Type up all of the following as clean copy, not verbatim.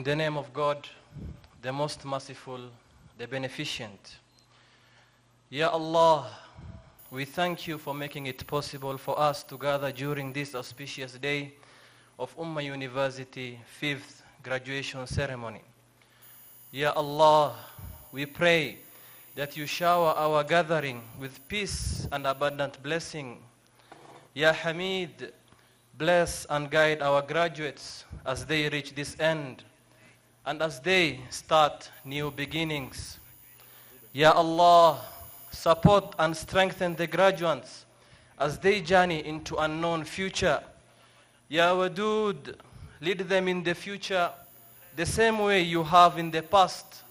the name of God, the most merciful, the beneficent. Ya Allah, we thank you for making it possible for us to gather during this auspicious day of Ummah University 5th graduation ceremony. Ya Allah, we pray that you shower our gathering with peace and abundant blessing. Ya Hamid, bless and guide our graduates as they reach this end and as they start new beginnings. Ya Allah, support and strengthen the graduates as they journey into unknown future. Ya Wadud, lead them in the future the same way you have in the past.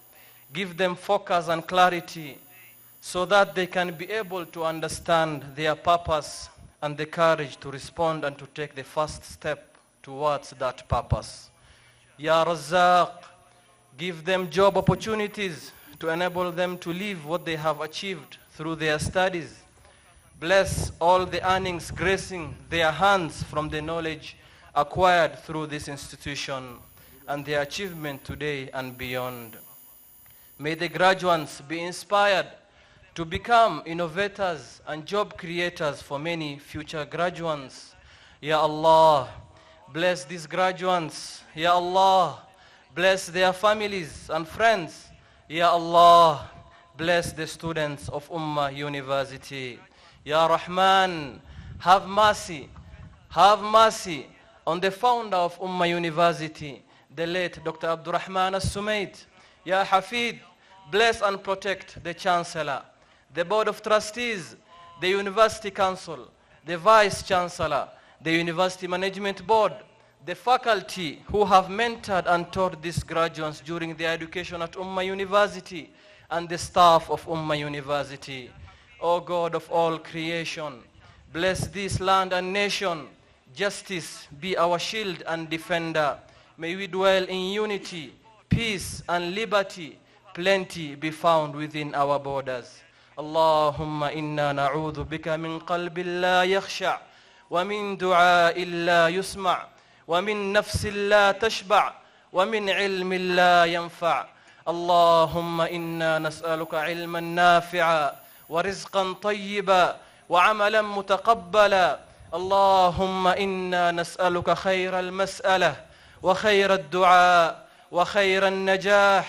Give them focus and clarity so that they can be able to understand their purpose and the courage to respond and to take the first step towards that purpose. Ya Razzaq, give them job opportunities to enable them to live what they have achieved through their studies. Bless all the earnings gracing their hands from the knowledge acquired through this institution and their achievement today and beyond. May the graduates be inspired to become innovators and job creators for many future graduates. Ya Allah, bless these graduates. Ya Allah, bless their families and friends. Ya Allah, bless the students of Ummah University. Ya Rahman, have mercy on the founder of Ummah University, the late Dr. Abdurrahman As-Sumaid. Ya Hafid, bless and protect the Chancellor, the Board of Trustees, the University Council, the Vice Chancellor, the University Management Board, the faculty who have mentored and taught these graduates during their education at Ummah University, and the staff of Ummah University. O God of all creation, bless this land and nation. Justice be our shield and defender. May we dwell in unity, peace and liberty. Plenty be found within our borders. Allahumma inna na'udhu bika min qalbin la yakhsha' wa min du'a'in la yusma' wa min nafsin la tashba' wa min ilmin la yanfa'. Allahumma inna nas'aluka ilman nafi'a wa rizqan tayyiba wa amalan mutaqabbala. Allahumma inna nas'aluka khayra al-mas'alah wa khayra al-du'a wa khayra al-najah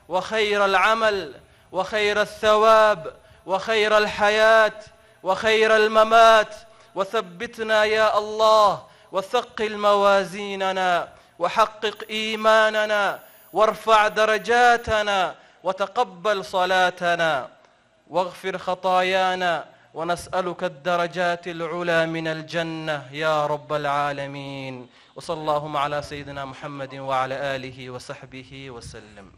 وخير العمل وخير الثواب وخير الحياة وخير الممات وثبتنا يا الله وثقل موازيننا وحقق إيماننا وارفع درجاتنا وتقبل صلاتنا واغفر خطايانا ونسألك الدرجات العلى من الجنة يا رب العالمين وصلى اللهم على سيدنا محمد وعلى آله وصحبه وسلم.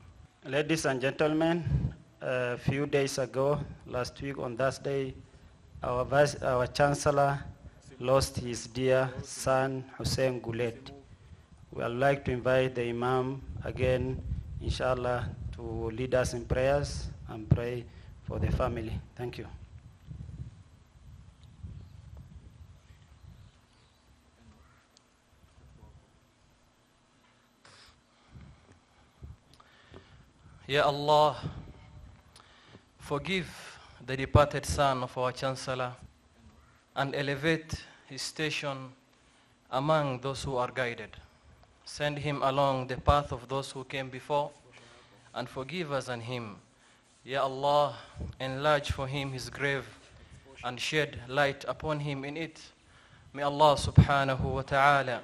Ladies and gentlemen, a few days ago, last week on Thursday, our Chancellor lost his dear son, Hussein Goulet. We would like to invite the Imam again, inshallah, to lead us in prayers and pray for the family. Thank you. Ya Allah, forgive the departed son of our Chancellor and elevate his station among those who are guided. Send him along the path of those who came before and forgive us and him. Ya Allah, enlarge for him his grave and shed light upon him in it. May Allah subhanahu wa ta'ala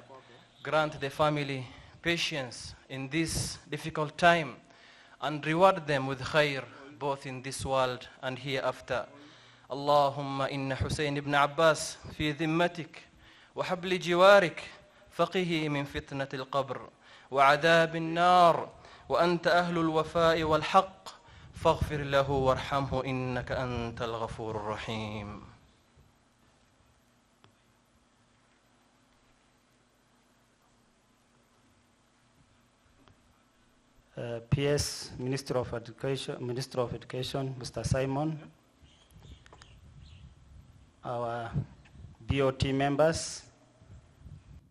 grant the family patience in this difficult time and reward them with khair both in this world and hereafter. Allahumma inna Hussein ibn Abbas fi dhimmatik wa habli jiwarik faqihi min fitnati al-qabr wa adab al-nar wa anta ahlu al-wafa'i wal-haqq faghfir lahu warhamhu innaka anta al-ghafur ar-rahim. PS, Minister of Education, Mr. Simon, our BOT members,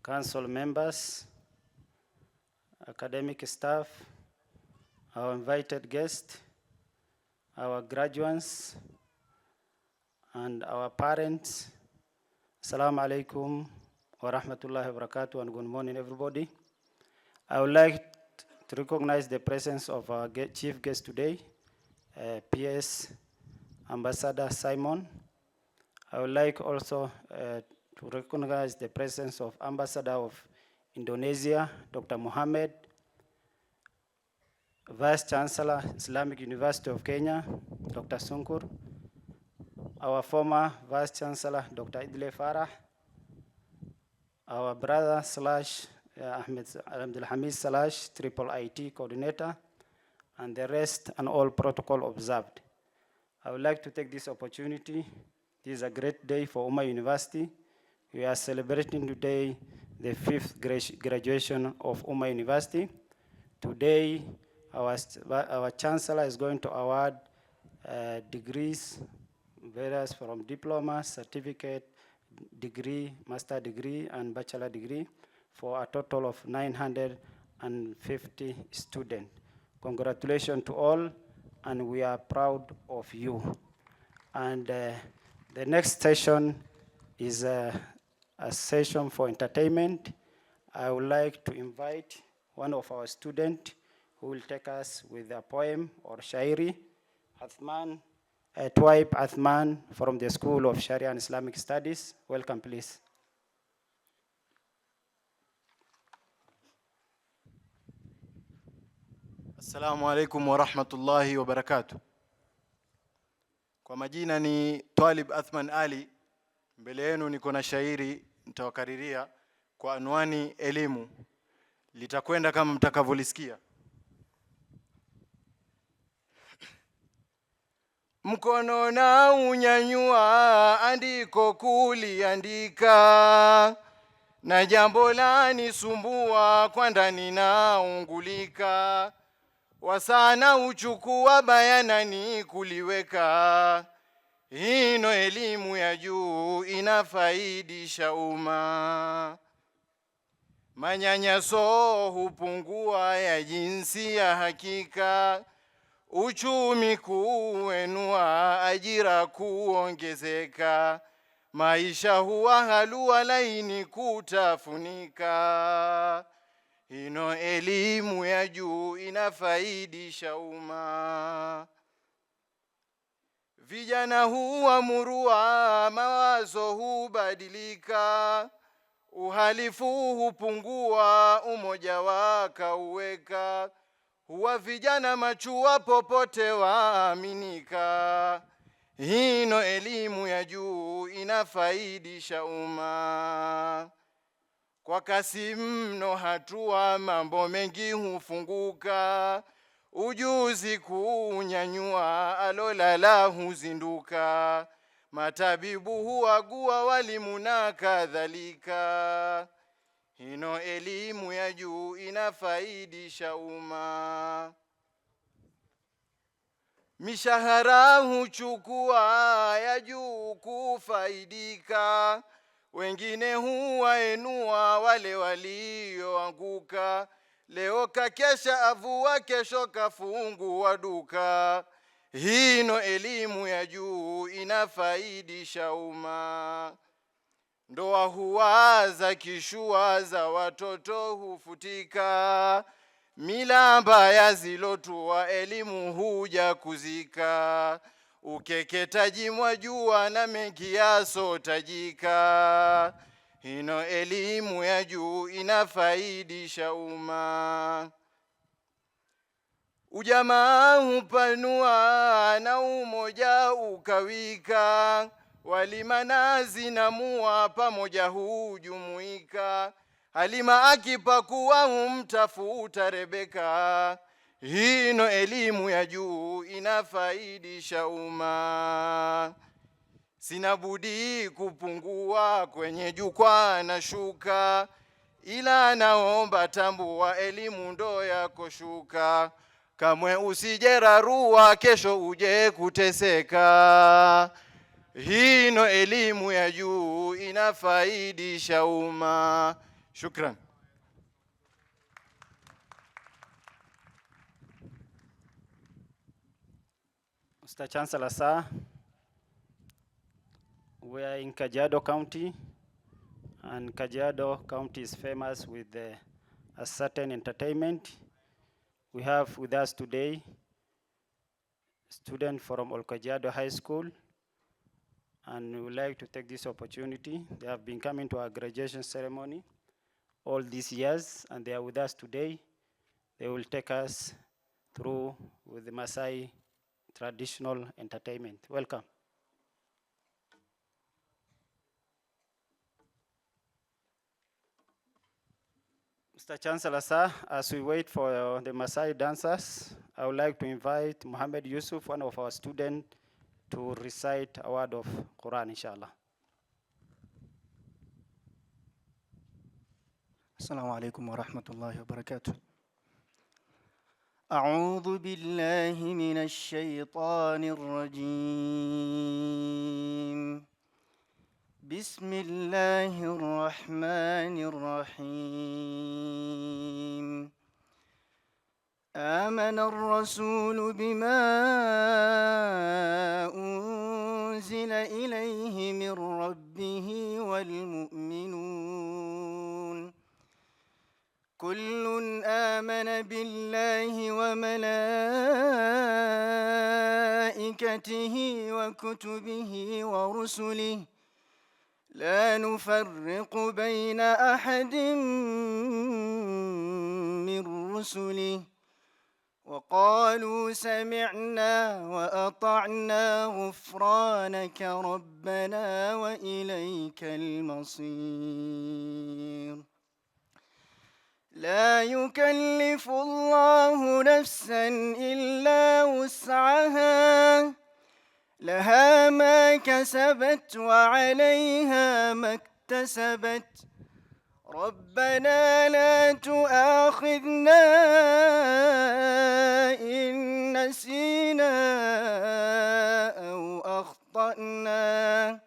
council members, academic staff, our invited guests, our graduates, and our parents. Assalamu alaikum wa rahmatullahi wa barakatuh, and good morning, everybody. I would like to recognize the presence of our chief guest today, PS Ambassador Simon. I would like also to recognize the presence of Ambassador of Indonesia, Dr. Mohammed, Vice Chancellor, Islamic University of Kenya, Dr. Sunkur, our former Vice Chancellor, Dr. Idle Farah, our brother Ahmed Abdul Hamid Triple IT Coordinator, and the rest, and all protocol observed. I would like to take this opportunity. This is a great day for Ummah University. We are celebrating today the 5th graduation of Ummah University. Today, our Chancellor is going to award degrees, various from diploma, certificate, degree, master degree, and bachelor degree for a total of 950 students. Congratulations to all, and we are proud of you. And the next session is a session for entertainment. I would like to invite one of our students who will take us with a poem or shairi, Twaib Athman from the School of Sharia and Islamic Studies. Welcome, please. Assalamu alaikum wa rahmatullahi wa barakatuh. Kwa majina ni Twalib Athman Ali. Mbele yenu niko na shairi nitawakariria kwa anwani elimu. Litakwenda kama mtakavyolisikia. Mkono na unyanyua, andiko kuliandika, na jambo la nisumbua, kwa ndani naungulika. Wasana uchukua, bayana ni kuliweka, hino elimu ya juu inafaidisha umma. Manyanyaso hupungua ya jinsi ya hakika, uchumi kuenua, ajira kuongezeka, maisha huwa halua laini kutafunika. Hino elimu ya juu inafaidisha umma. Vijana huwa murua, mawazo hubadilika, uhalifu hupungua, umoja wakauweka, huwa vijana machua popote waaminika. Hino elimu ya juu inafaidisha umma. Kwa kasi mno hatua, mambo mengi hufunguka, ujuzi kunyanyua, alolala huzinduka, matabibu huagua, walimu na kadhalika. Hino elimu ya juu inafaidisha umma. Mishahara huchukua, ya juu kufaidika, wengine huwainua, wale walioanguka. Leo kakesha avua, kesho kafungua duka. Hino elimu ya juu inafaidisha umma. Ndoa huwaza kishua, za watoto hufutika, mila mbaya zilotua, elimu huja kuzika. Ukeketaji mwajua, na mengi yasotajika. Hino elimu ya juu inafaidisha umma. Ujamaa hupanua, na umoja ukawika, walima nazi na mua, pamoja hujumuika. Halima akipakuwa, humtafuta Rebeka. Hino elimu ya juu inafaidisha umma. Sina budi kupungua, kwenye jukwaa na shuka, ila naomba tambua, elimu ndo yako shuka. Kamwe usijerarua, kesho uje kuteseka. Hino elimu ya juu inafaidisha umma. Shukran. Mr. Chancellor, sir, we are in Kajiado County, and Kajiado County is famous with a certain entertainment. We have with us today students from Kajiado High School, and we would like to take this opportunity. They have been coming to our graduation ceremony all these years, and they are with us today. They will take us through with the Maasai traditional entertainment. Welcome. Mr. Chancellor, sir, as we wait for the Maasai dancers, I would like to invite Muhammad Yusuf, one of our students, to recite a word of Quran, inshallah. السلام عليكم ورحمة الله وبركاته. أعوذ بالله من الشيطان الرجيم. بسم الله الرحمن الرحيم. آمن الرسول بما أنزل إليه من ربه والمؤمنون كل آمن بالله وملائكته وكتبه ورسله لا نفرق بين أحد من رسله وقالوا سمعنا وأطعنا غفرانك ربنا وإليك المصير. لا يكلف الله نفسا إلا وسعها لها ما كسبت وعليها ما اكتسبت ربنا لا تؤاخذنا إن نسينا أو أخطأنا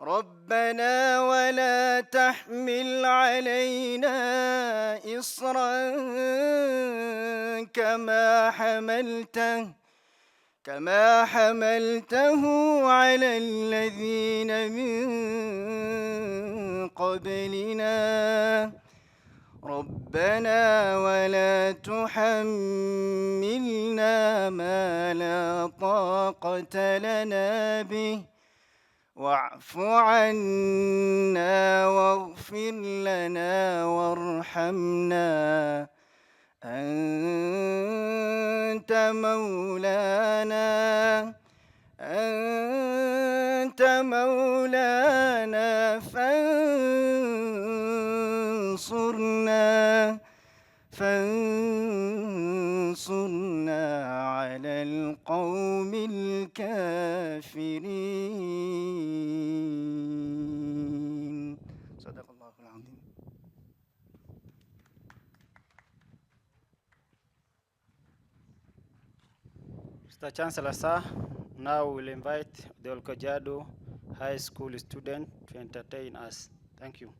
ربنا ولا تحمل علينا إصرا كما حملته على الذين من قبلنا ربنا ولا تحملنا ما لا طاقة لنا به واعف عنا واغفر لنا وارحمنا أنت مولانا فانصرنا على القوم الكافرين. صدق الله العظيم. Mr. Chancellor, sir, now we'll invite the Kajiado High School student to entertain us. Thank you.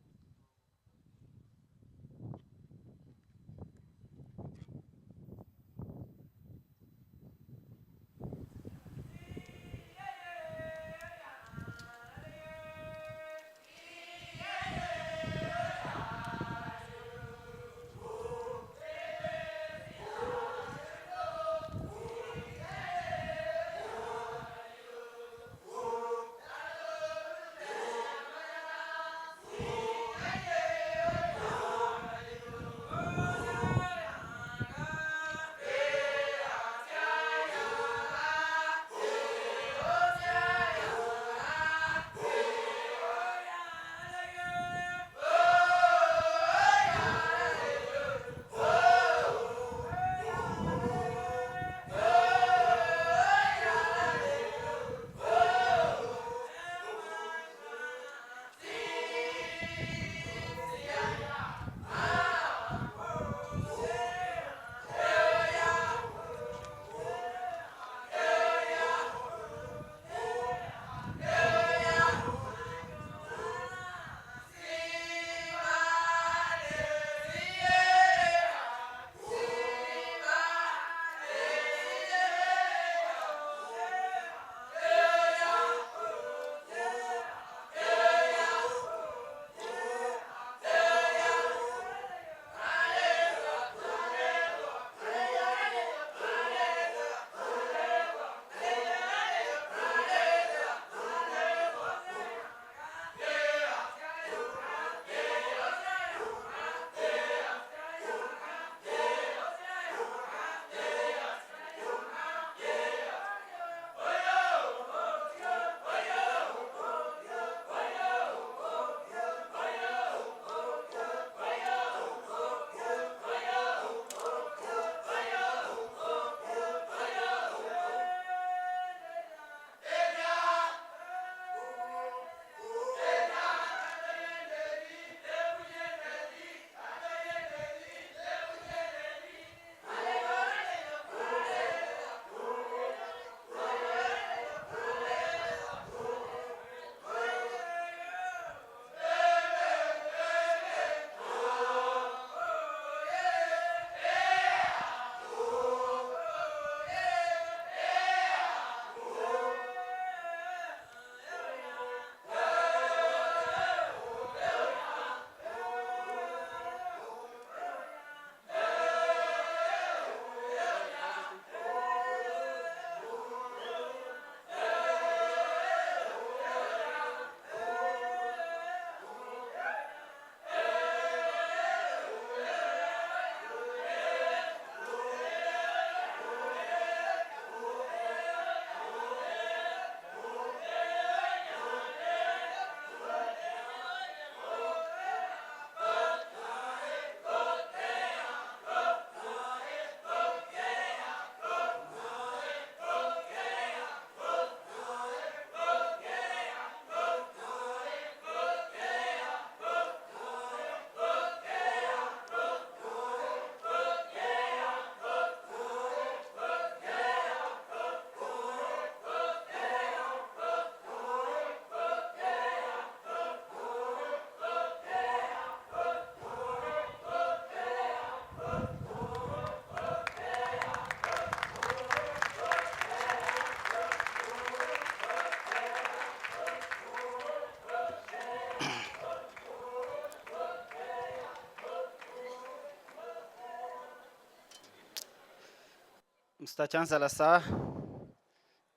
Mr. Chancellor, sir,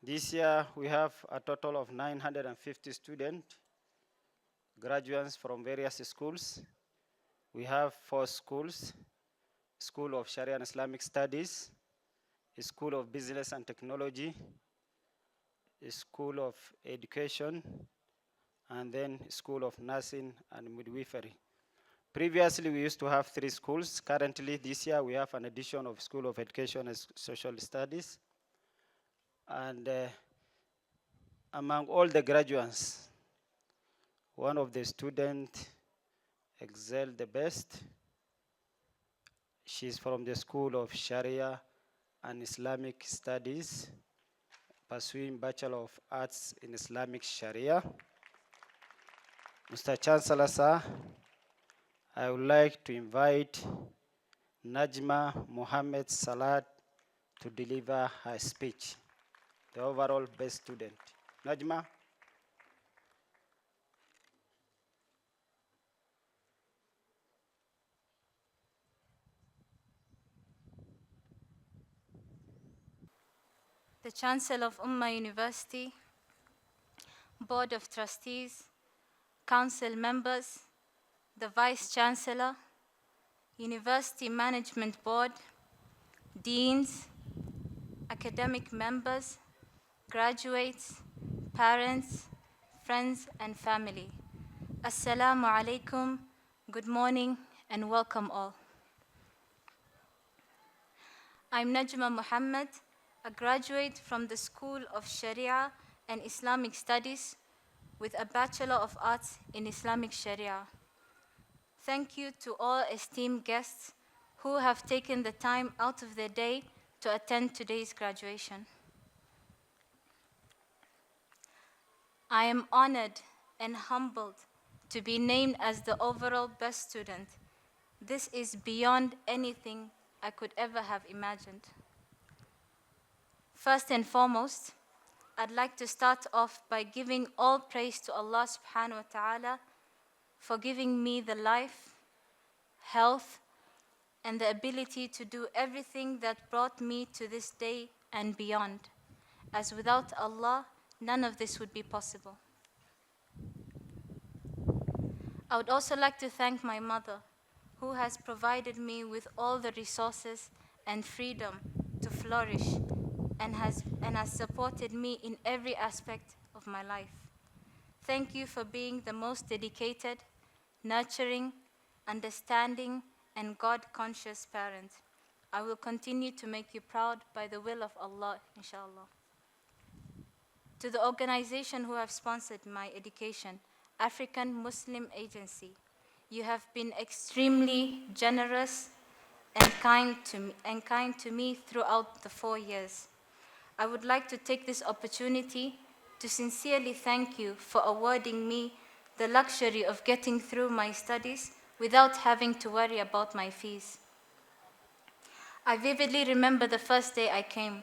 this year we have a total of 950 students, graduates from various schools. We have 4 schools: School of Sharia and Islamic Studies, School of Business and Technology, School of Education, and then School of Nursing and Midwifery. Previously, we used to have 3 schools. Currently, this year, we have an addition of School of Education and Social Studies. And among all the graduates, one of the students excelled the best. She's from the School of Sharia and Islamic Studies, pursuing Bachelor of Arts in Islamic Sharia. Mr. Chancellor, sir, I would like to invite Najma Mohammed Salat to deliver her speech, the overall best student. Najma. The Chancellor of Ummah University, Board of Trustees, Council members, the Vice Chancellor, University Management Board, Deans, academic members, graduates, parents, friends, and family. Assalamu alaikum, good morning, and welcome all. I'm Najma Muhammad, a graduate from the School of Sharia and Islamic Studies with a Bachelor of Arts in Islamic Sharia. Thank you to all esteemed guests who have taken the time out of their day to attend today's graduation. I am honored and humbled to be named as the overall best student. This is beyond anything I could ever have imagined. First and foremost, I'd like to start off by giving all praise to Allah subhanahu wa ta'ala for giving me the life, health, and the ability to do everything that brought me to this day and beyond, as without Allah, none of this would be possible. I would also like to thank my mother, who has provided me with all the resources and freedom to flourish and has supported me in every aspect of my life. Thank you for being the most dedicated, nurturing, understanding, and God-conscious parent. I will continue to make you proud by the will of Allah, inshallah. To the organization who have sponsored my education, African Muslim Agency, you have been extremely generous and kind to me throughout the 4 years. I would like to take this opportunity to sincerely thank you for awarding me the luxury of getting through my studies without having to worry about my fees. I vividly remember the first day I came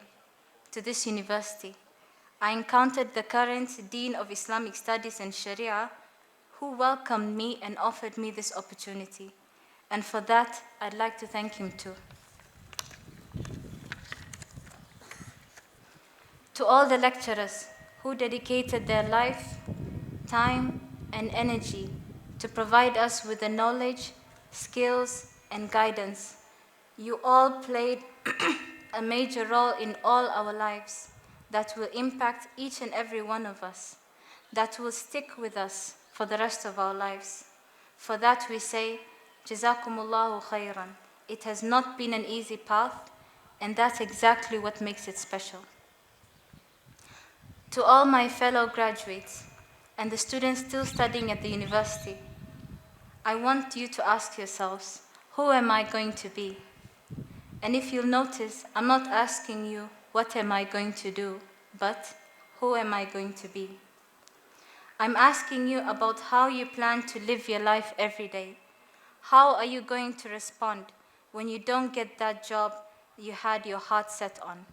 to this university. I encountered the current Dean of Islamic Studies and Sharia, who welcomed me and offered me this opportunity. And for that, I'd like to thank him too. To all the lecturers who dedicated their life, time, and energy to provide us with the knowledge, skills, and guidance, you all played a major role in all our lives that will impact each and every one of us, that will stick with us for the rest of our lives. For that we say, Jazakumullahu khairan. It has not been an easy path, and that's exactly what makes it special. To all my fellow graduates and the students still studying at the university, I want you to ask yourselves, who am I going to be? And if you'll notice, I'm not asking you, what am I going to do, but who am I going to be? I'm asking you about how you plan to live your life every day. How are you going to respond when you don't get that job you had your heart set on?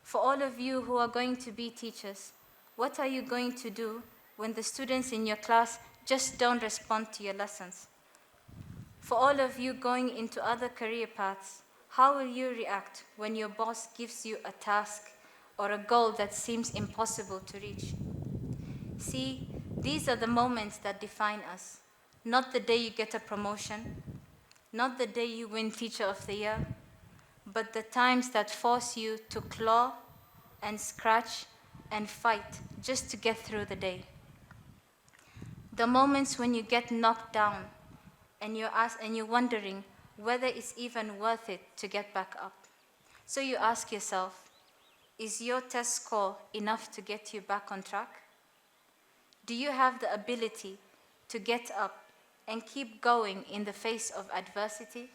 For all of you who are going to be teachers, what are you going to do when the students in your class just don't respond to your lessons? For all of you going into other career paths, How will you react when your boss gives you a task or a goal that seems impossible to reach? See, these are the moments that define us. Not the day you get a promotion, not the day you win Teacher of the Year, but the times that force you to claw and scratch and fight just to get through the day. The moments when you get knocked down and you're wondering whether it's even worth it to get back up. So you ask yourself, is your test score enough to get you back on track? Do you have the ability to get up and keep going in the face of adversity?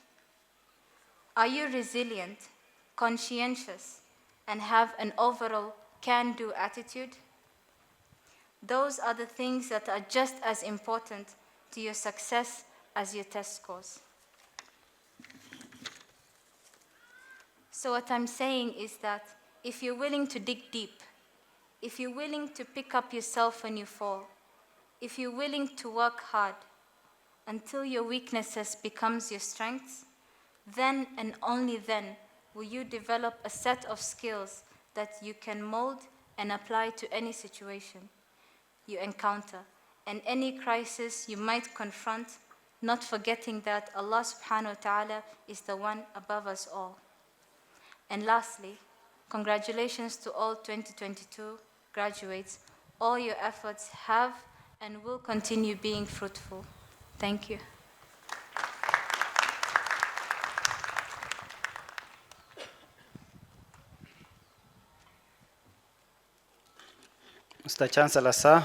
Are you resilient, conscientious, and have an overall can-do attitude? Those are the things that are just as important to your success as your test scores. So what I'm saying is that if you're willing to dig deep, if you're willing to pick up yourself when you fall, if you're willing to work hard until your weaknesses becomes your strengths, then and only then will you develop a set of skills that you can mold and apply to any situation you encounter and any crisis you might confront, not forgetting that Allah subhanahu wa ta'ala is the one above us all. And lastly, congratulations to all 2022 graduates. All your efforts have and will continue being fruitful. Thank you. Mr. Chancellor, sir,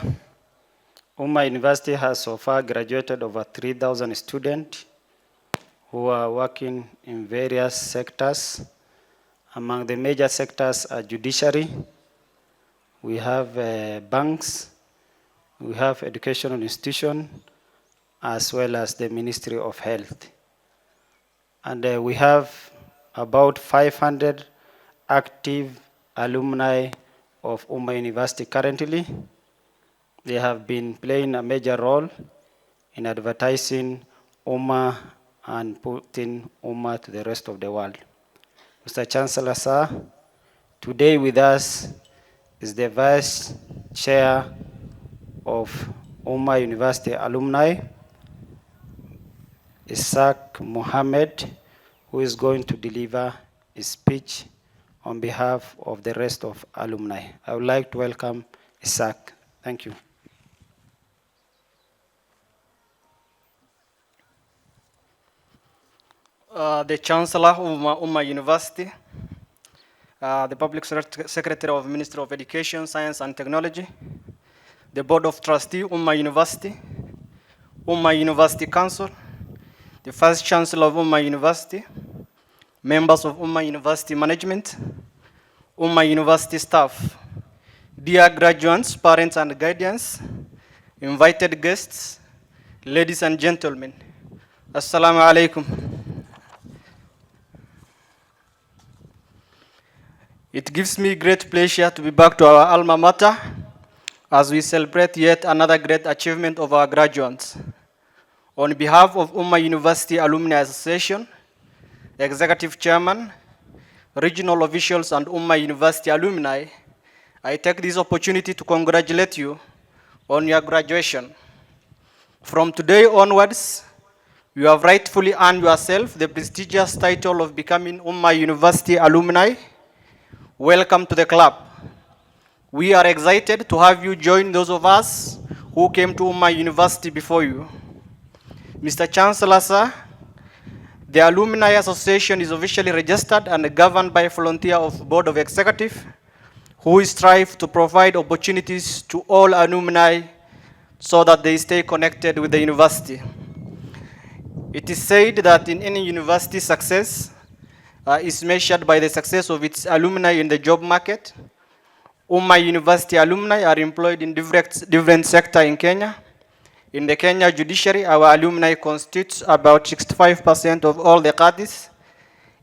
Ummah University has so far graduated over 3,000 students who are working in various sectors. Among the major sectors are judiciary, we have banks, we have educational institutions, as well as the Ministry of Health. And we have about 500 active alumni of Ummah University currently. They have been playing a major role in advertising Ummah and putting Ummah to the rest of the world. Mr. Chancellor, sir, today with us is the Vice Chair of Ummah University Alumni, Isaac Mohammed, who is going to deliver a speech on behalf of the rest of alumni. I would like to welcome Isaac. Thank you. The Chancellor of Ummah University, the Public Secretary of Ministry of Education, Science and Technology, the Board of Trustees, Ummah University Council, the First Chancellor of Ummah University, members of Ummah University Management, Ummah University staff, dear graduates, parents and guardians, invited guests, ladies and gentlemen, Assalamu alaikum. It gives me great pleasure to be back to our alma mater as we celebrate yet another great achievement of our graduates. On behalf of Ummah University Alumni Association, Executive Chairman, regional officials and Ummah University alumni, I take this opportunity to congratulate you on your graduation. From today onwards, you have rightfully earned yourself the prestigious title of becoming Ummah University alumni. Welcome to the club. We are excited to have you join those of us who came to Ummah University before you. Mr. Chancellor, sir, the Alumni Association is officially registered and governed by a volunteer of Board of Executive who strive to provide opportunities to all alumni so that they stay connected with the university. It is said that in any university success is measured by the success of its alumni in the job market. Ummah University alumni are employed in different sectors in Kenya. In the Kenya judiciary, our alumni constitutes about 65% of all the qadis.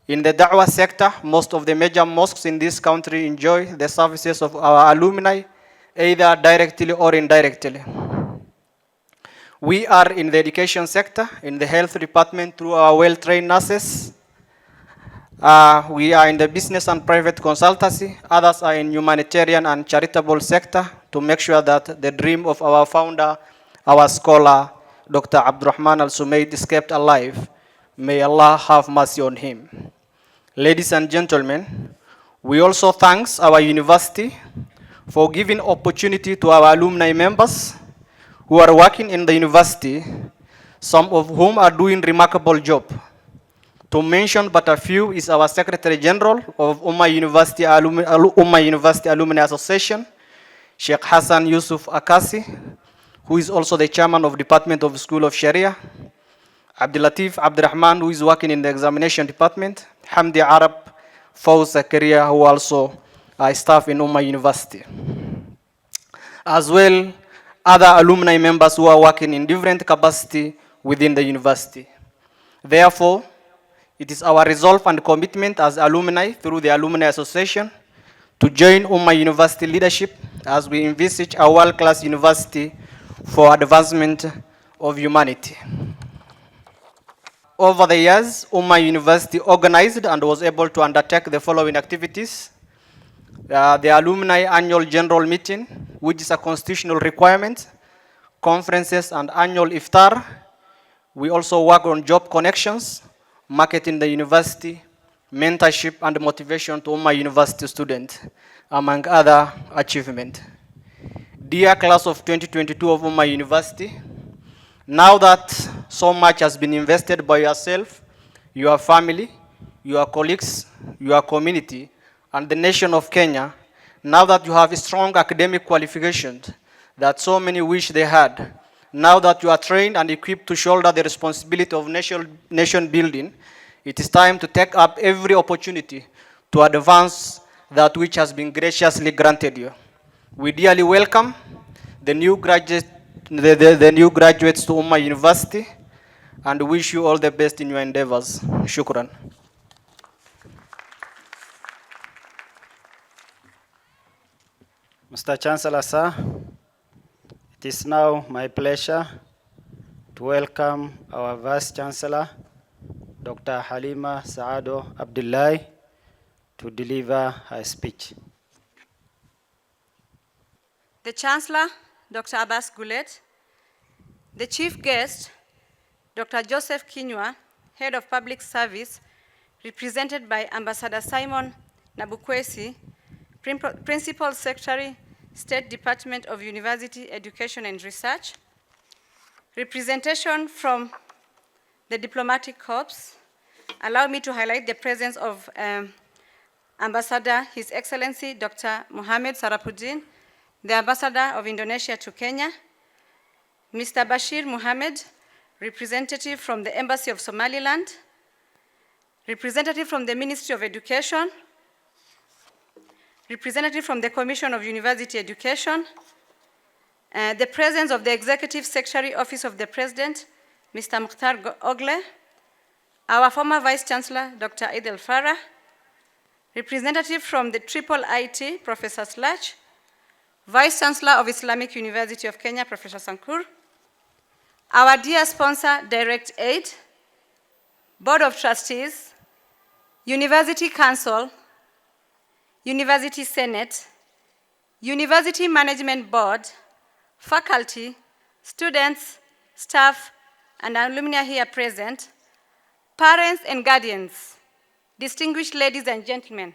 In the da'wah sector, most of the major mosques in this country enjoy the services of our alumni, either directly or indirectly. We are in the education sector, in the health department through our well-trained nurses. We are in the business and private consultancy. Others are in humanitarian and charitable sector to make sure that the dream of our founder, our scholar, Dr. Abdurrahman Al-Sumaid is kept alive. May Allah have mercy on him. Ladies and gentlemen, we also thank our university for giving opportunity to our alumni members who are working in the university, some of whom are doing remarkable job. To mention but a few is our Secretary General of Ummah University Alumni Association, Sheikh Hassan Yusuf Akasi, who is also the chairman of Department of School of Sharia, Abdulatif Abdurrahman, who is working in the examination department, Hamdi Arab, Fawz Zakaria, who also are staff in Ummah University. As well, other alumni members who are working in different capacity within the university. Therefore, it is our resolve and commitment as alumni through the Alumni Association to join Ummah University leadership as we envisage a world-class university for advancement of humanity. Over the years, Ummah University organized and was able to undertake the following activities. The Alumni Annual General Meeting, which is a constitutional requirement, conferences and annual iftar. We also work on job connections, marketing the university, mentorship and motivation to Ummah University students, among other achievements. Dear class of 2022 of Ummah University, now that so much has been invested by yourself, your family, your colleagues, your community, and the nation of Kenya, now that you have strong academic qualifications that so many wish they had, now that you are trained and equipped to shoulder the responsibility of nation building, it is time to take up every opportunity to advance that which has been graciously granted you. We dearly welcome the new graduates to Ummah University and wish you all the best in your endeavors. Shukran. Mr. Chancellor, sir, it is now my pleasure to welcome our Vice Chancellor, Dr. Halima Saado Abdullahi, to deliver her speech. The Chancellor, Dr. Abbas Gulet, the Chief Guest, Dr. Joseph Kinyua, Head of Public Service, represented by Ambassador Simon Nabukwesi, Principal Secretary, State Department of University Education and Research, representation from the Diplomatic Corps. Allow me to highlight the presence of Ambassador, His Excellency Dr. Mohamed Sarapuddin, the Ambassador of Indonesia to Kenya, Mr. Bashir Mohamed, representative from the Embassy of Somaliland, representative from the Ministry of Education, representative from the Commission of University Education, the presence of the Executive Secretary, Office of the President, Mr. Mukhtar Ogle, our former Vice Chancellor, Dr. Idel Farah, representative from the Triple IT, Professor Slach, Vice Chancellor of Islamic University of Kenya, Professor Sankur, our dear sponsor, Direct Aid, Board of Trustees, University Council, University Senate, University Management Board, faculty, students, staff, and alumni here present, parents and guardians, distinguished ladies and gentlemen,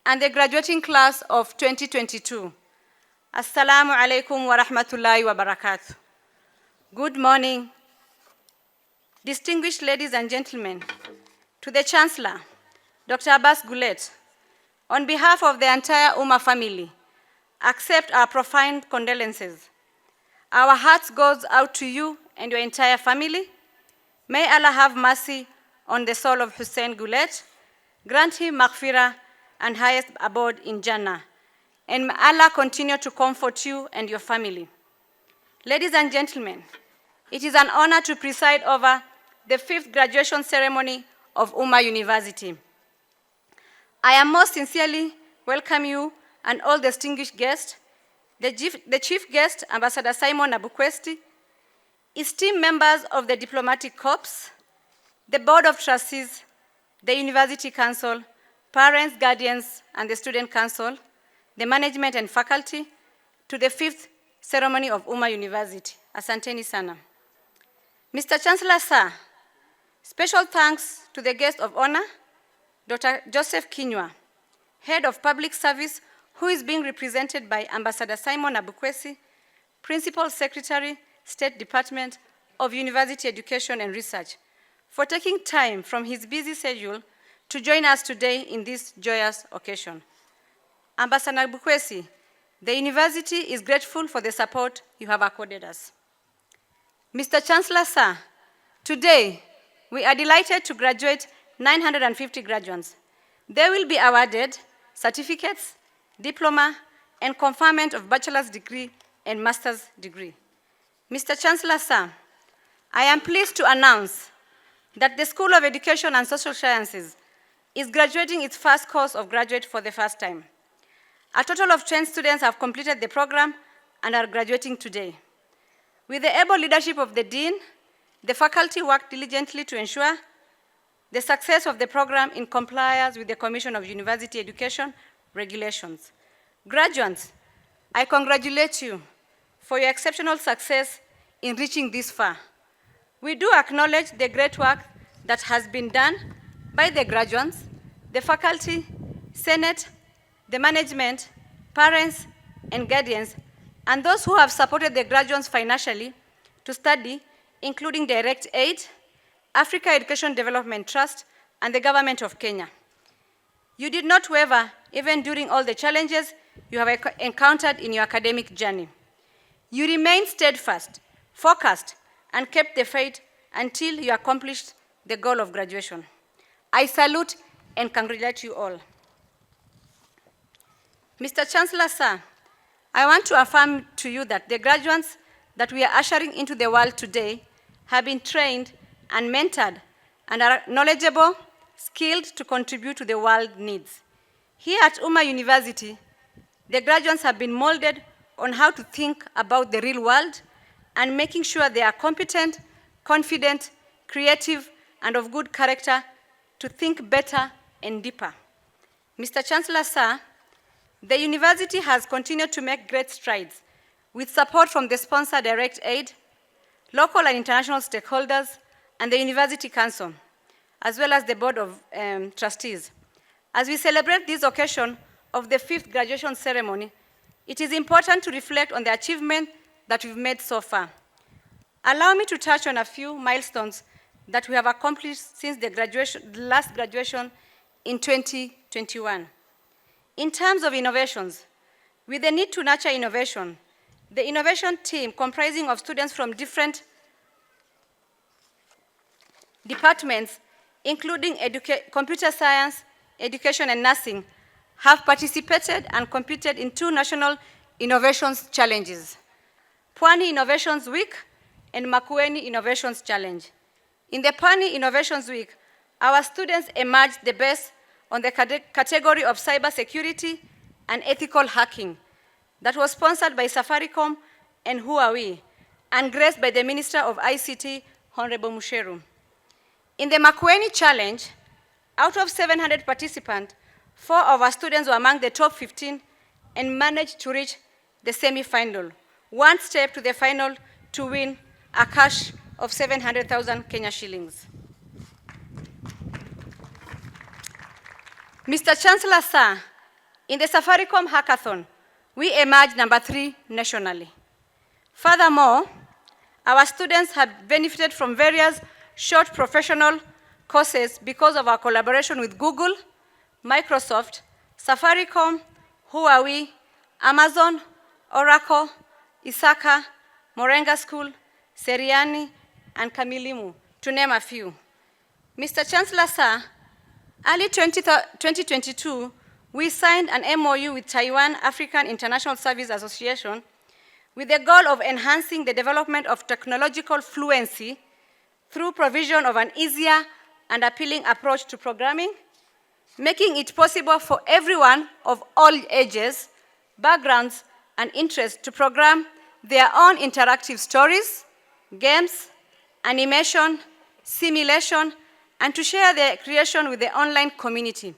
and the graduating class of 2022. Assalamu alaikum wa rahmatullahi wa barakatuh. Good morning, distinguished ladies and gentlemen, to the Chancellor, Dr. Abbas Gulet, on behalf of the entire Ummah family, accept our profound condolences. Our hearts goes out to you and your entire family. May Allah have mercy on the soul of Hussein Gulet, grant him maghfirah and highest abode in Jannah. And may Allah continue to comfort you and your family. Ladies and gentlemen, it is an honor to preside over the 5th graduation ceremony of Ummah University. I am most sincerely welcome you and all distinguished guests, the Chief Guest, Ambassador Simon Nabukwesi, esteemed members of the Diplomatic Corps, the Board of Trustees, the University Council, parents, guardians, and the Student Council, the management and faculty, to the 5th ceremony of Umma University. Asanteni sana. Mr. Chancellor, sir, special thanks to the guest of honor, Dr. Joseph Kinyua, Head of Public Service, who is being represented by Ambassador Simon Abukwesi, Principal Secretary, State Department of University Education and Research, for taking time from his busy schedule to join us today in this joyous occasion. Ambassador Abukwesi, the university is grateful for the support you have accorded us. Mr. Chancellor, sir, today we are delighted to graduate 950 graduates. They will be awarded certificates, diploma, and conferment of bachelor's degree and master's degree. Mr. Chancellor, sir, I am pleased to announce that the School of Education and Social Sciences is graduating its first course of graduate for the first time. A total of 10 students have completed the program and are graduating today. With the able leadership of the Dean, the faculty worked diligently to ensure the success of the program in compliance with the Commission of University Education regulations. Graduates, I congratulate you for your exceptional success in reaching this far. We do acknowledge the great work that has been done by the graduates, the faculty, Senate, the management, parents, and guardians, and those who have supported the graduates financially to study, including Direct Aid, Africa Education Development Trust, and the Government of Kenya. You did not waver even during all the challenges you have encountered in your academic journey. You remained steadfast, focused, and kept the faith until you accomplished the goal of graduation. I salute and congratulate you all. Mr. Chancellor, sir, I want to affirm to you that the graduates that we are ushering into the world today have been trained and mentored and are knowledgeable, skilled to contribute to the world needs. Here at Umma University, the graduates have been molded on how to think about the real world and making sure they are competent, confident, creative, and of good character to think better and deeper. Mr. Chancellor, sir, the university has continued to make great strides with support from the sponsor Direct Aid, local and international stakeholders, and the University Council, as well as the Board of Trustees. As we celebrate this occasion of the 5th graduation ceremony, it is important to reflect on the achievement that we've made so far. Allow me to touch on a few milestones that we have accomplished since the last graduation in 2021. In terms of innovations, with the need to nurture innovation, the innovation team, comprising of students from different departments, including computer science, education, and nursing, have participated and competed in 2 national innovations challenges, Pwani Innovations Week and Makueni Innovations Challenge. In the Pwani Innovations Week, our students emerged the best on the category of cybersecurity and ethical hacking that was sponsored by Safaricom and Huawei and graced by the Minister of ICT, Honorable Musheru. In the Makueni Challenge, out of 700 participants, 4 of our students were among the top 15 and managed to reach the semi-final, 1 step to the final to win a cash of 700,000 Kenya shillings. Mr. Chancellor, sir, in the Safaricom Hackathon, we emerged number 3 nationally. Furthermore, our students have benefited from various short professional courses because of our collaboration with Google, Microsoft, Safaricom, Huawei, Amazon, Oracle, Isaka, Morenga School, Seriani, and Kamilimu, to name a few. Mr. Chancellor, sir, early 2022, we signed an MOU with Taiwan African International Service Association with the goal of enhancing the development of technological fluency through provision of an easier and appealing approach to programming, making it possible for everyone of all ages, backgrounds, and interests to program their own interactive stories, games, animation, simulation, and to share their creation with the online community.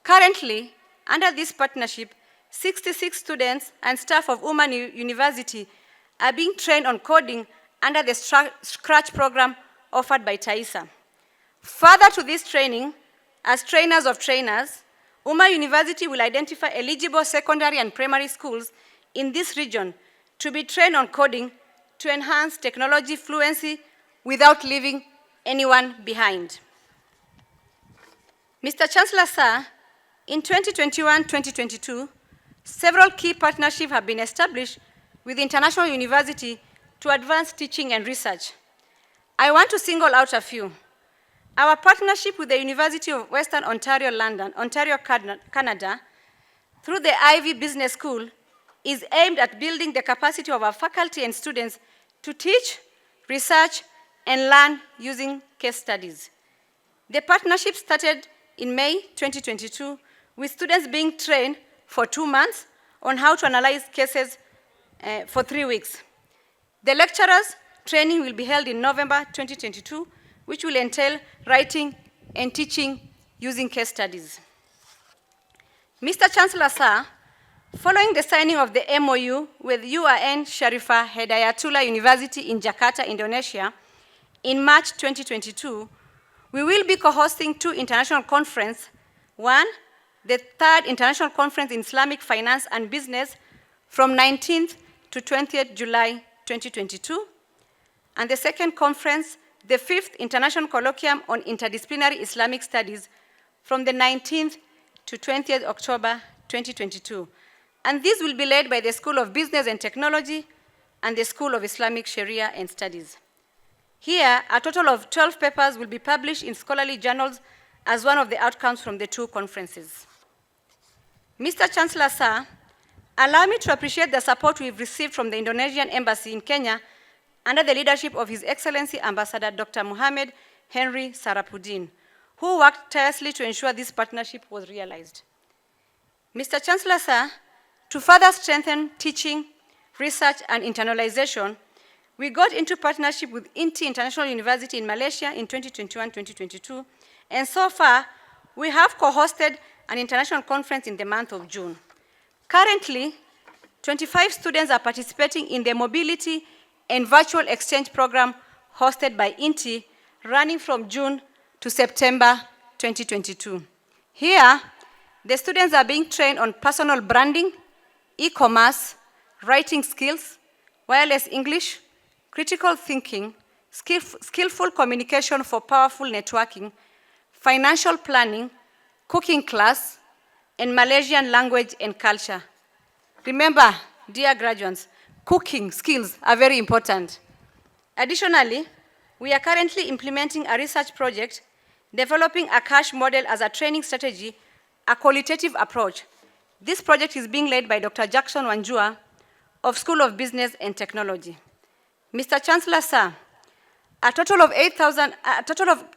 Currently, under this partnership, 66 students and staff of Women University are being trained on coding under the Scratch program offered by TAISA. Further to this training, as trainers of trainers, Women University will identify eligible secondary and primary schools in this region to be trained on coding to enhance technology fluency without leaving anyone behind. Mr. Chancellor, sir, in 2021-2022, several key partnerships have been established with international universities to advance teaching and research. I want to single out a few. Our partnership with the University of Western Ontario, Ontario, Canada, through the Ivy Business School, is aimed at building the capacity of our faculty and students to teach, research, and learn using case studies. The partnership started in May 2022 with students being trained for 2 months on how to analyze cases for 3 weeks. The lecturers' training will be held in November 2022, which will entail writing and teaching using case studies. Mr. Chancellor, sir, following the signing of the MOU with UIN Sharifah Hidayatullah University in Jakarta, Indonesia, in March 2022, we will be co-hosting 2 international conferences. One, the 3rd International Conference in Islamic Finance and Business from 19th to 20th July 2022, and the 2nd conference, the 5th International Colloquium on Interdisciplinary Islamic Studies from the 19th to 20th October 2022. And this will be led by the School of Business and Technology and the School of Islamic Sharia and Studies. Here, a total of 12 papers will be published in scholarly journals as one of the outcomes from the 2 conferences. Mr. Chancellor, sir, allow me to appreciate the support we've received from the Indonesian Embassy in Kenya under the leadership of His Excellency Ambassador Dr. Mohamed Henry Sarapudin, who worked tirelessly to ensure this partnership was realized. Mr. Chancellor, sir, to further strengthen teaching, research, and internalization, we got into partnership with INTI International University in Malaysia in 2021-2022, and so far, we have co-hosted an international conference in the month of June. Currently, 25 students are participating in the Mobility and Virtual Exchange Program hosted by INTI, running from June to September 2022. Here, the students are being trained on personal branding, e-commerce, writing skills, wireless English, critical thinking, skillful communication for powerful networking, financial planning, cooking class, and Malaysian language and culture. Remember, dear graduates, cooking skills are very important. Additionally, we are currently implementing a research project, developing a cash model as a training strategy, a qualitative approach. This project is being led by Dr. Jackson Wanjua of School of Business and Technology. Mr. Chancellor, sir, a total of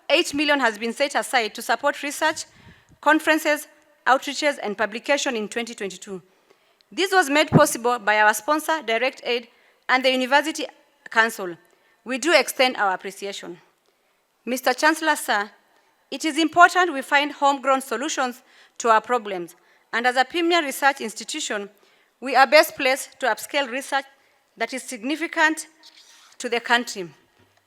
8 million has been set aside to support research, conferences, outreaches, and publication in 2022. This was made possible by our sponsor, Direct Aid, and the University Council. We do extend our appreciation. Mr. Chancellor, sir, it is important we find homegrown solutions to our problems, and as a premier research institution, we are best placed to upscale research that is significant to the country.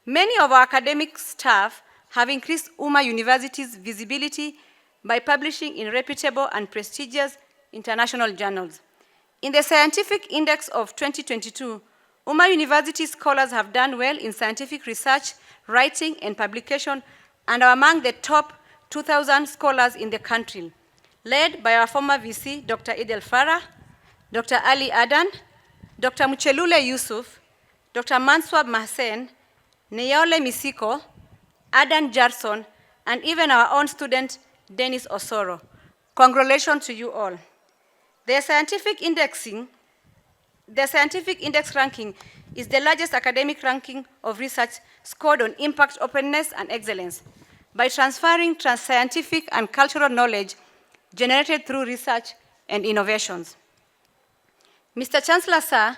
Many of our academic staff have increased Umma University's visibility by publishing in reputable and prestigious international journals. In the Scientific Index of 2022, Umma University scholars have done well in scientific research, writing, and publication, and are among the top 2,000 scholars in the country, led by our former VC, Dr. Idel Farah, Dr. Ali Adan, Dr. Muchelule Yusuf, Dr. Manswab Mahsen, Neyaole Misiko, Adan Jarson, and even our own student, Dennis Osoro. Congratulations to you all. The scientific index ranking is the largest academic ranking of research scored on impact, openness, and excellence by transferring scientific and cultural knowledge generated through research and innovations. Mr. Chancellor, sir,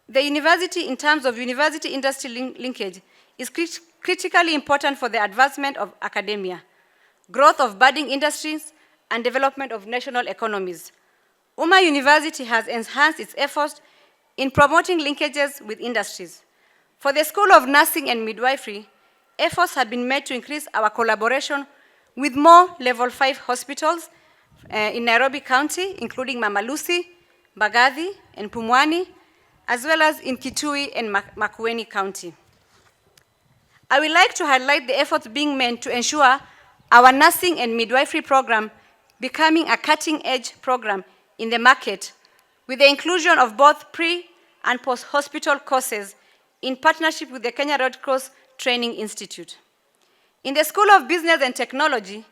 the university, in terms of university-industry linkage, is critically important for the advancement of academia, growth of budding industries, and development of national economies. Umma University has enhanced its efforts in promoting linkages with industries. For the School of Nursing and Midwifery, efforts have been made to increase our collaboration with more Level 5 hospitals in Nairobi County, including Mama Lucy, Mbagathi, and Pumwani, as well as in Kitui and Makueni County. I would like to highlight the efforts being made to ensure our nursing and midwifery program becoming a cutting-edge program in the market, with the inclusion of both pre- and post-hospital courses in partnership with the Kenya Red Cross Training Institute. In the School of Business and Technology,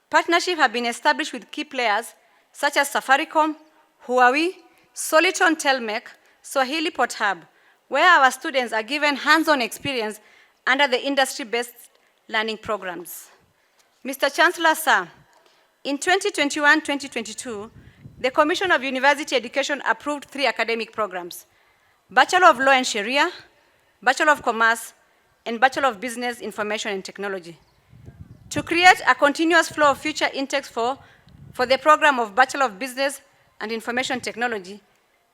partnerships have been established with key players such as Safaricom, Huawei, Soliton Telmec, Swahili Port Hub, where our students are given hands-on experience under the industry-based learning programs. Mr. Chancellor, sir, in 2021-2022, the Commission of University Education approved 3 academic programs: Bachelor of Law and Sharia, Bachelor of Commerce, and Bachelor of Business, Information and Technology. To create a continuous flow of future intakes for the program of Bachelor of Business and Information Technology,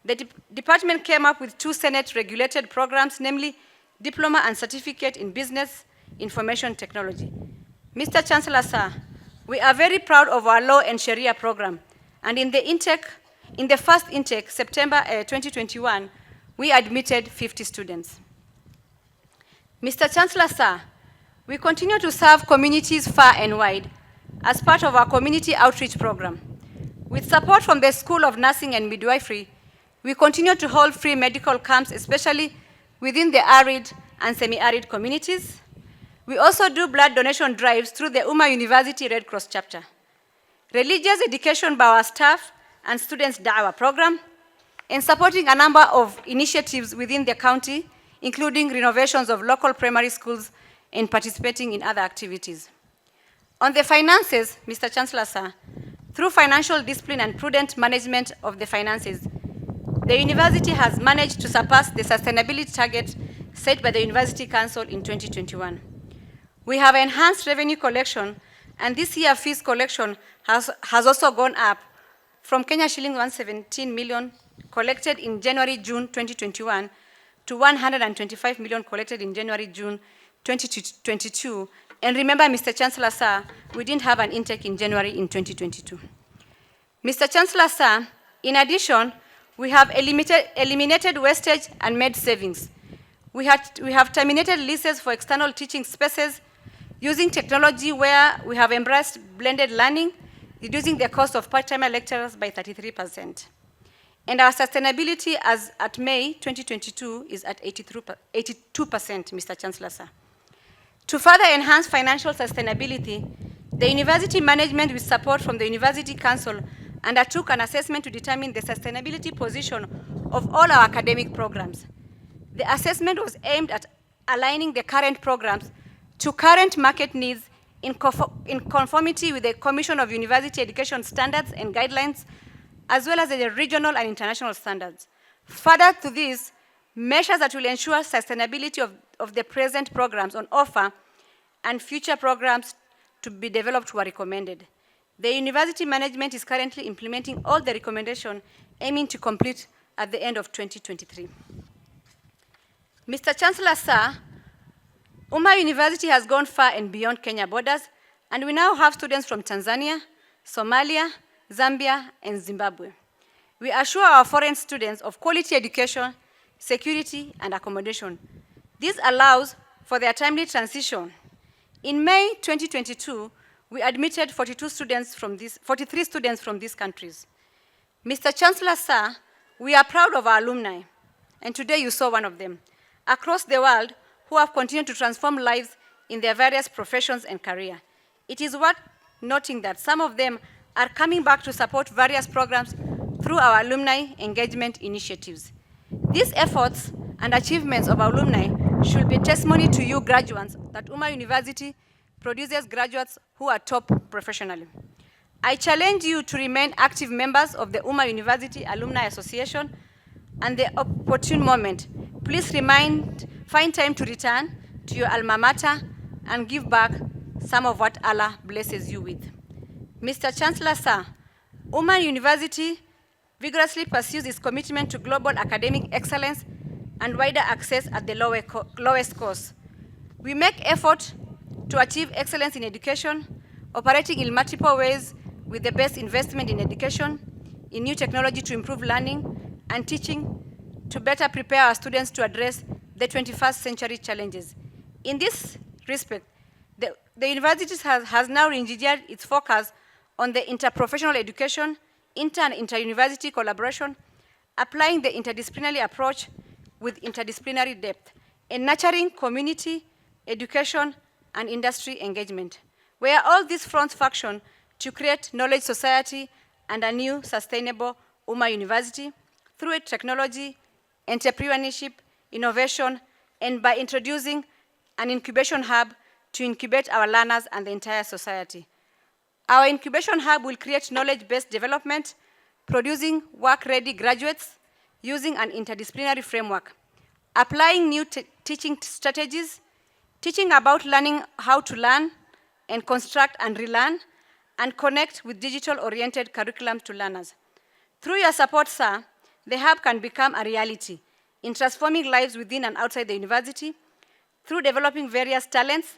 the department came up with 2 Senate-regulated programs, namely Diploma and Certificate in Business Information Technology. Mr. Chancellor, sir, we are very proud of our Law and Sharia program, and in the first intake, September 2021, we admitted 50 students. Mr. Chancellor, sir, we continue to serve communities far and wide as part of our community outreach program. With support from the School of Nursing and Midwifery, we continue to hold free medical camps, especially within the arid and semi-arid communities. We also do blood donation drives through the Umma University Red Cross chapter. Religious education by our staff and students' da'wah program, and supporting a number of initiatives within the county, including renovations of local primary schools and participating in other activities. On the finances, Mr. Chancellor, sir, through financial discipline and prudent management of the finances, the university has managed to surpass the sustainability target set by the University Council in 2021. We have enhanced revenue collection, and this year fees collection has also gone up from Kenya shilling 117 million collected in January-June 2021 to 125 million collected in January-June 2022. And remember, Mr. Chancellor, sir, we didn't have an intake in January in 2022. Mr. Chancellor, sir, in addition, we have eliminated wastage and made savings. We have terminated leases for external teaching spaces using technology where we have embraced blended learning, reducing the cost of part-time lecturers by 33%. And our sustainability as at May 2022 is at 82%, Mr. Chancellor, sir. To further enhance financial sustainability, the university management, with support from the University Council, undertook an assessment to determine the sustainability position of all our academic programs. The assessment was aimed at aligning the current programs to current market needs in conformity with the Commission of University Education Standards and Guidelines, as well as the regional and international standards. Further to this, measures that will ensure sustainability of the present programs on offer and future programs to be developed were recommended. The university management is currently implementing all the recommendations, aiming to complete at the end of 2023. Mr. Chancellor, sir, Umma University has gone far and beyond Kenya borders, and we now have students from Tanzania, Somalia, Zambia, and Zimbabwe. We assure our foreign students of quality education, security, and accommodation. This allows for their timely transition. In May 2022, we admitted 43 students from these countries. Mr. Chancellor, sir, we are proud of our alumni, and today you saw one of them, across the world who have continued to transform lives in their various professions and career. It is worth noting that some of them are coming back to support various programs through our alumni engagement initiatives. These efforts and achievements of our alumni should be testimony to you graduates that Umma University produces graduates who are top professionally. I challenge you to remain active members of the Umma University Alumni Association, and the opportune moment, please find time to return to your alma mater and give back some of what Allah blesses you with. Mr. Chancellor, sir, Ummah University vigorously pursues its commitment to global academic excellence and wider access at the lowest cost. We make effort to achieve excellence in education, operating in multiple ways with the best investment in education, in new technology to improve learning and teaching, to better prepare our students to address the 21st century challenges. In this respect, the university has now reengineered its focus on the interprofessional education, inter- and inter-university collaboration, applying the interdisciplinary approach with interdisciplinary depth, and nurturing community, education, and industry engagement, where all these fronts function to create knowledge society and a new sustainable Ummah University through technology, entrepreneurship, innovation, and by introducing an incubation hub to incubate our learners and the entire society. Our incubation hub will create knowledge-based development, producing work-ready graduates using an interdisciplinary framework, applying new teaching strategies, teaching about learning how to learn and construct and relearn, and connect with digital-oriented curriculum to learners. Through your support, sir, the hub can become a reality in transforming lives within and outside the university through developing various talents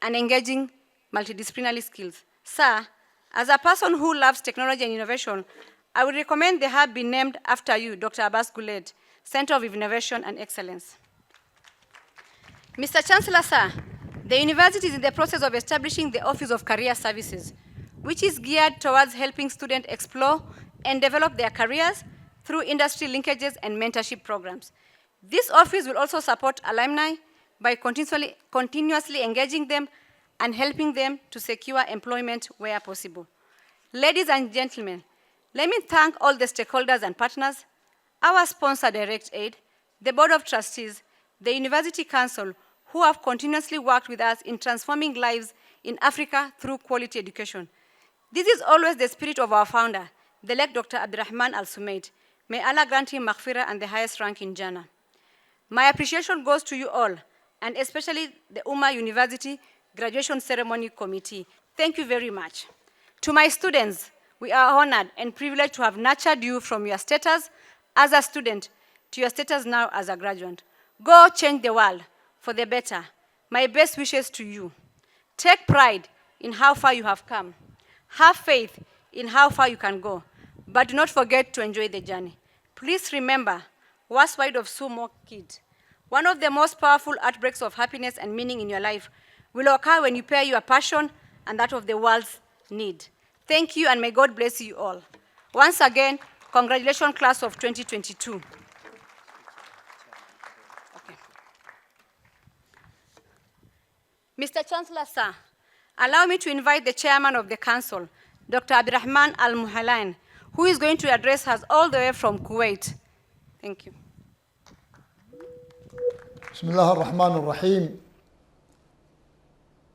and engaging multidisciplinary skills. Sir, as a person who loves technology and innovation, I would recommend the hub be named after you, Dr. Abbas Guled, Center of Innovation and Excellence. Mr. Chancellor, sir, the university is in the process of establishing the Office of Career Services, which is geared towards helping students explore and develop their careers through industry linkages and mentorship programs. This office will also support alumni by continuously engaging them and helping them to secure employment where possible. Ladies and gentlemen, let me thank all the stakeholders and partners, our sponsor Direct Aid, the Board of Trustees, the University Council, who have continuously worked with us in transforming lives in Africa through quality education. This is always the spirit of our founder, the late Dr. Abdurrahman Al-Sumaid. May Allah grant him maghfirah and the highest rank in Jannah. My appreciation goes to you all, and especially the Ummah University Graduation Ceremony Committee. Thank you very much. To my students, we are honored and privileged to have nurtured you from your status as a student to your status now as a graduate. Go change the world for the better. My best wishes to you. Take pride in how far you have come. Have faith in how far you can go, but do not forget to enjoy the journey. Please remember, what's wide of sumo kid? One of the most powerful outbreaks of happiness and meaning in your life will occur when you pair your passion and that of the world's need. Thank you, and may God bless you all. Once again, congratulations, class of 2022. Okay. Mr. Chancellor, sir, allow me to invite the chairman of the council, Dr. Abdurrahman Al-Muhalain, who is going to address us all the way from Kuwait. Thank you. بسم الله الرحمن الرحيم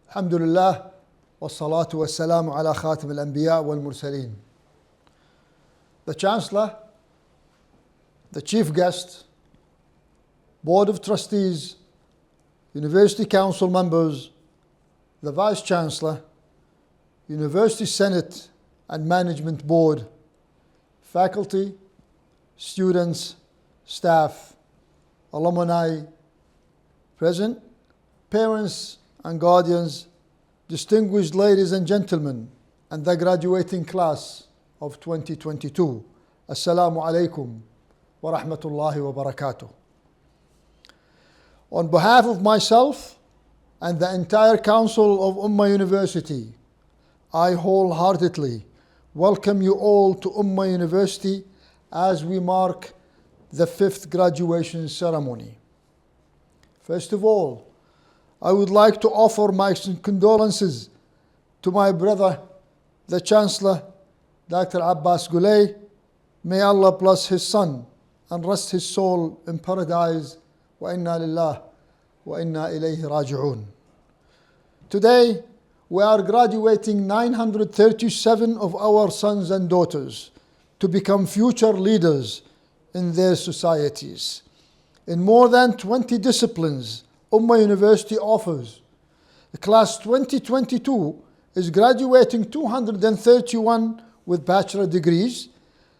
الحمد لله والصلاة والسلام على خاتم الأنبياء والمرسلين. The Chancellor, the Chief Guest, Board of Trustees, University Council members, the Vice Chancellor, University Senate and Management Board, faculty, students, staff, alumni present, parents and guardians, distinguished ladies and gentlemen, and the graduating class of 2022. Assalamu alaikum wa rahmatullahi wa barakatuh. On behalf of myself and the entire Council of Ummah University, I wholeheartedly welcome you all to Ummah University as we mark the 5th graduation ceremony. First of all, I would like to offer my condolences to my brother, the Chancellor, Dr. Abbas Guled. May Allah bless his son and rest his soul in paradise. Wa inna lillah wa inna ilayhi raji'un. Today, we are graduating 937 of our sons and daughters to become future leaders in their societies in more than 20 disciplines Ummah University offers. The class 2022 is graduating 231 with bachelor degrees,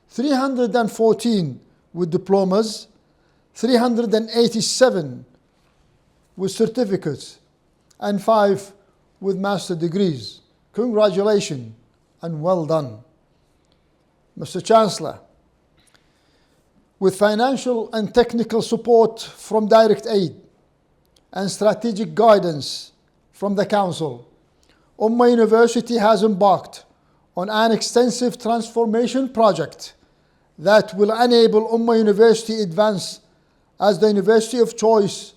314 with diplomas, 387 with certificates, and 5 with master degrees. Congratulations and well done. Mr. Chancellor, with financial and technical support from direct aid and strategic guidance from the Council, Ummah University has embarked on an extensive transformation project that will enable Ummah University advance as the university of choice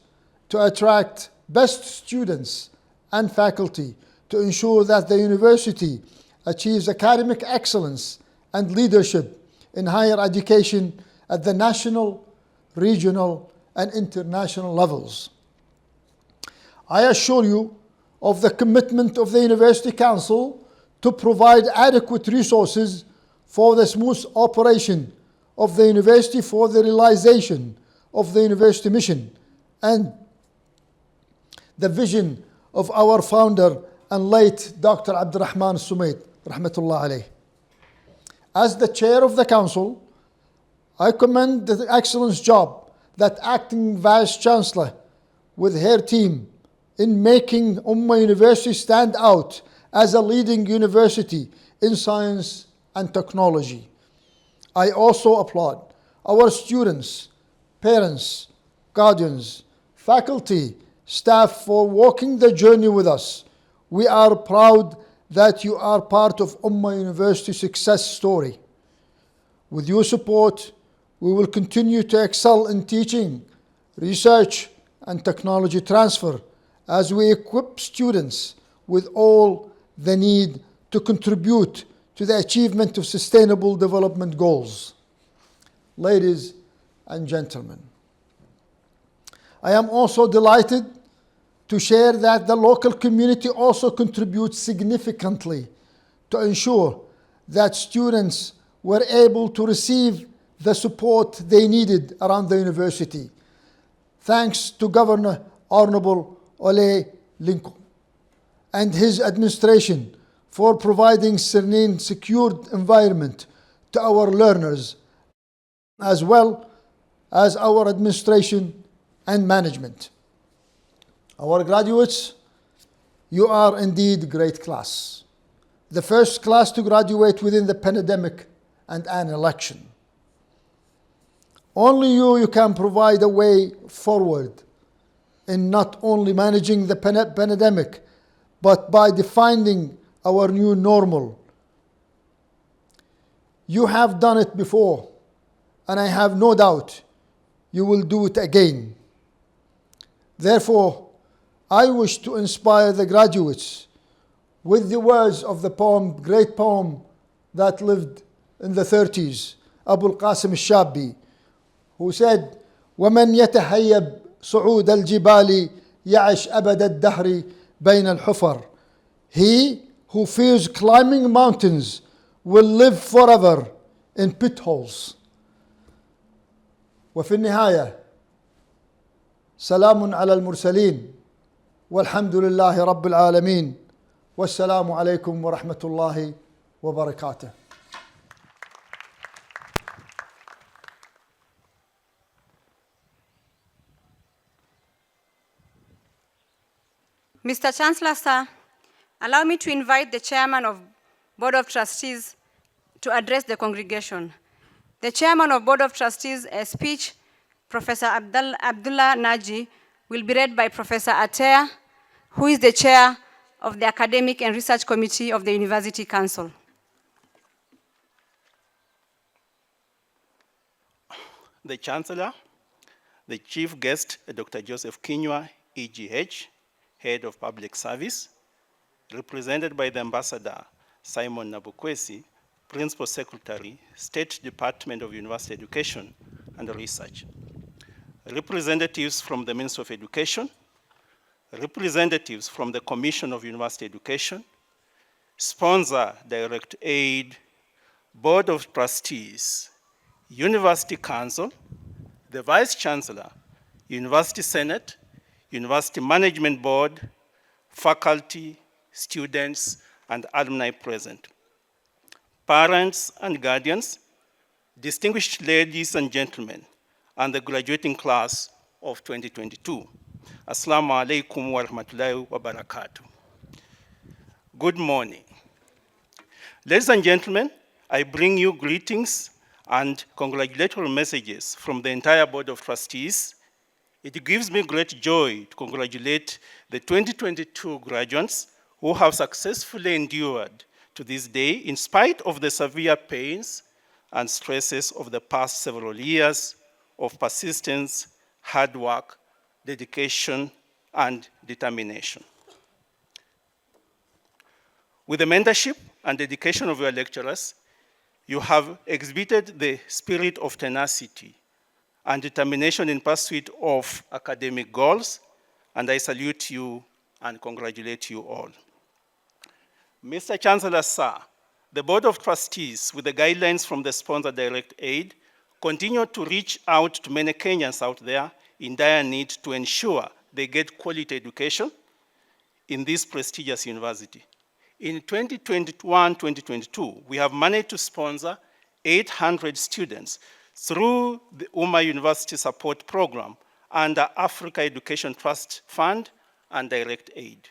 to attract best students and faculty to ensure that the university achieves academic excellence and leadership in higher education at the national, regional, and international levels. I assure you of the commitment of the University Council to provide adequate resources for the smooth operation of the university for the realization of the university mission and the vision of our founder and late Dr. Abdurrahman Sumaid, rahmatullah alayh. As the chair of the council, I commend the excellent job that acting Vice Chancellor with her team in making Ummah University stand out as a leading university in science and technology. I also applaud our students, parents, guardians, faculty, staff for walking the journey with us. We are proud that you are part of Ummah University's success story. With your support, we will continue to excel in teaching, research, and technology transfer as we equip students with all the need to contribute to the achievement of sustainable development goals. Ladies and gentlemen, I am also delighted to share that the local community also contributes significantly to ensure that students were able to receive the support they needed around the university. Thanks to Governor Honorable Ole Lincoln and his administration for providing serene, secured environment to our learners, as well as our administration and management. Our graduates, you are indeed great class. The first class to graduate within the pandemic and an election. Only you can provide a way forward in not only managing the pandemic, but by defining our new normal. You have done it before, and I have no doubt you will do it again. Therefore, I wish to inspire the graduates with the words of the poem, great poem that lived in the 30s, Abu al-Qasim al-Shabi, who said, وَمَنْ يَتَهَيَّبْ صُعُودَ الْجِبَالِ يَعِشْ أَبَدَ الدَّهْرِ بَيْنَ الْحُفَرِ. He who fears climbing mountains will live forever in pit holes. وفي النهاية سلام على المرسلين والحمد لله رب العالمين والسلام عليكم ورحمة الله وبركاته. Mr. Chancellor, sir, allow me to invite the Chairman of Board of Trustees to address the congregation. The Chairman of Board of Trustees, a speech, Professor Abdullah Naji, will be read by Professor Atea, who is the Chair of the Academic and Research Committee of the University Council. The Chancellor, the Chief Guest, Dr. Joseph Kinyua, EGH, Head of Public Service, represented by the Ambassador Simon Nabukwesi, Principal Secretary, State Department of University Education and Research. Representatives from the Ministry of Education, representatives from the Commission of University Education, sponsor, direct aid, Board of Trustees, University Council, the Vice Chancellor, University Senate, University Management Board, faculty, students, and alumni present. Parents and guardians, distinguished ladies and gentlemen, and the graduating class of 2022. Assalamu alaikum wa rahmatullahi wa barakatuh. Good morning. Ladies and gentlemen, I bring you greetings and congratulatory messages from the entire Board of Trustees. It gives me great joy to congratulate the 2022 graduates who have successfully endured to this day in spite of the severe pains and stresses of the past several years of persistence, hard work, dedication, and determination. With the mentorship and dedication of your lecturers, you have exhibited the spirit of tenacity and determination in pursuit of academic goals, and I salute you and congratulate you all. Mr. Chancellor, sir, the Board of Trustees, with the guidelines from the sponsor Direct Aid, continue to reach out to many Kenyans out there in dire need to ensure they get quality education in this prestigious university. In 2021-2022, we have managed to sponsor 800 students through the Umma University Support Program under Africa Education Trust Fund and Direct Aid.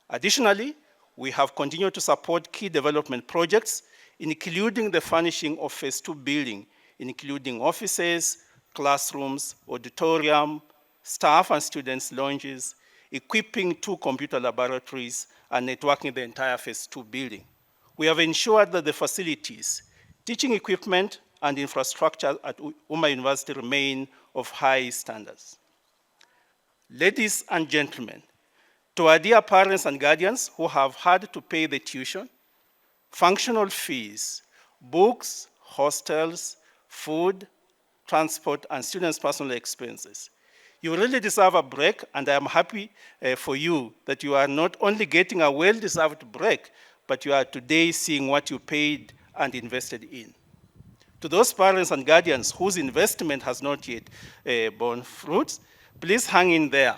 Additionally, we have continued to support key development projects, including the furnishing of Phase 2 building, including offices, classrooms, auditorium, staff and students' lounges, equipping 2 computer laboratories, and networking the entire Phase 2 building. We have ensured that the facilities, teaching equipment, and infrastructure at Umma University remain of high standards. Ladies and gentlemen, to our dear parents and guardians who have had to pay the tuition, functional fees, books, hostels, food, transport, and students' personal expenses, you really deserve a break, and I am happy for you that you are not only getting a well-deserved break, but you are today seeing what you paid and invested in. To those parents and guardians whose investment has not yet borne fruits, please hang in there.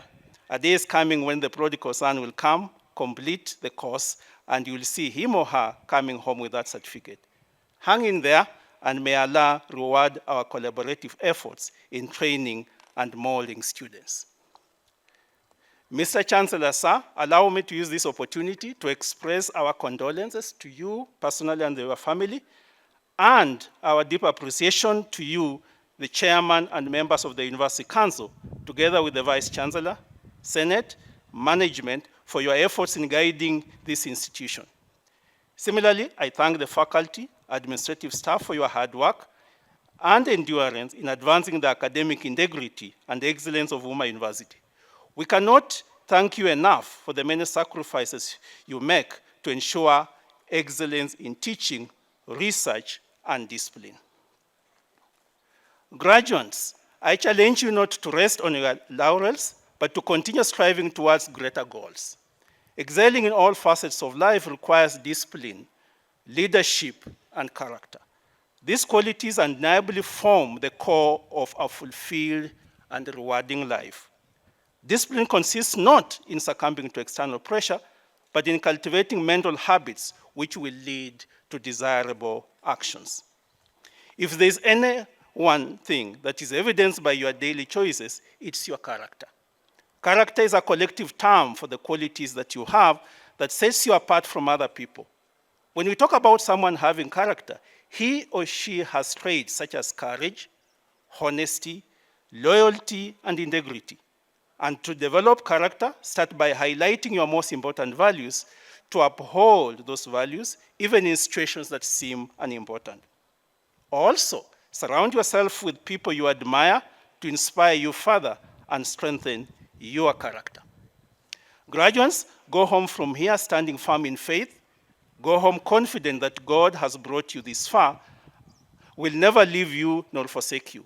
A day is coming when the prodigal son will come, complete the course, and you will see him or her coming home with that certificate. Hang in there, and may Allah reward our collaborative efforts in training and molding students. Mr. Chancellor, sir, allow me to use this opportunity to express our condolences to you personally and your family, and our deep appreciation to you, the chairman and members of the University Council, together with the Vice Chancellor, Senate, management, for your efforts in guiding this institution. Similarly, I thank the faculty, administrative staff for your hard work and endurance in advancing the academic integrity and excellence of Umma University. We cannot thank you enough for the many sacrifices you make to ensure excellence in teaching, research, and discipline. Graduates, I challenge you not to rest on your laurels, but to continue striving towards greater goals. Excelling in all facets of life requires discipline, leadership, and character. These qualities undeniably form the core of a fulfilled and rewarding life. Discipline consists not in succumbing to external pressure, but in cultivating mental habits which will lead to desirable actions. If there's any one thing that is evidenced by your daily choices, it's your character. Character is a collective term for the qualities that you have that sets you apart from other people. When we talk about someone having character, he or she has traits such as courage, honesty, loyalty, and integrity. And to develop character, start by highlighting your most important values to uphold those values, even in situations that seem unimportant. Also, surround yourself with people you admire to inspire you further and strengthen your character. Graduates, go home from here standing firm in faith. Go home confident that God has brought you this far, will never leave you nor forsake you.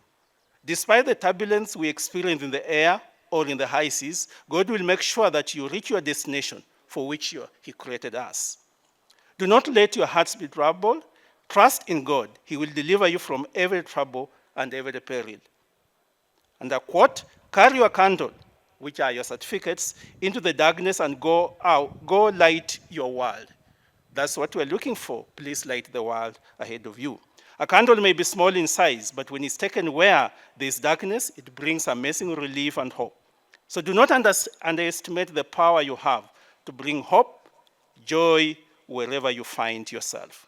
Despite the turbulence we experience in the air or in the high seas, God will make sure that you reach your destination for which He created us. Do not let your hearts be troubled. Trust in God. He will deliver you from every trouble and every peril. And I quote, carry your candle which are your certificates, into the darkness and go light your world. That's what we're looking for. Please light the world ahead of you. A candle may be small in size, but when it's taken where there's darkness, it brings amazing relief and hope. So do not underestimate the power you have to bring hope, joy, wherever you find yourself.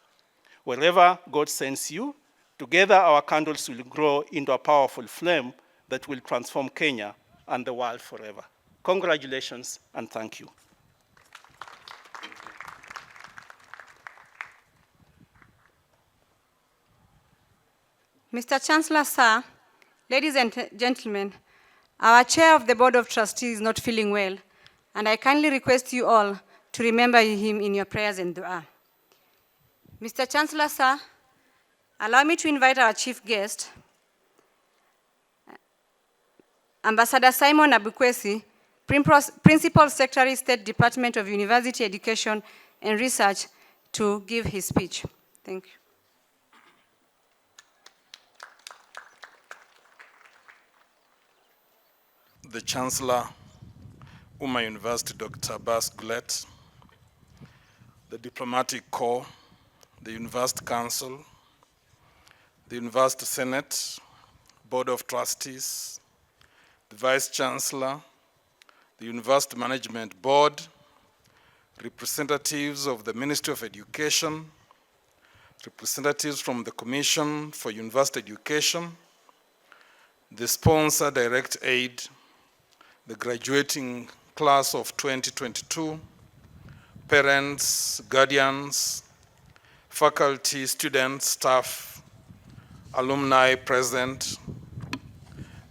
Wherever God sends you, together our candles will grow into a powerful flame that will transform Kenya and the world forever. Congratulations and thank you. Mr. Chancellor, sir, ladies and gentlemen, our chair of the Board of Trustees is not feeling well, and I kindly request you all to remember him in your prayers and dua. Mr. Chancellor, sir, allow me to invite our chief guest, Ambassador Simon Abukwesi, Principal Secretary, State Department of University Education and Research, to give his speech. Thank you. The Chancellor, Umma University, Dr. Abbas Gulet, the Diplomatic Corps, the University Council, the University Senate, Board of Trustees, the Vice Chancellor, the University Management Board, representatives of the Ministry of Education, representatives from the Commission for University Education, the sponsor direct aid, the graduating class of 2022, parents, guardians, faculty, students, staff, alumni present,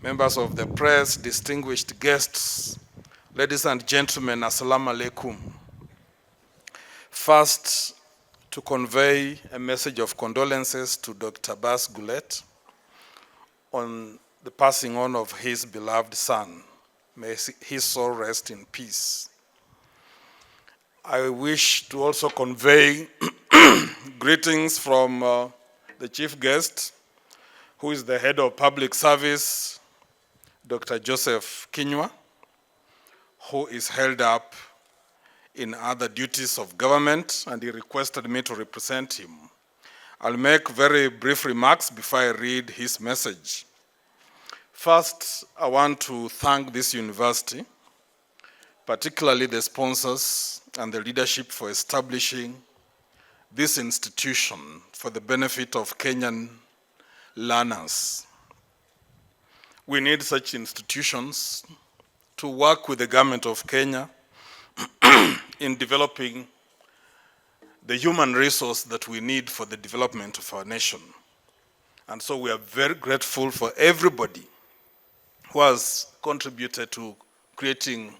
members of the press, distinguished guests, ladies and gentlemen, assalamu alaikum. First, to convey a message of condolences to Dr. Abbas Gulet on the passing on of his beloved son. May his soul rest in peace. I wish to also convey greetings from the chief guest, who is the head of public service, Dr. Joseph Kinyua, who is held up in other duties of government, and he requested me to represent him. I'll make very brief remarks before I read his message. First, I want to thank this university, particularly the sponsors and the leadership, for establishing this institution for the benefit of Kenyan learners. We need such institutions to work with the government of Kenya in developing the human resource that we need for the development of our nation. And so we are very grateful for everybody who has contributed to creating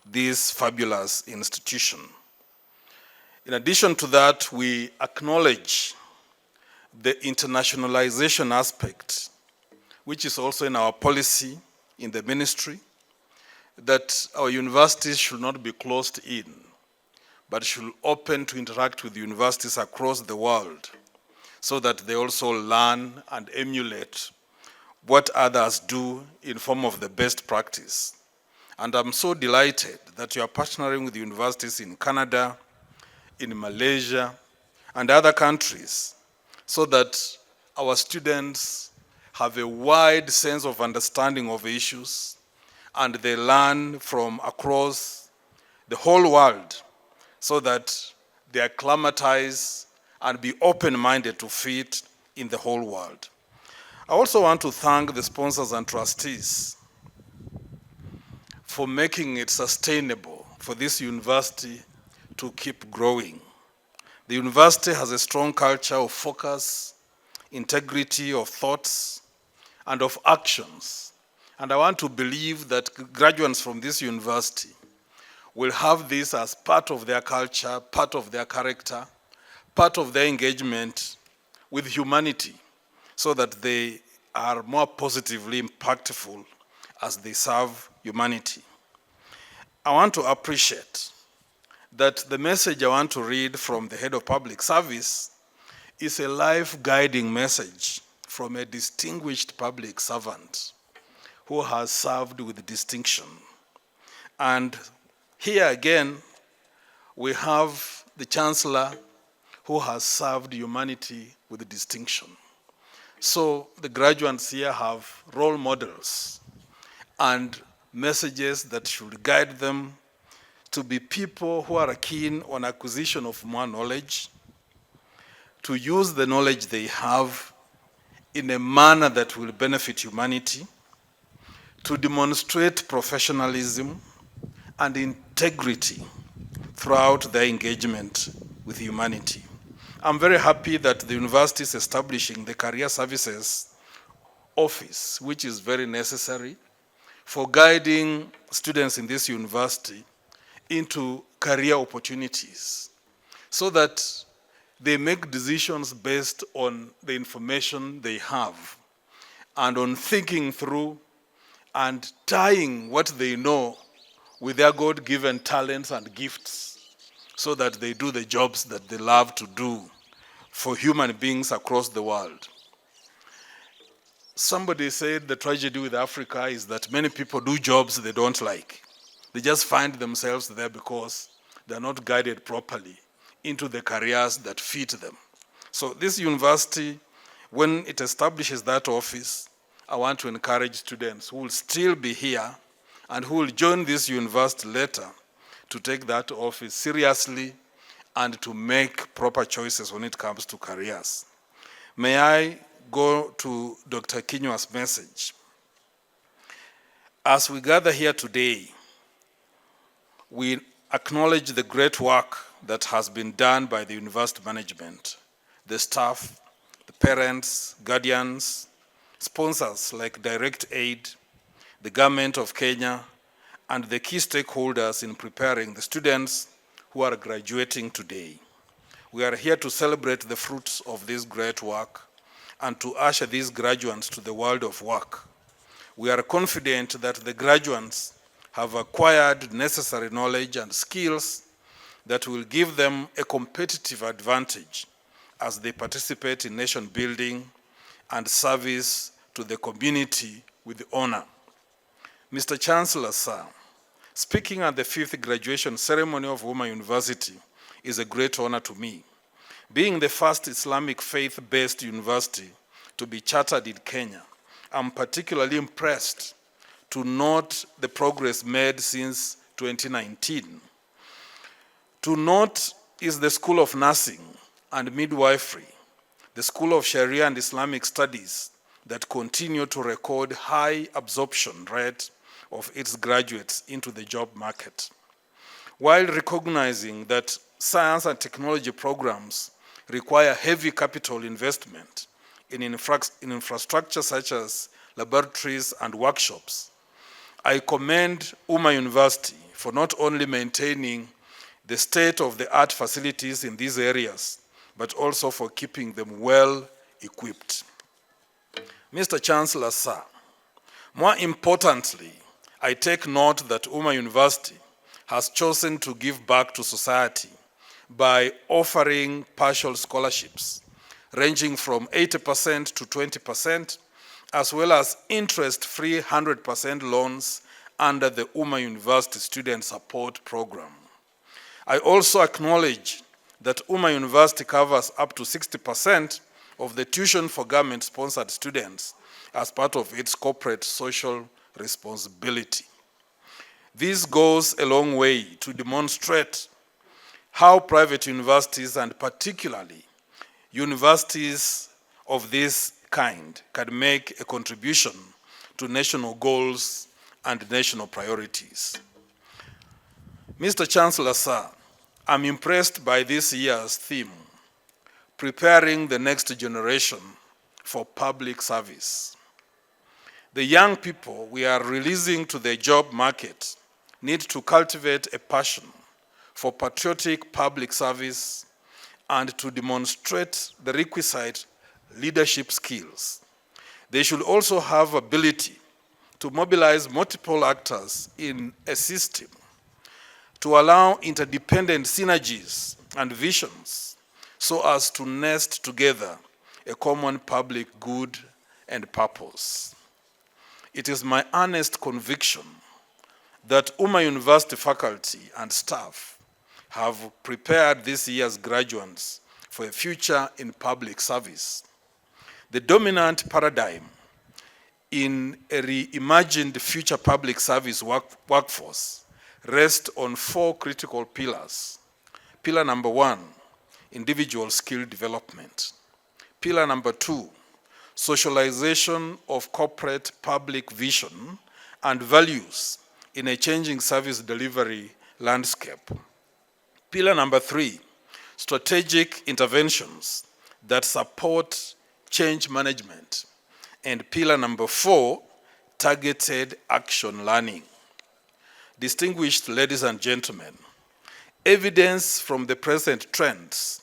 this fabulous institution. In addition to that, we acknowledge the internationalization aspect, which is also in our policy in the ministry, that our universities should not be closed in, but should open to interact with universities across the world so that they also learn and emulate what others do in form of the best practice. And I'm so delighted that you are partnering with universities in Canada, in Malaysia, and other countries, so that our students have a wide sense of understanding of issues, and they learn from across the whole world, so that they acclimatize and be open-minded to fit in the whole world. I also want to thank the sponsors and trustees for making it sustainable for this university to keep growing. The university has a strong culture of focus, integrity of thoughts, and of actions. And I want to believe that graduates from this university will have this as part of their culture, part of their character, part of their engagement with humanity, so that they are more positively impactful as they serve humanity. I want to appreciate that the message I want to read from the head of public service is a life-guiding message from a distinguished public servant who has served with distinction. And here again, we have the Chancellor who has served humanity with distinction. So the graduates here have role models and messages that should guide them to be people who are keen on acquisition of more knowledge, to use the knowledge they have in a manner that will benefit humanity, to demonstrate professionalism and integrity throughout their engagement with humanity. I'm very happy that the university is establishing the Career Services Office, which is very necessary for guiding students in this university into career opportunities so that they make decisions based on the information they have and on thinking through and tying what they know with their God-given talents and gifts so that they do the jobs that they love to do for human beings across the world. Somebody said the tragedy with Africa is that many people do jobs they don't like. They just find themselves there because they're not guided properly into the careers that fit them. So this university, when it establishes that office, I want to encourage students who will still be here and who will join this university later to take that office seriously and to make proper choices when it comes to careers. May I go to Dr. Kinywa's message? As we gather here today, we acknowledge the great work that has been done by the university management, the staff, the parents, guardians, sponsors like Direct Aid, the government of Kenya, and the key stakeholders in preparing the students who are graduating today. We are here to celebrate the fruits of this great work and to usher these graduates to the world of work. We are confident that the graduates have acquired necessary knowledge and skills that will give them a competitive advantage as they participate in nation building and service to the community with honor. Mr. Chancellor, sir, speaking at the 5th graduation ceremony of Umma University is a great honor to me. Being the first Islamic faith-based university to be chartered in Kenya, I'm particularly impressed to note the progress made since 2019. To note is the School of Nursing and Midwifery, the School of Sharia and Islamic Studies that continue to record high absorption rate of its graduates into the job market. While recognizing that science and technology programs require heavy capital investment in infrastructure such as laboratories and workshops, I commend Umma University for not only maintaining the state-of-the-art facilities in these areas, but also for keeping them well equipped. Mr. Chancellor, sir, more importantly, I take note that Umma University has chosen to give back to society by offering partial scholarships ranging from 80% to 20%, as well as interest-free 100% loans under the Umma University Student Support Program. I also acknowledge that Umma University covers up to 60% of the tuition for government-sponsored students as part of its corporate social responsibility. This goes a long way to demonstrate how private universities, and particularly universities of this kind, can make a contribution to national goals and national priorities. Mr. Chancellor, sir, I'm impressed by this year's theme, preparing the next generation for public service. The young people we are releasing to the job market need to cultivate a passion for patriotic public service and to demonstrate the requisite leadership skills. They should also have ability to mobilize multiple actors in a system to allow interdependent synergies and visions so as to nest together a common public good and purpose. It is my earnest conviction that Umma University faculty and staff have prepared this year's graduates for a future in public service. The dominant paradigm in a reimagined future public service workforce rests on 4 critical pillars. Pillar number 1, individual skill development. Pillar number 2, socialization of corporate public vision and values in a changing service delivery landscape. Pillar number 3, strategic interventions that support change management. And pillar number 4, targeted action learning. Distinguished ladies and gentlemen, evidence from the present trends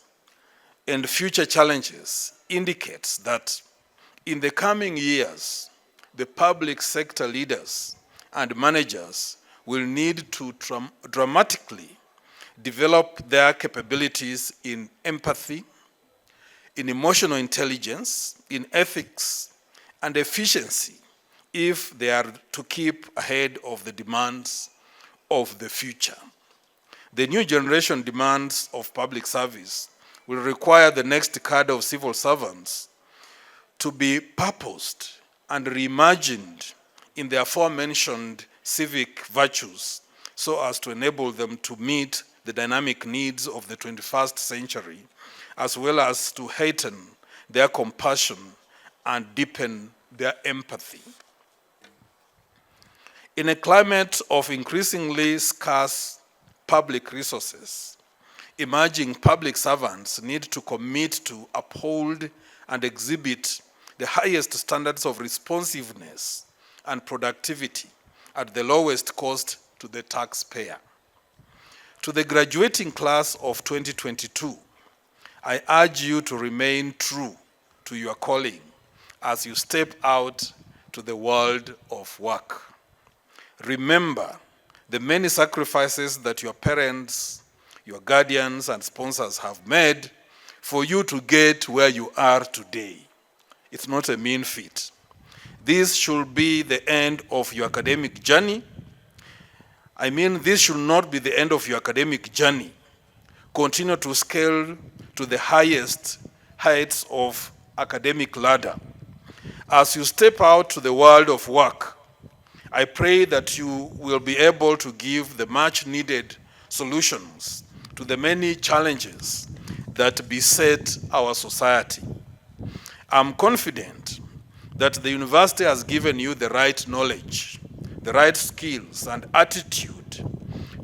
and future challenges indicates that in the coming years, the public sector leaders and managers will need to dramatically develop their capabilities in empathy, in emotional intelligence, in ethics, and efficiency if they are to keep ahead of the demands of the future. The new generation demands of public service will require the next cadre of civil servants to be purposed and reimagined in the aforementioned civic virtues so as to enable them to meet the dynamic needs of the 21st century, as well as to heighten their compassion and deepen their empathy. In a climate of increasingly scarce public resources, emerging public servants need to commit to uphold and exhibit the highest standards of responsiveness and productivity at the lowest cost to the taxpayer. To the graduating class of 2022, I urge you to remain true to your calling as you step out to the world of work. Remember the many sacrifices that your parents, your guardians, and sponsors have made for you to get where you are today. It's not a mean feat. This should be the end of your academic journey. This should not be the end of your academic journey. Continue to scale to the highest heights of academic ladder. As you step out to the world of work, I pray that you will be able to give the much needed solutions to the many challenges that beset our society. I'm confident that the university has given you the right knowledge, the right skills and attitude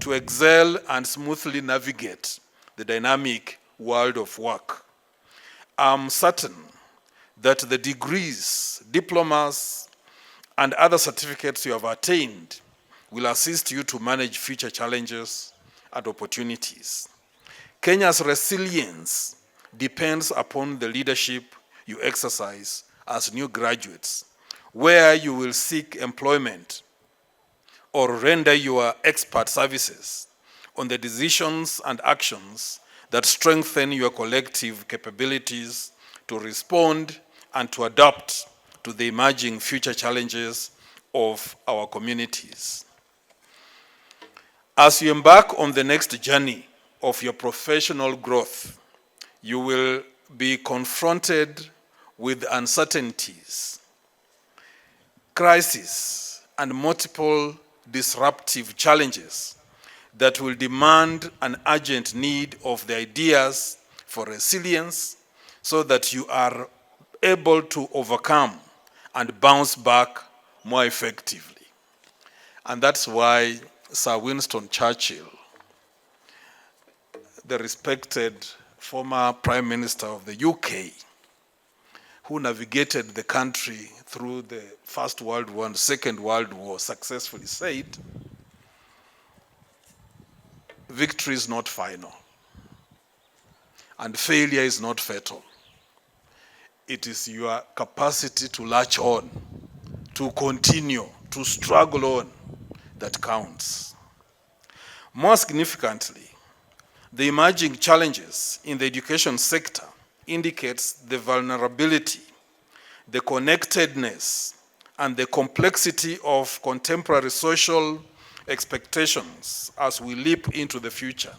to excel and smoothly navigate the dynamic world of work. I'm certain that the degrees, diplomas, and other certificates you have attained will assist you to manage future challenges and opportunities. Kenya's resilience depends upon the leadership you exercise as new graduates, where you will seek employment or render your expert services on the decisions and actions that strengthen your collective capabilities to respond and to adapt to the emerging future challenges of our communities. As you embark on the next journey of your professional growth, you will be confronted with uncertainties, crises, and multiple disruptive challenges that will demand an urgent need of the ideas for resilience so that you are able to overcome and bounce back more effectively. And that's why Sir Winston Churchill, the respected former Prime Minister of the UK, who navigated the country through the First World War and Second World War, successfully said, victory is not final, and failure is not fatal. It is your capacity to latch on, to continue, to struggle on, that counts. More significantly, the emerging challenges in the education sector indicates the vulnerability, the connectedness, and the complexity of contemporary social, expectations as we leap into the future.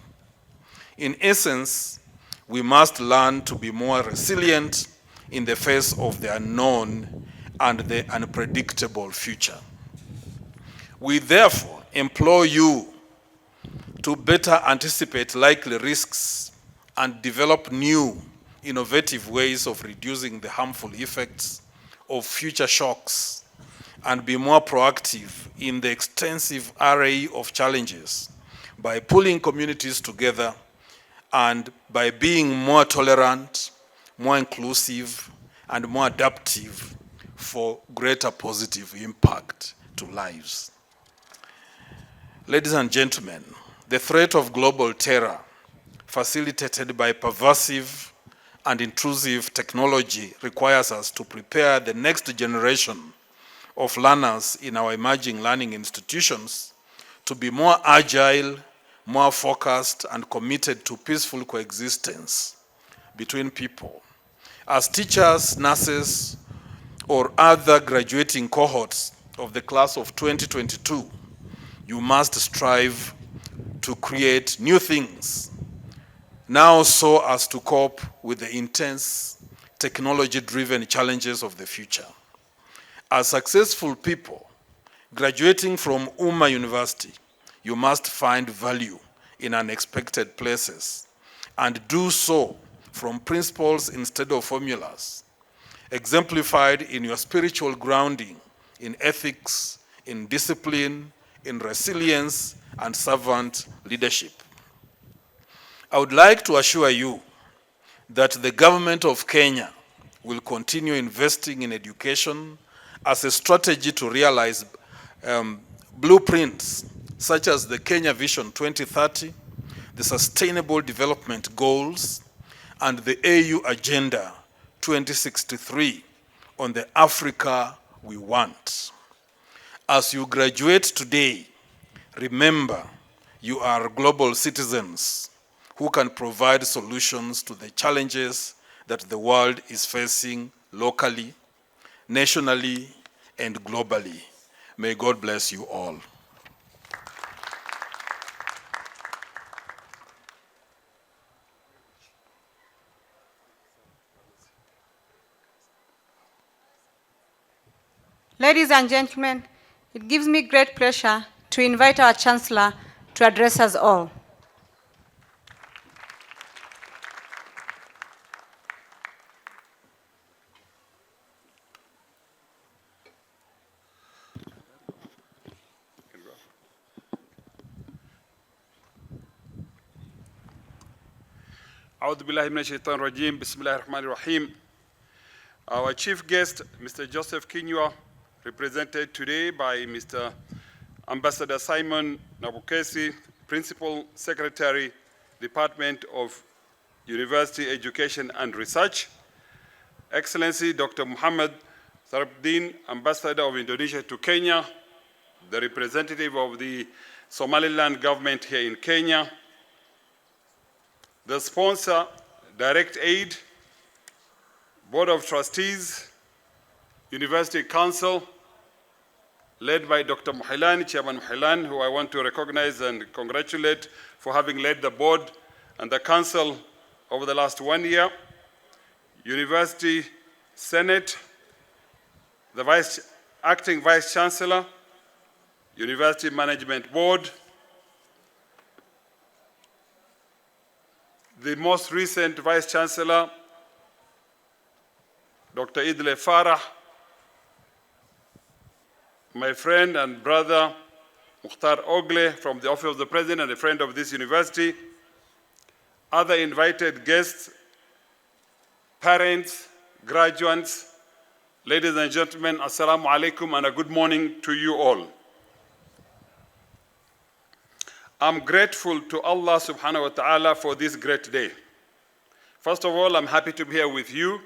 In essence, we must learn to be more resilient in the face of the unknown and the unpredictable future. We therefore implore you to better anticipate likely risks and develop new, innovative ways of reducing the harmful effects of future shocks, and be more proactive in the extensive array of challenges by pulling communities together and by being more tolerant, more inclusive, and more adaptive for greater positive impact to lives. Ladies and gentlemen, the threat of global terror, facilitated by pervasive and intrusive technology, requires us to prepare the next generation of learners in our emerging learning institutions to be more agile, more focused, and committed to peaceful coexistence between people. As teachers, nurses, or other graduating cohorts of the class of 2022, you must strive to create new things now so as to cope with the intense technology-driven challenges of the future. As successful people graduating from Umma University, you must find value in unexpected places and do so from principles instead of formulas, exemplified in your spiritual grounding, in ethics, in discipline, in resilience, and servant leadership. I would like to assure you that the government of Kenya will continue investing in education as a strategy to realize blueprints such as the Kenya Vision 2030, the Sustainable Development Goals, and the AU Agenda 2063 on the Africa we want. As you graduate today, remember you are global citizens who can provide solutions to the challenges that the world is facing locally, nationally, and globally. May God bless you all. Ladies and gentlemen, it gives me great pleasure to invite our Chancellor to address us all. أعوذ بالله من الشيطان الرجيم بسم الله الرحمن الرحيم. Our chief guest, Mr. Joseph Kinyua, represented today by Mr. Ambassador Simon Nabukesi, Principal Secretary, Department of University Education and Research. Excellency Dr. Muhammad Sarabdin, Ambassador of Indonesia to Kenya, the representative of the Somaliland government here in Kenya, the sponsor, Direct Aid, Board of Trustees, University Council, led by Dr. Muhailan, Chairman Muhailan, who I want to recognize and congratulate for having led the board and the council over the last 1 year, University Senate, the Acting Vice Chancellor, University Management Board, the most recent Vice Chancellor, Dr. Idle Farah, my friend and brother, Mukhtar Ogle, from the Office of the President and a friend of this university, other invited guests, parents, graduates, ladies and gentlemen, assalamu alaikum and a good morning to you all. I'm grateful to Allah subhanahu wa ta'ala for this great day. First of all, I'm happy to be here with you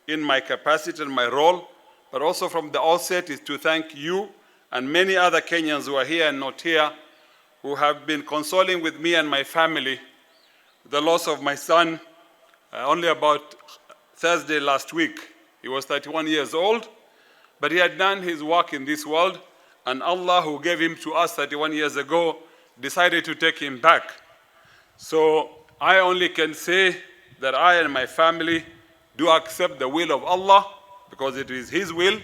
in my capacity and my role, but also from the outset is to thank you and many other Kenyans who are here and not here, who have been consoling with me and my family the loss of my son only about Thursday last week. He was 31 years old, but he had done his work in this world, and Allah, who gave him to us 31 years ago, decided to take him back. So I only can say that I and my family do accept the will of Allah, because it is His will.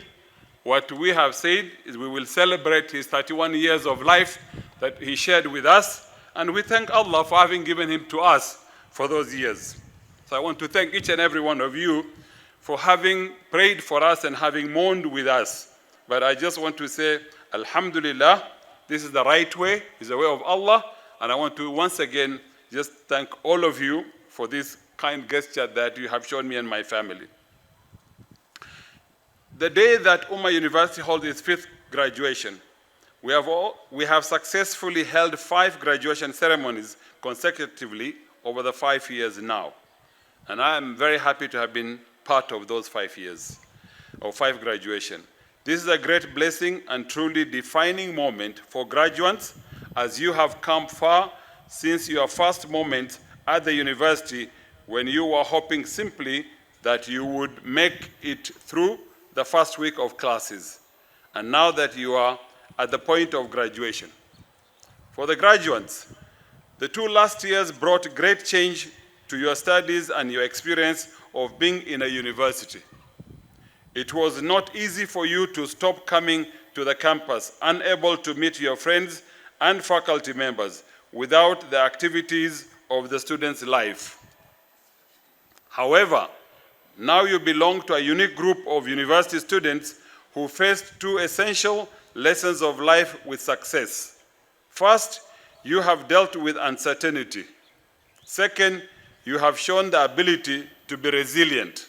What we have said is we will celebrate his 31 years of life that he shared with us, and we thank Allah for having given him to us for those years. So I want to thank each and every one of you for having prayed for us and having mourned with us. But I just want to say, Alhamdulillah, this is the right way, it's the way of Allah, and I want to once again just thank all of you for this kind gesture that you have shown me and my family. The day that Ummah University holds its 5th graduation, we have successfully held 5 graduation ceremonies consecutively over the 5 years now. And I am very happy to have been part of those 5 years, or 5 graduation. This is a great blessing and truly defining moment for graduates, as you have come far since your first moment at the university, when you were hoping simply that you would make it through the first week of classes, and now that you are at the point of graduation. For the graduates, the 2 last years brought great change to your studies and your experience of being in a university. It was not easy for you to stop coming to the campus, unable to meet your friends and faculty members without the activities of the student's life. However, now you belong to a unique group of university students who faced 2 essential lessons of life with success. First, you have dealt with uncertainty. Second, you have shown the ability to be resilient.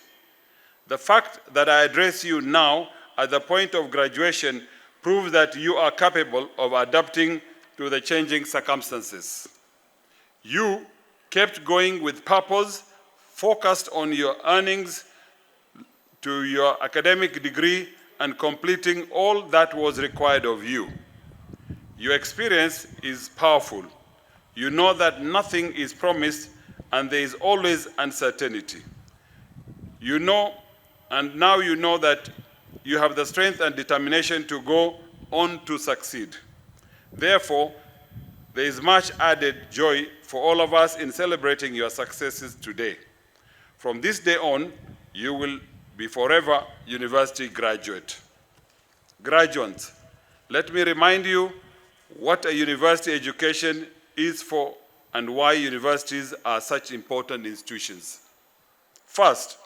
The fact that I address you now at the point of graduation proves that you are capable of adapting to the changing circumstances. You kept going with purpose, focused on your earnings to your academic degree and completing all that was required of you. Your experience is powerful. You know that nothing is promised and there is always uncertainty. You know, and now you know that you have the strength and determination to go on to succeed. Therefore, there is much added joy for all of us in celebrating your successes today. From this day on, you will be forever university graduate. Graduates, let me remind you what a university education is for and why universities are such important institutions. First,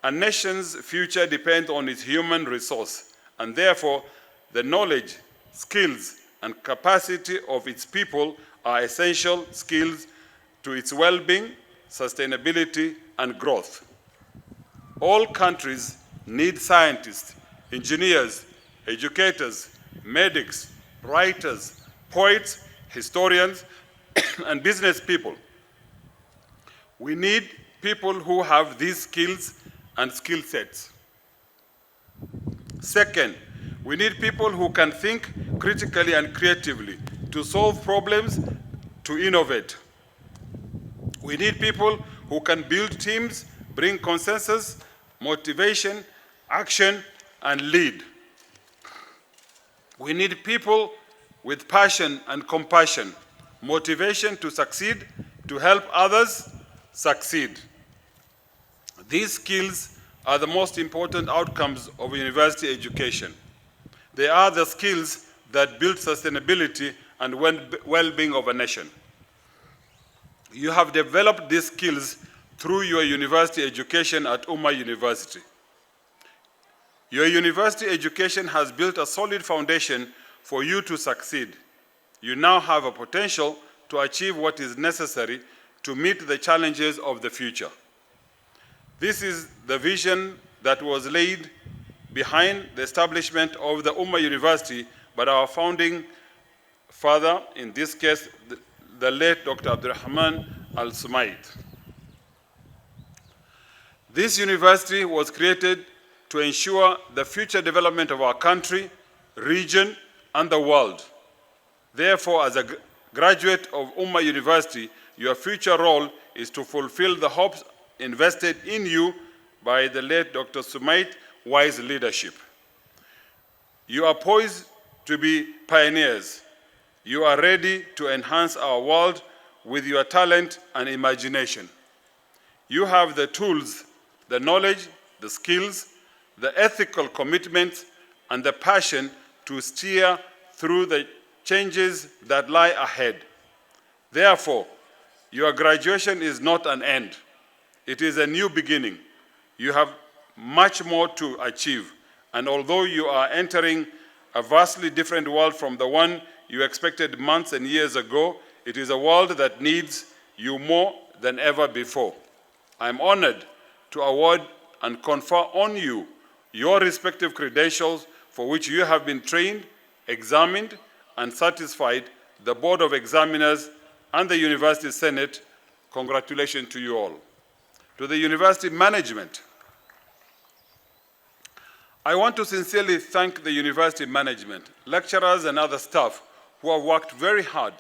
a nation's future depends on its human resource, and therefore the knowledge, skills, and capacity of its people are essential skills to its well-being, sustainability, and growth. All countries need scientists, engineers, educators, medics, writers, poets, historians, and business people. We need people who have these skills and skill sets. Second, we need people who can think critically and creatively to solve problems, to innovate. We need people who can build teams, bring consensus, motivation, action, and lead. We need people with passion and compassion, motivation to succeed, to help others succeed. These skills are the most important outcomes of university education. They are the skills that build sustainability and well-being of a nation. You have developed these skills through your university education at Ummah University. Your university education has built a solid foundation for you to succeed. You now have a potential to achieve what is necessary to meet the challenges of the future. This is the vision that was laid behind the establishment of the Ummah University by our founding father, in this case, the late Dr. Abdurrahman Al-Sumait. This university was created to ensure the future development of our country, region, and the world. Therefore, as a graduate of Ummah University, your future role is to fulfill the hopes invested in you by the late Dr. Sumait's wise leadership. You are poised to be pioneers. You are ready to enhance our world with your talent and imagination. You have the tools, the knowledge, the skills, the ethical commitment, and the passion to steer through the changes that lie ahead. Therefore, your graduation is not an end. It is a new beginning. You have much more to achieve, and although you are entering a vastly different world from the one you expected months and years ago, it is a world that needs you more than ever before. I am honored to award and confer on you your respective credentials for which you have been trained, examined, and satisfied the Board of Examiners and the University Senate. Congratulations to you all. To the university management, I want to sincerely thank the university management, lecturers and other staff who have worked very hard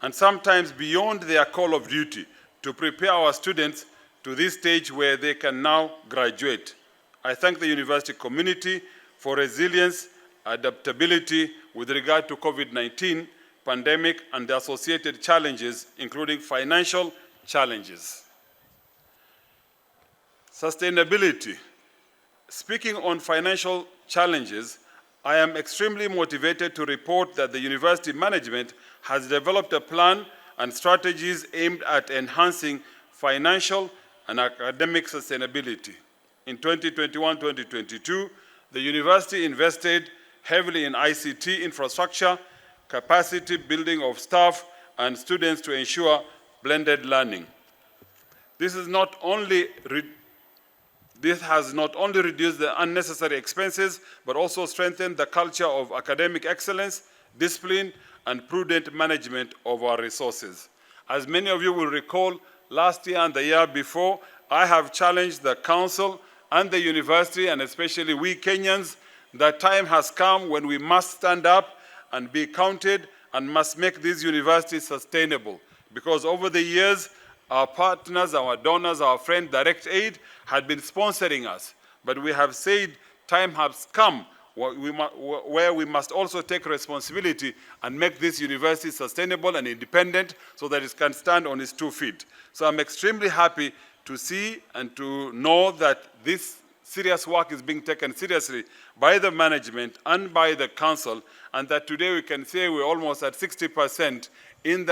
and sometimes beyond their call of duty to prepare our students to this stage where they can now graduate. I thank the university community for resilience, adaptability with regard to COVID-19 pandemic and the associated challenges, including financial challenges. Sustainability. Speaking on financial challenges, I am extremely motivated to report that the university management has developed a plan and strategies aimed at enhancing financial and academic sustainability. In 2021-2022, the university invested heavily in ICT infrastructure, capacity building of staff and students to ensure blended learning. This has not only reduced the unnecessary expenses, but also strengthened the culture of academic excellence, discipline, and prudent management of our resources. As many of you will recall, last year and the year before, I have challenged the council and the university, and especially we Kenyans, that time has come when we must stand up and be counted and must make this university sustainable. Because over the years, our partners, our donors, our friend Direct Aid had been sponsoring us. But we have said time has come where we must also take responsibility and make this university sustainable and independent so that it can stand on its 2 feet. So I'm extremely happy to see and to know that this serious work is being taken seriously by the management and by the council, and that today we can say we're almost at 60% in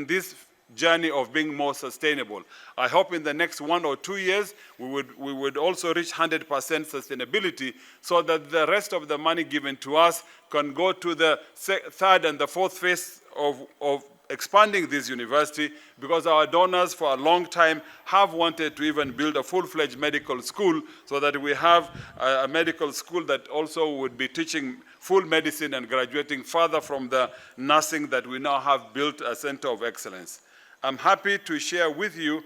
this journey of being more sustainable. I hope in the next 1 or 2 years we would also reach 100% sustainability so that the rest of the money given to us can go to the third and the fourth phase of expanding this university, because our donors for a long time have wanted to even build a full-fledged medical school so that we have a medical school that also would be teaching full medicine and graduating further from the nursing that we now have built a center of excellence. I'm happy to share with you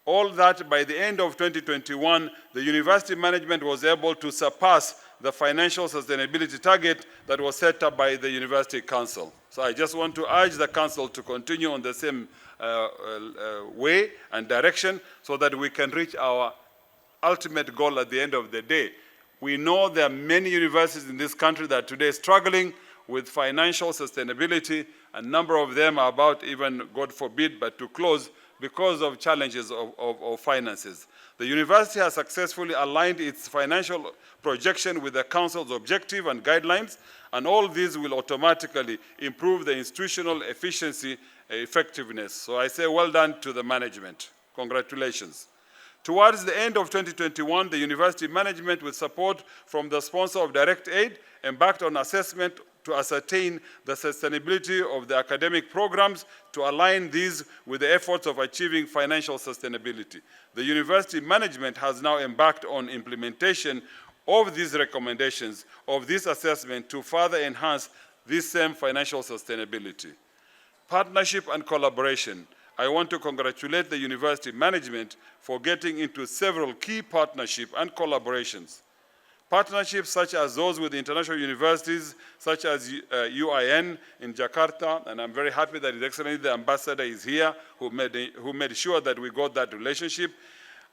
all that by the end of 2021, the university management was able to surpass the financial sustainability target that was set up by the University Council. So I just want to urge the Council to continue on the same way and direction so that we can reach our ultimate goal at the end of the day. We know there are many universities in this country that are today struggling with financial sustainability. A number of them are about even, God forbid, but to close because of challenges of finances. The university has successfully aligned its financial projection with the Council's objective and guidelines, and all these will automatically improve the institutional efficiency and effectiveness. So I say well done to the management. Congratulations. Towards the end of 2021, the university management, with support from the sponsor of Direct Aid, embarked on assessment to ascertain the sustainability of the academic programs to align these with the efforts of achieving financial sustainability. The university management has now embarked on implementation of these recommendations of this assessment to further enhance this same financial sustainability. Partnership and collaboration. I want to congratulate the university management for getting into several key partnerships and collaborations. Partnerships such as those with international universities, such as UIN in Jakarta, and I'm very happy that His Excellency the Ambassador is here, who made sure that we got that relationship.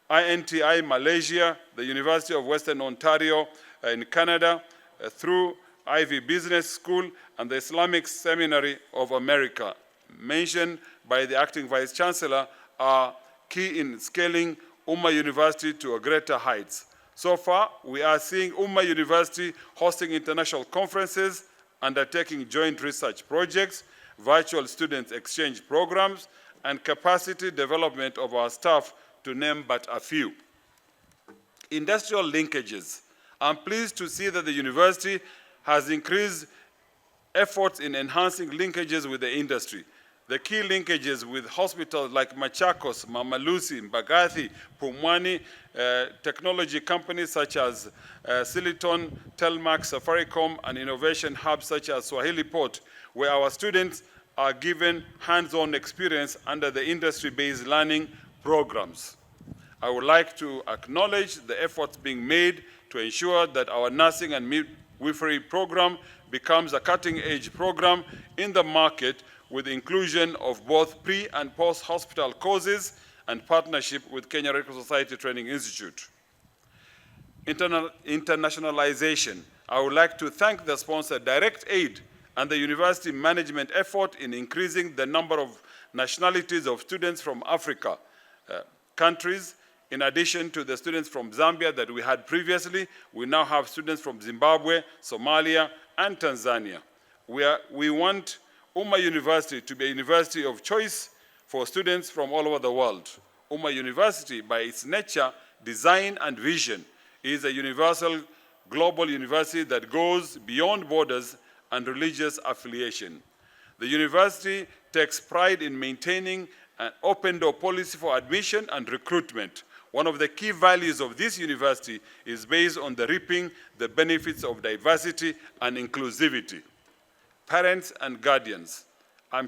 INTI Malaysia, the University of Western Ontario in Canada, through Ivy Business School, and the Islamic Seminary of America, mentioned by the acting Vice Chancellor, are key in scaling Ummah University to a greater heights. So far, we are seeing Ummah University hosting international conferences, undertaking joint research projects, virtual student exchange programs, and capacity development of our staff, to name but a few. Industrial linkages. I'm pleased to see that the university has increased efforts in enhancing linkages with the industry. The key linkages with hospitals like Machakos, Mama Lucy, Mbagathi, Pumwani, technology companies such as Silicon, Telmax, Safaricom, and innovation hubs such as Swahili Port, where our students are given hands-on experience under the industry-based learning programs. I would like to acknowledge the efforts being made to ensure that our nursing and midwifery program becomes a cutting-edge program in the market, with inclusion of both pre- and post-hospital courses and partnership with Kenya Red Cross Society Training Institute. Internationalization. I would like to thank the sponsor, Direct Aid, and the university management effort in increasing the number of nationalities of students from Africa countries. In addition to the students from Zambia that we had previously, we now have students from Zimbabwe, Somalia, and Tanzania. We want Ummah University to be a university of choice for students from all over the world. Ummah University, by its nature, design, and vision, is a universal global university that goes beyond borders and religious affiliation. The university takes pride in maintaining an open-door policy for admission and recruitment. One of the key values of this university is based on the reaping the benefits of diversity and inclusivity. Parents and guardians, I'm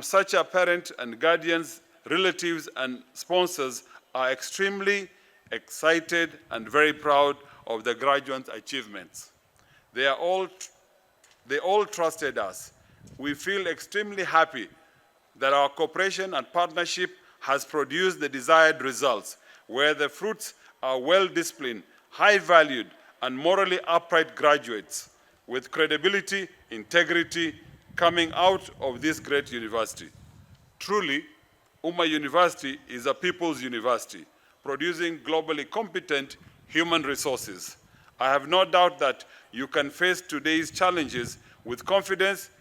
such a parent and guardians, relatives and sponsors are extremely excited and very proud of the graduates' achievements. They all trusted us. We feel extremely happy that our cooperation and partnership has produced the desired results, where the fruits are well-disciplined, high-valued, and morally upright graduates with credibility, integrity, coming out of this great university. Truly, Ummah University is a people's university, producing globally competent human resources. I have no doubt that you can face today's challenges with confidence,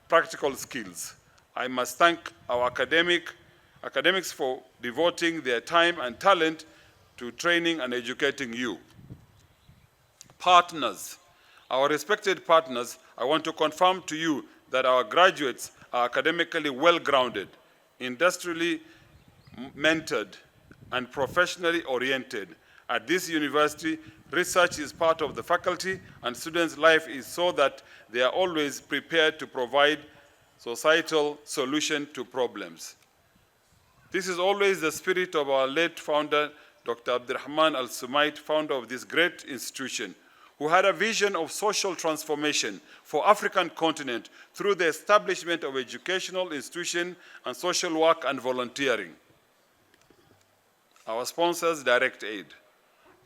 practical skills. I must thank our academics for devoting their time and talent to training and educating you. Partners, our respected partners, I want to confirm to you that our graduates are academically well-grounded, industrially mentored, and professionally oriented. At this university, research is part of the faculty, and students' life is so that they are always prepared to provide societal solution to problems. This is always the spirit of our late founder, Dr. Abdurrahman Al-Sumait, founder of this great institution, who had a vision of social transformation for African continent through the establishment of educational institutions and social work and volunteering. Our sponsors, Direct Aid.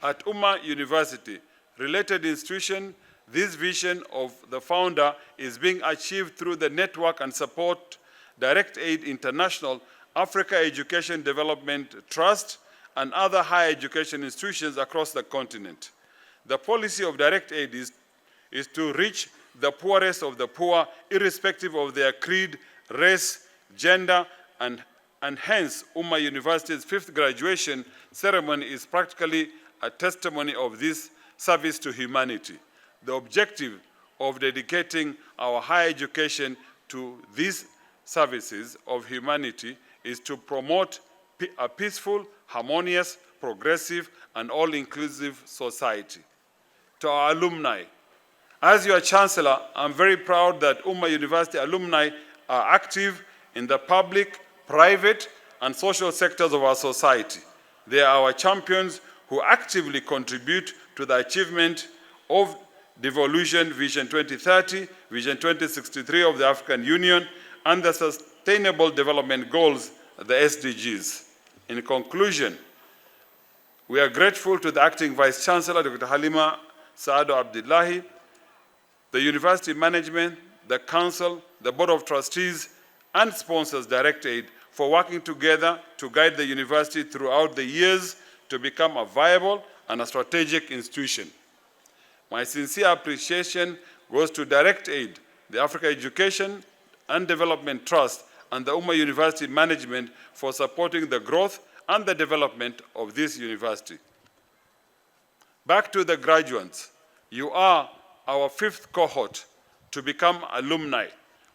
At Ummah University, related institution, this vision of the founder is being achieved through the network and support Direct Aid International, Africa Education Development Trust, and other higher education institutions across the continent. The policy of Direct Aid is to reach the poorest of the poor, irrespective of their creed, race, gender, and hence Ummah University's 5th graduation ceremony is practically a testimony of this service to humanity. The objective of dedicating our higher education to these services of humanity is to promote a peaceful, harmonious, progressive, and all-inclusive society. To our alumni, as your Chancellor, I'm very proud that Ummah University alumni are active in the public, private, and social sectors of our society. They are our champions who actively contribute to the achievement of Devolution Vision 2030, Vision 2063 of the African Union, and the Sustainable Development Goals, the SDGs. In conclusion, We are grateful to the Acting Vice Chancellor, Dr. Halima Saado Abdullahi, the University Management, the Council, the Board of Trustees, and sponsors Direct Aid for working together to guide the university throughout the years to become a viable and a strategic institution. My sincere appreciation goes to Direct Aid, the Africa Education and Development Trust, and the Ummah University Management for supporting the growth and the development of this university. Back to the graduates, you are our 5th cohort to become alumni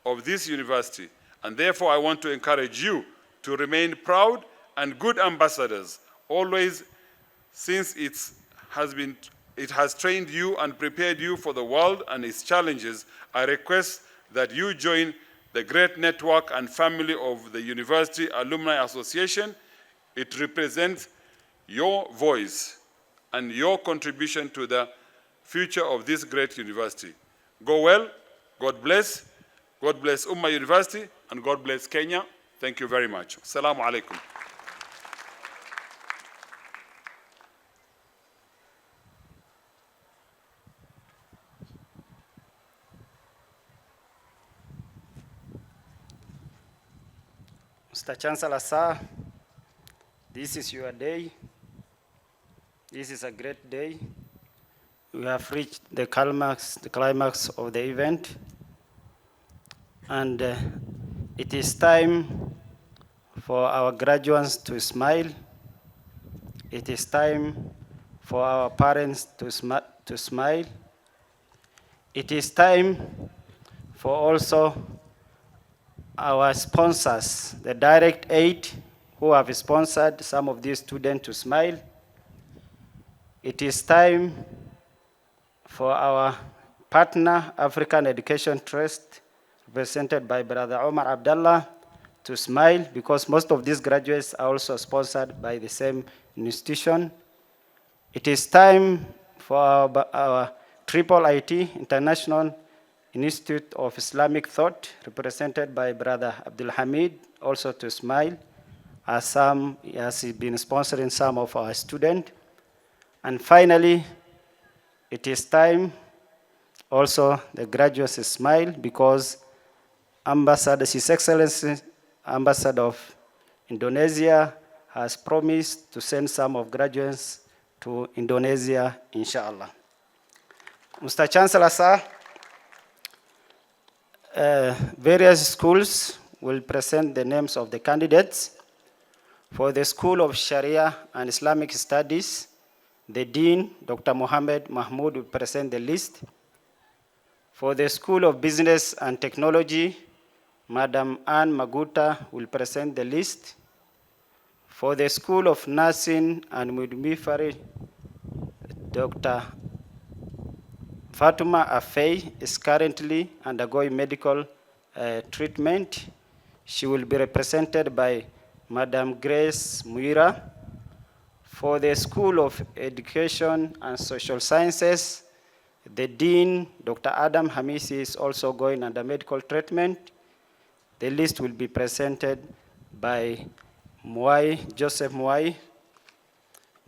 of this university, and therefore I want to encourage you to remain proud and good ambassadors, always, since it has trained you and prepared you for the world and its challenges. I request that you join the great network and family of the University Alumni Association. It represents your voice and your contribution to the future of this great university. Go well, God bless Ummah University, and God bless Kenya. Thank you very much. Assalamu alaikum. Mr. Chancellor, sir, this is your day. This is a great day. We have reached the climax of the event. And it is time for our graduates to smile. It is time for our parents to smile. It is time for also our sponsors, the Direct Aid, who have sponsored some of these students to smile. It is time for our partner, African Education Trust, represented by Brother Omar Abdallah, to smile, because most of these graduates are also sponsored by the same institution. It is time for our Triple IT, International Institute of Islamic Thought, represented by Brother Abdul Hamid, also to smile, as he has been sponsoring some of our students. And finally, it is time also the graduates smile, because His Excellency, Ambassador of Indonesia, has promised to send some of graduates to Indonesia, inshallah. Mr. Chancellor, sir, various schools will present the names of the candidates. For the School of Sharia and Islamic Studies, the Dean, Dr. Mohammed Mahmoud, will present the list. For the School of Business and Technology, Madam Ann Maguta will present the list. For the School of Nursing and Midwifery, Dr. Fatuma Afey is currently undergoing medical treatment. She will be represented by Madam Grace Muira. For the School of Education and Social Sciences, the Dean, Dr. Adam Hamisi, is also going under medical treatment. The list will be presented by Joseph Mwai.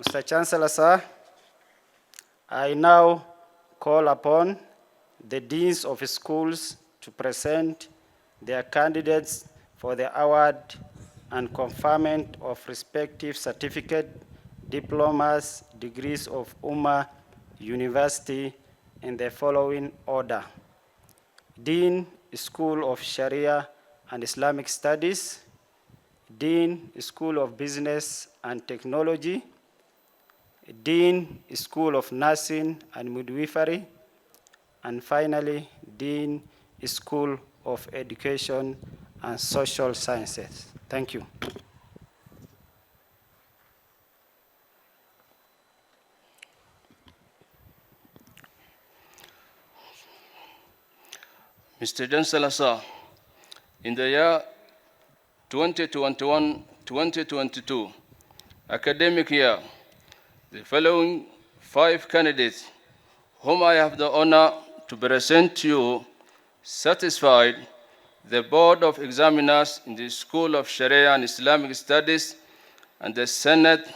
Mr. Chancellor, sir, I now call upon the deans of schools to present their candidates for the award and conferment of respective certificate, diplomas, degrees of Ummah University in the following order. Dean, School of Sharia and Islamic Studies. Dean, School of Business and Technology. Dean, School of Nursing and Midwifery. And finally, Dean, School of Education and Social Sciences. Thank you. Mr. Chancellor, sir, in the year 2021-2022 academic year, the following 5 candidates whom I have the honor to present to you satisfied the Board of Examiners in the School of Sharia and Islamic Studies and the Senate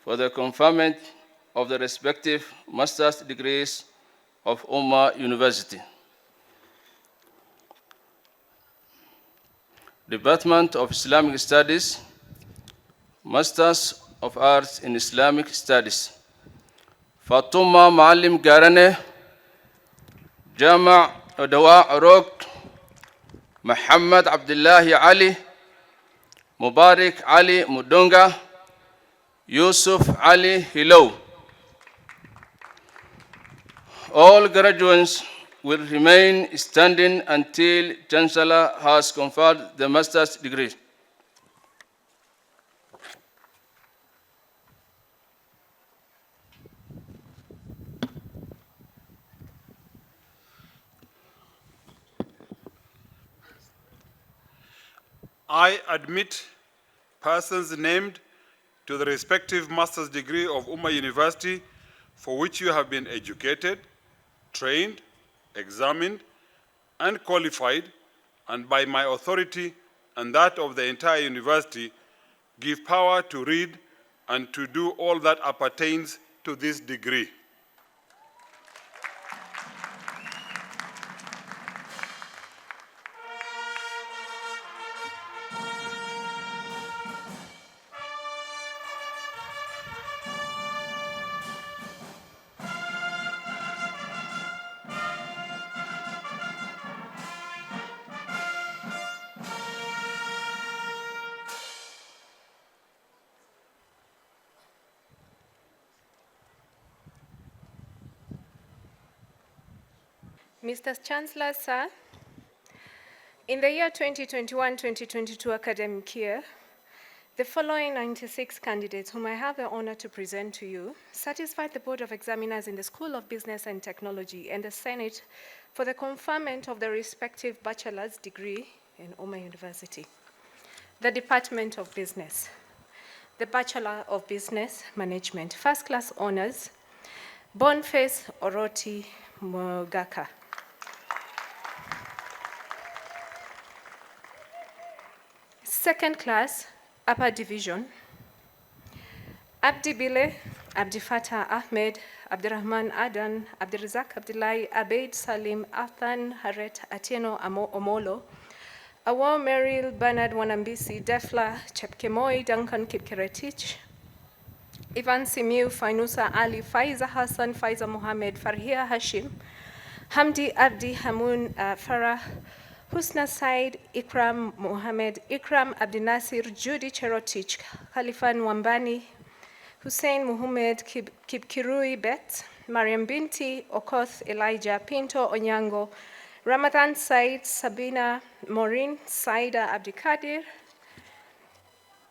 for the conferment of the respective master's degrees of Ummah University. Department of Islamic Studies, Masters of Arts in Islamic Studies. Fatuma Maalim Garane, Jama' Odawa Arok, Muhammad Abdullahi Ali, Mubarak Ali Mudunga, Yusuf Ali Hilow. All graduates will remain standing until Chancellor has conferred the master's degree. I admit persons named to the respective master's degree of Ummah University for which you have been educated, trained, examined, and qualified, and by my authority and that of the entire university, give power to read and to do all that appertains to this degree. Mr. Chancellor, sir, in the year 2021-2022 academic year, the following 96 candidates whom I have the honor to present to you satisfied the Board of Examiners in the School of Business and Technology and the Senate for the conferment of the respective bachelor's degree in Ummah University. The Department of Business, the Bachelor of Business Management, First Class Honors, Boniface Oroti Mogaka. Second class, Upper Division, Abdi Bile, Abdi Fatah Ahmed, Abdurrahman Adan, Abdirazak Abdullahi, Abeid Salim, Athan Haret Atieno Omolo, Awa Meril Bernard Wanambisi, Defla Chepkemoi, Duncan Kipkeretich, Ivan Simiu, Fainusa Ali, Faiza Hassan, Faiza Mohammed, Farhia Hashim, Hamdi Abdi Hamun Farah, Husna Said, Ikram Mohammed, Ikram Abdinasir, Judy Cherotich, Khalifan Wambani, Hussein Muhammad Kipkirui Bet, Mariam Binti, Okoth Elijah, Pinto Onyango, Ramadan Said, Sabina Morin, Saida Abdikadir,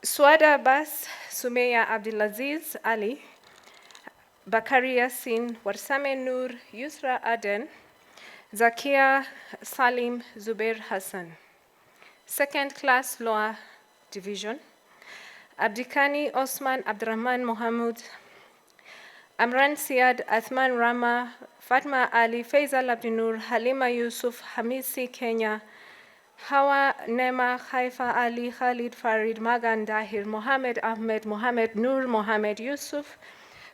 Suada Abbas, Sumeya Abdulaziz Ali, Bakari Yassin, Warsame Nur, Yusra Aden, Zakia Salim Zubair Hassan. Second class lower division, Abdikani Osman Abdurrahman Mohamud, Amran Siad, Athman Rama, Fatma Ali, Faisal Abdinur, Halima Yusuf, Hamisi Kenya, Hawa Nema, Haifa Ali, Khalid Farid, Magan Dahir, Mohammed Ahmed, Mohammed Nur, Mohammed Yusuf,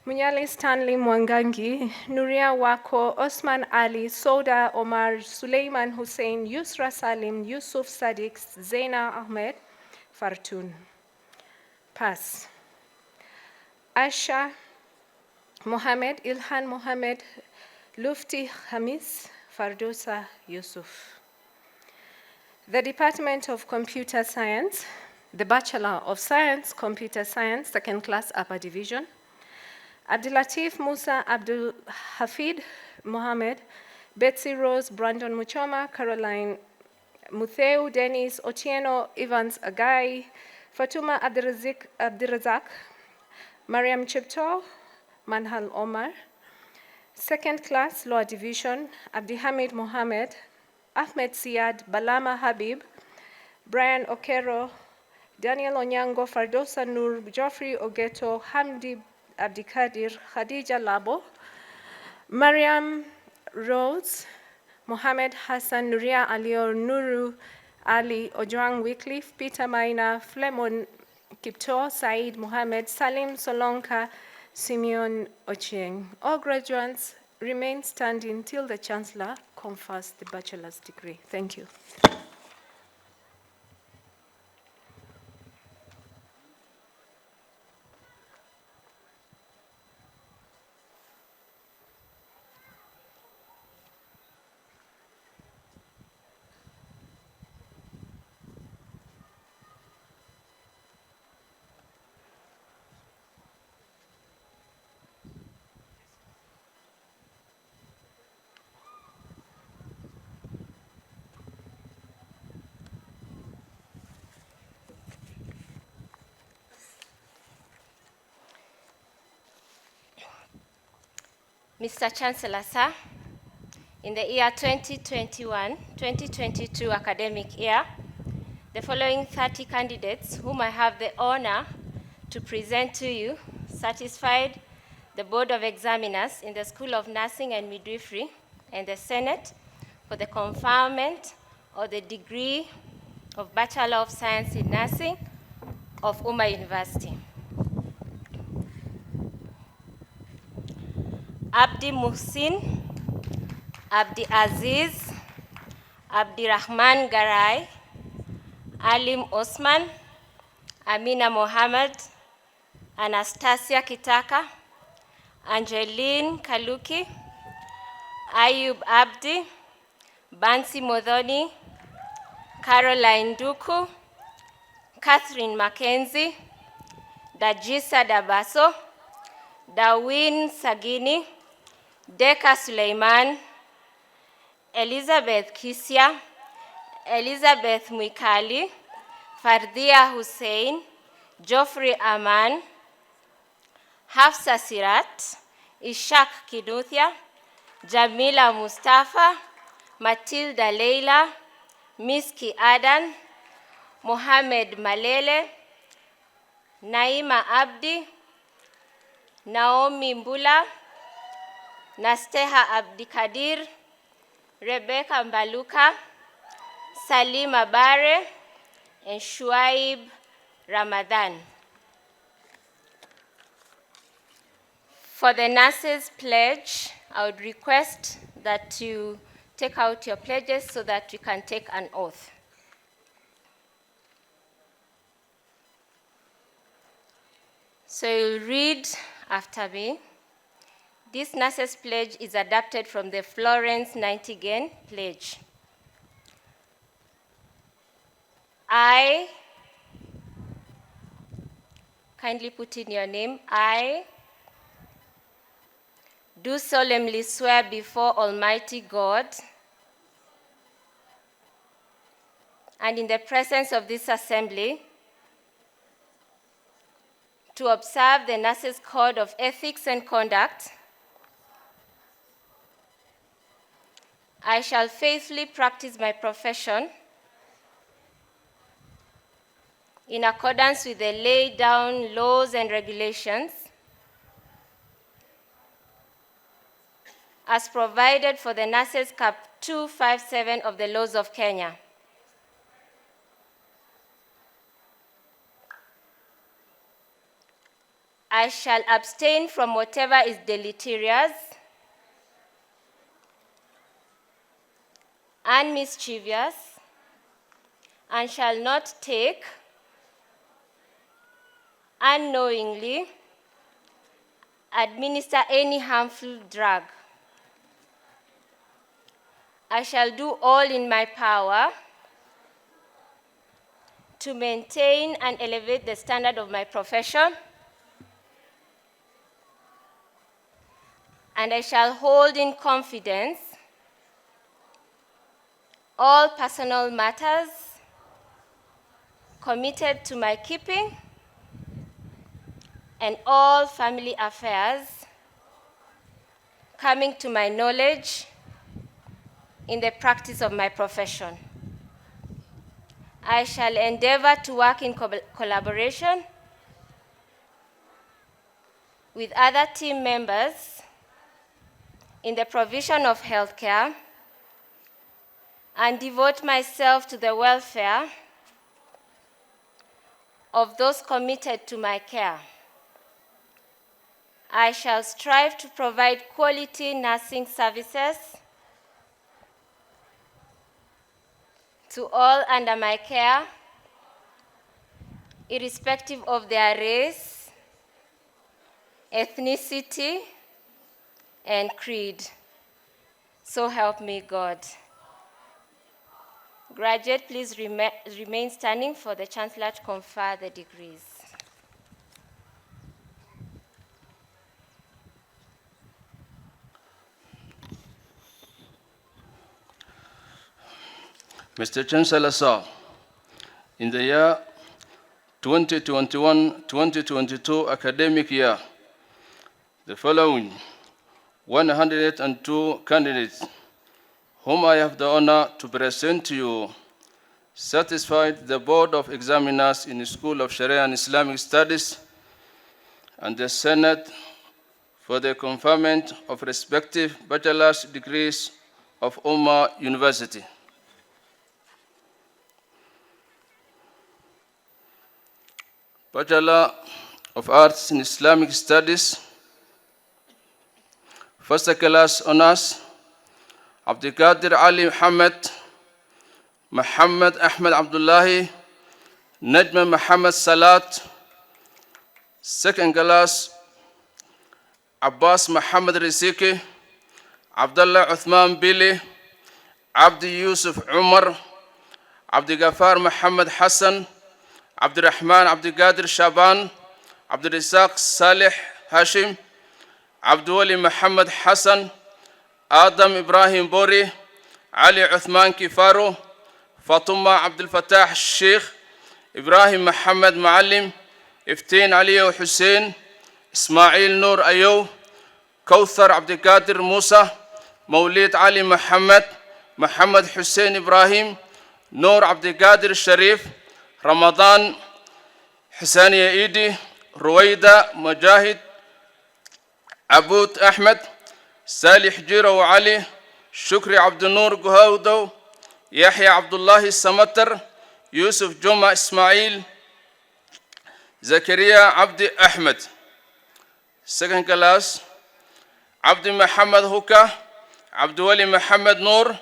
Munyali Stanley Mwangangi, Nuria Wako, Osman Ali, Soda Omar, Suleiman Hussein, Yusra Salim, Yusuf Sadiq, Zaina Ahmed, Fartun. Pass. Asha Mohammed, Ilhan Mohammed, Lufti Hamis, Fardosa Yusuf. The Department of Computer Science, the Bachelor of Science, Computer Science, second class upper division, Abdulatif Musa Abdul Hafid Mohammed, Betsy Rose, Brandon Muchoma, Caroline Mutheu, Dennis Otieno, Evans Agai, Fatuma Abdirazak, Mariam Chepto, Manhal Omar. Second class lower division, Abdihamid Mohammed, Ahmed Siad, Balama Habib, Brian Okero, Daniel Onyango, Fardosa Nur, Geoffrey Ogeto, Hamdi Abdikadir, Khadija Labo, Mariam Rose, Mohammed Hassan, Nuria Alior, Nuru Ali, Ojwang Wycliffe, Peter Maina, Flemon Kipto Said Mohammed, Salim Solonka, Simeon Ochieng. All graduates remain standing till the Chancellor confers the bachelor's degree. Thank you. Mr. Chancellor, sir, in the year 2021-2022 academic year, the following 30 candidates whom I have the honor to present to you satisfied the Board of Examiners in the School of Nursing and Midwifery and the Senate for the conferment of the degree of Bachelor of Science in Nursing of Umma University. Abdi Muhsin, Abdi Aziz, Abdi Rahman Garai, Alim Osman, Amina Mohammed, Anastasia Kitaka, Angeline Kaluki, Ayub Abdi, Bansi Modoni, Caroline Duku, Catherine Mackenzie, Dajisa Dabaso, Dawin Sagini, Deka Suleiman, Elizabeth Kisia, Elizabeth Mwikali, Fardia Hussein, Geoffrey Aman, Hafsa Sirat, Ishak Kiduthia, Jamila Mustafa, Matilda Leila, Miski Adan, Mohamed Malele, Naima Abdi, Naomi Mbula, Nasteha Abdikadir, Rebecca Mbaluka, Salima Bare, and Shuaib Ramadan. For the nurses' pledge, I would request that you take out your pledges so that we can take an oath. So you'll read after me. This nurses' pledge is adapted from the Florence Nightingale Pledge. I, kindly put in your name, I do solemnly swear before Almighty God and in the presence of this assembly to observe the Nurses' Code of Ethics and Conduct. I shall faithfully practice my profession in accordance with the laid down laws and regulations as provided for the Nurses Cap 257 of the laws of Kenya. I shall abstain from whatever is deleterious and mischievous, and shall not take unknowingly administer any harmful drug. I shall do all in my power to maintain and elevate the standard of my profession, and I shall hold in confidence all personal matters committed to my keeping and all family affairs coming to my knowledge in the practice of my profession. I shall endeavor to work in collaboration with other team members in the provision of healthcare and devote myself to the welfare of those committed to my care. I shall strive to provide quality nursing services to all under my care, irrespective of their race, ethnicity, and creed. So help me God. Graduate, please remain standing for the Chancellor to confer the degrees. Mr. Chancellor, sir, in the year 2021-2022 academic year, the following 102 candidates whom I have the honor to present to you satisfied the Board of Examiners in the School of Sharia and Islamic Studies and the Senate for the conferment of respective bachelor's degrees of Ummah University. Bachelor of Arts in Islamic Studies, first class honors, Abdulkadir Ali Muhammad Ahmed Abdullahi, Najma Muhammad Salat, second class, Abbas Muhammad Riziki, Abdullah Uthman Bili, Abdi Yusuf Umar, Abdi Ghaffar Muhammad Hassan, Abdurrahman Abdulkadir Shaban, Abdurrazak Salih Hashim, Abdulwali Muhammad Hassan, Adam Ibrahim Bori, Ali Uthman Kifaru, Fatuma Abdul Fattah Sheikh, Ibrahim Muhammad Maalim, Iftiin Aliyo Hussein, Ismail Nur Ayo, Kawthar Abdulkadir Musa, Maulid Ali Muhammad, Muhammad Hussein Ibrahim, Nur Abdulkadir Sharif, Ramadan Hassaniya Idi, Ruwaida Mujahid, Abud Ahmed, Salih Jiro Ali, Shukri Abdunur Guhaudo, Yahya Abdullahi Samatar, Yusuf Juma Ismail, Zakaria Abdi Ahmed. Second class, Abdi Muhammad Huka, Abdulwali Muhammad Noor,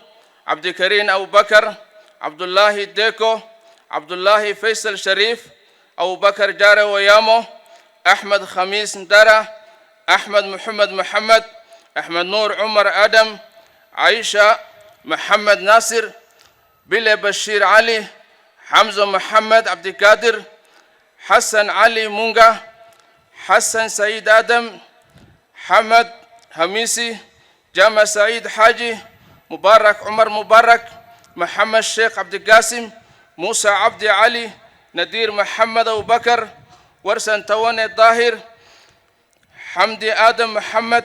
Abdi Karim Abu Bakr, Abdullahi Deko, Abdullahi Faisal Sharif, Abu Bakr Jara Wayamo, Ahmed Khamis Ndara, Ahmed Muhammad Muhammad, Ahmed Noor Umar Adam, Aisha Muhammad Nasir, Bile Bashir Ali, Hamza Muhammad Abdikadir, Hassan Ali Munga, Hassan Saeed Adam, Hamad Hamisi, Jama Saeed Haji, Mubarak Umar Mubarak, Muhammad Sheikh Abdiqasim, Musa Abdi Ali, Nadir Muhammad Abu Bakr, Warsan Tawane Dahir, Hamdi Adam Muhammad,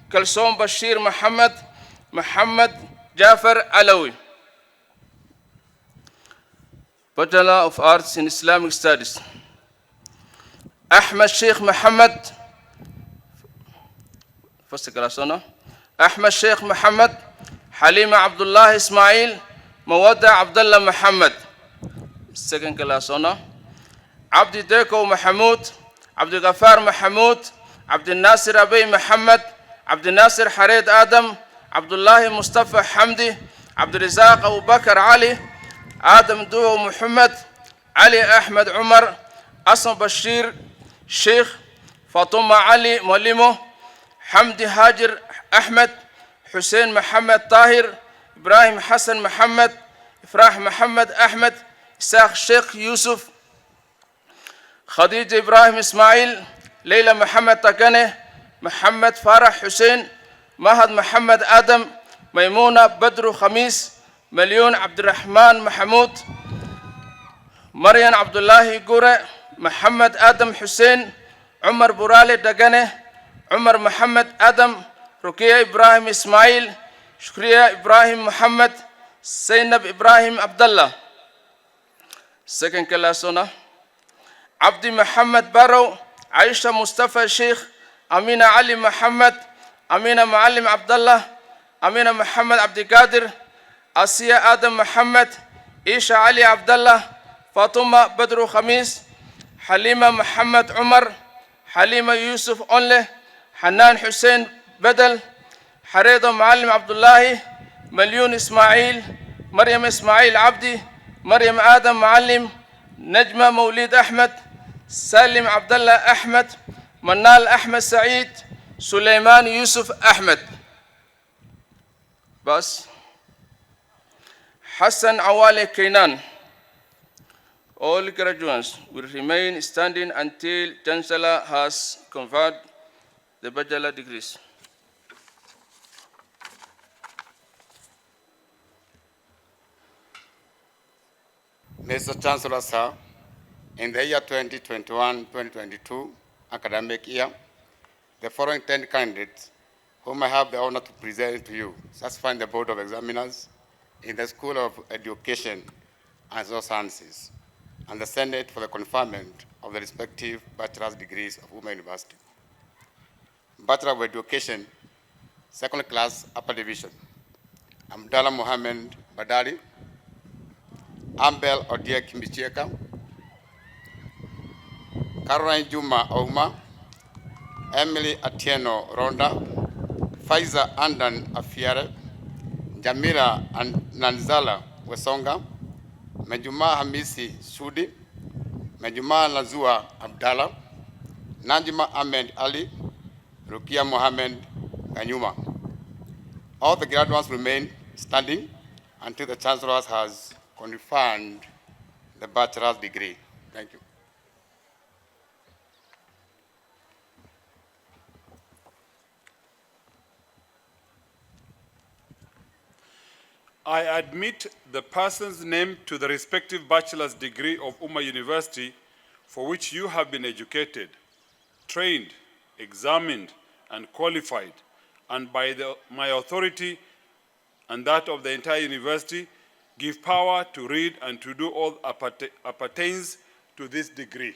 Kalsom Bashir Muhammad, Muhammad Jafar Alawi. Bachelor of Arts in Islamic Studies, Ahmed Sheikh Muhammad, first class honor, Ahmed Sheikh Muhammad, Halima Abdullah Ismail, Mawadda Abdullah Muhammad. Second class honor, Abdi Deko Mahmoud, Abdi Ghaffar Mahmoud, Abdi Nasir Abay Muhammad, Abdi Nasir Hared Adam, Abdullah Mustafa Hamdi, Abdi Rizaq Abu Bakr Ali, Adam Duo Muhammad, Ali Ahmed Umar, Asam Bashir Sheikh, Fatuma Ali Molimo, Hamdi Hajir Ahmed, Hussein Muhammad Tahir, Ibrahim Hassan Muhammad, Ifrah Muhammad Ahmed, Isaac Sheikh Yusuf, Khadija Ibrahim Ismail, Leila Muhammad Takane, Muhammad Farah Hussein, Mahad Muhammad Adam, Maimuna Badru Khamis, Million Abdurrahman Mahmoud, Marian Abdullahi Gure, Muhammad Adam Hussein, Umar Burale Dagane, Umar Muhammad Adam, Rukia Ibrahim Ismail, Shukriya Ibrahim Muhammad, Zainab Ibrahim Abdullah. Second class honor, Abdi Muhammad Barrow, Aisha Mustafa Sheikh, Amina Ali Muhammad, Amina Muallim Abdullah, Amina Muhammad Abdikadir, Asiya Adam Muhammad, Isha Ali Abdullah, Fatuma Badru Khamis, Halima Muhammad Umar, Halima Yusuf Onle, Hanan Hussein Bedel, Haredo Maalim Abdullahi, Malyun Ismail, Maryam Ismail Abdi, Maryam Adam Maalim, Najma Maulid Ahmed, Salim Abdullah Ahmed, Manal Ahmed Saeed, Sulaiman Yusuf Ahmed. Bas. Hassan Awale Kainan. All graduates will remain standing until Chancellor has conferred the bachelor degrees. Mr. Chancellor, sir, in the year 2021-2022 academic year, the following 10 candidates whom I have the honor to present to you satisfy the Board of Examiners in the School of Education and Social Sciences and the Senate for the conferment of the respective bachelor's degrees of Umma University. Bachelor of Education, second class, upper division. Abdallah Mohammed Badari, Ambel Odia Kimbicheka, Caroline Juma Ouma, Emily Atieno Ronda, Faiza Andan Afiare, Jamila Nanzala Wesonga, Mejuma Hamisi Sudi, Mejuma Lazua Abdallah, Najima Ahmed Ali, Rukia Mohammed Kanyuma. All the graduates remain standing until the Chancellor has conferred the bachelor's degree. Thank you. I admit the person's name to the respective bachelor's degree of Umma University for which you have been educated, trained, examined, and qualified, and by my authority and that of the entire university, give power to read and to do all appertains to this degree.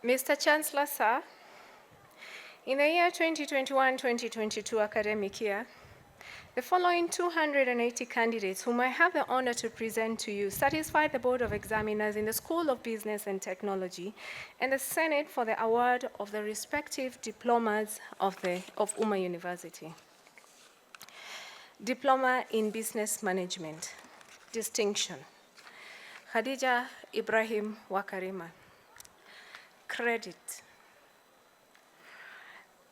Mr. Chancellor, sir, in the year 2021-2022 academic year, the following 280 candidates whom I have the honor to present to you satisfy the Board of Examiners in the School of Business and Technology and the Senate for the award of the respective diplomas of Umma University. Diploma in Business Management, distinction. Khadija Ibrahim Wakarima. Credit.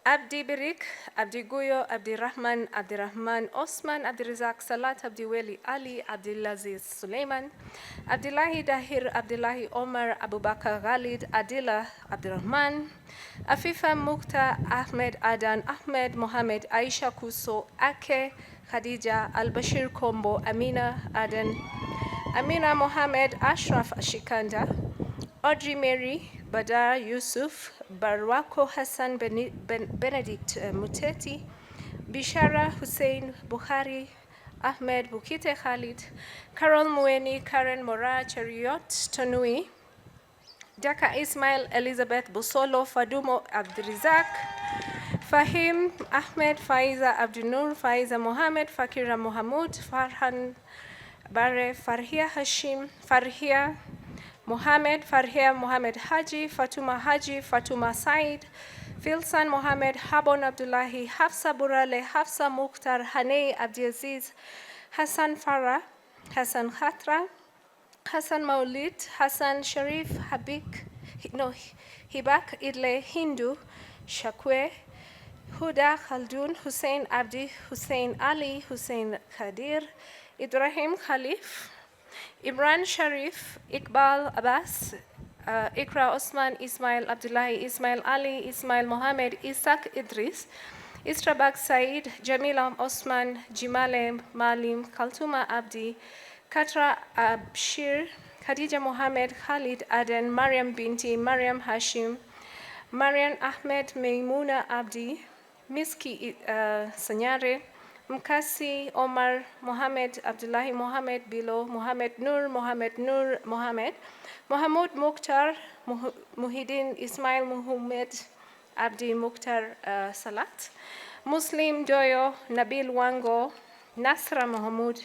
Abdi Birik, Abdi Guyo, Abdi Rahman Osman, Abdi Razak Salat, Abdi Weli Ali, Abdulaziz Suleiman, Abdullahi Dahir, Abdullahi Omar, Abubakar Khalid, Adila Abdurrahman, Afifa Mukta, Ahmed Adan, Ahmed Mohammed, Aisha Kuso, Ake, Khadija, Al-Bashir Kombo, Amina Adan, Amina Mohammed, Ashraf Ashikanda, Audrey Mary, Badar Yusuf, Barwako Hassan Benedict Muteti, Bishara Hussein Bukhari, Ahmed Bukite Khalid, Carol Mueni, Karen Mora Chariot Tonui, Daka Ismail Elizabeth Busolo, Fadumo Abdurizak, Fahim Ahmed, Faiza Abdunur, Faiza Mohammed, Fakira Mohamud, Farhan Bare, Farhia Hashim, Farhia Mohammed, Farhia Mohammed Haji, Fatuma Said, Filsan Mohammed, Habon Abdullahi, Hafsa Burale, Hafsa Mukhtar, Hanei Abdiaziz, Hassan Farah, Hassan Khatra, Hassan Maulid, Hassan Sharif, Hibak Idle, Hindu, Shakwe, Huda Khaldun, Hussein Abdi, Hussein Ali, Hussein Khadir, Ibrahim Khalif, Imran Sharif, Iqbal Abbas, Ikra Osman, Ismail Abdullahi, Ismail Ali, Ismail Mohammed, Isaac Idris, Istrabak Said, Jamila Osman, Jimale Malim, Kaltuma Abdi, Katra Abshir, Khadija Mohammed, Khalid Aden, Mariam Binti, Mariam Hashim, Marian Ahmed Meimuna Abdi, Miski Sanyare, Mkasi Omar Mohammed Abdullahi Mohammed Bilo, Mohammed Nur Mohammed, Mohamud Mukhtar, Muhyiddin Ismail Muhammad Abdi Mukhtar Salat, Muslim Doyo, Nabil Wango, Nasra Mohamud,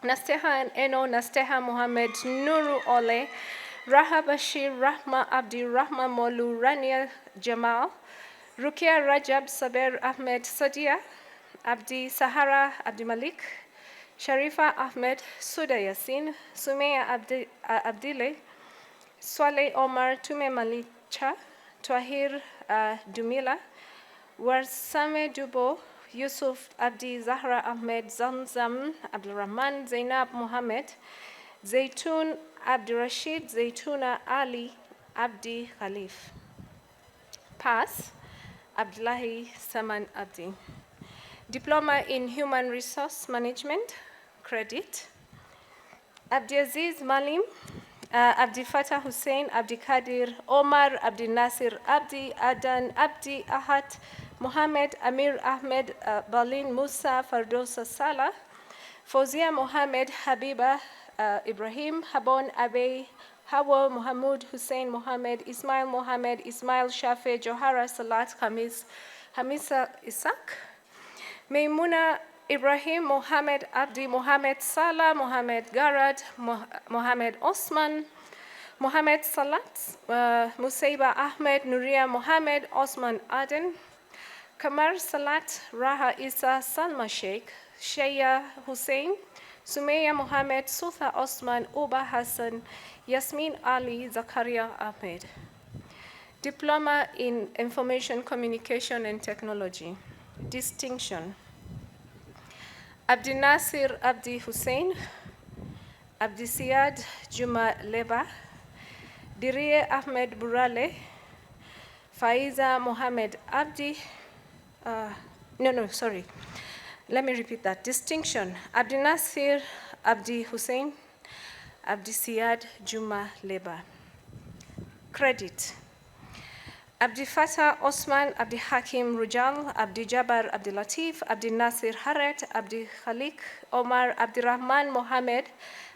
Nasteha Eno, Nasteha Mohammed, Nuru Ole, Raha Bashir, Rahma Abdi, Rahma Molu, Rania Jamal, Rukia Rajab Saber Ahmed Sadia, Abdi Sahara Abdi Malik, Sharifa Ahmed, Suda Yasin, Sumeya Abdile, Swale Omar, Tume Malicha, Twahir Dumila, Warsame Dubo, Yusuf Abdi, Zahra Ahmed, Zamzam, Abdul Rahman, Zainab Mohammed, Zaytun Abdi Rashid, Zaytuna Ali, Abdi Khalif. Pass, Abdullahi Saman Abdi. Diploma in Human Resource Management, credit. Abdiaziz Malim, Abdi Fatah Hussein, Abdi Kadir, Omar, Abdi Nasir, Abdi Adan, Abdi Ahad, Mohammed, Amir Ahmed, Balin Musa, Fardosa Salah, Fozia Mohammed, Habiba Ibrahim, Habon Abe, Hawa Muhammad Hussein Mohammed, Ismail Mohammed, Ismail Shafe, Johara Salat Hamisa Isak, Maimuna Ibrahim, Mohammed Abdi, Mohammed Salah, Mohammed Garad, Mohammed Osman, Mohammed Salat, Musaiba Ahmed, Nuria Mohammed, Osman Aden, Kamar Salat, Raha Isa, Salma Sheikh, Shaya Hussein, Sumeya Mohammed, Sutha Osman, Uba Hassan, Yasmin Ali, Zakaria Ahmed. Diploma in Information Communication and Technology. Distinction. Abdi Nasir Abdi Hussein, Abdi Siad Juma Leba, Dirie Ahmed Burale, Faiza Mohammed Abdi, let me repeat that. Distinction. Abdi Nasir Abdi Hussein, Abdi Siad Juma Leba. Credit. Abdi Fatah Osman, Abdi Hakim Rujal, Abdi Jabbar Abdi Latif, Abdi Nasir Haret, Abdi Khalik Omar, Abdi Rahman Mohammed,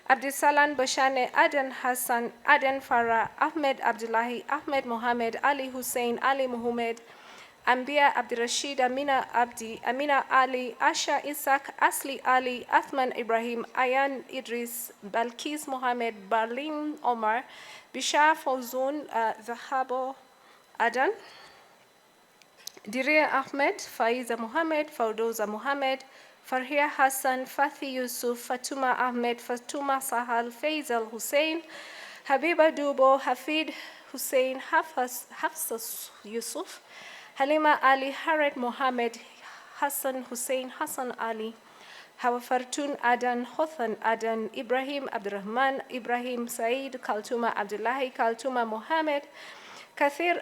Abdi Salan Bashane, Aden Hassan, Aden Farah, Ahmed Abdullahi, Ahmed Mohammed, Ali Hussein, Ali Muhammad, Ambia Abdi Rashid, Amina Abdi, Amina Ali, Asha Isaac, Asli Ali, Athman Ibrahim, Ayan Idris, Balkis Mohammed, Barlin Omar, Bishar Fawzun, Zahabo Adan, Diria Ahmed, Faiza Mohammed, Faudoza Mohammed, Farhia Hassan, Fathi Yusuf, Fatuma Ahmed, Fatuma Sahal, Faisal Hussein, Habiba Dubo, Hafid Hussein, Hafsas Yusuf, Halima Ali, Haret Mohammed, Hassan Hussein, Hassan Ali, Hawa Fartun Adan, Hothan Adan, Ibrahim Abdurrahman, Ibrahim Said, Kaltuma Abdullahi, Kaltuma Mohammed, Kathir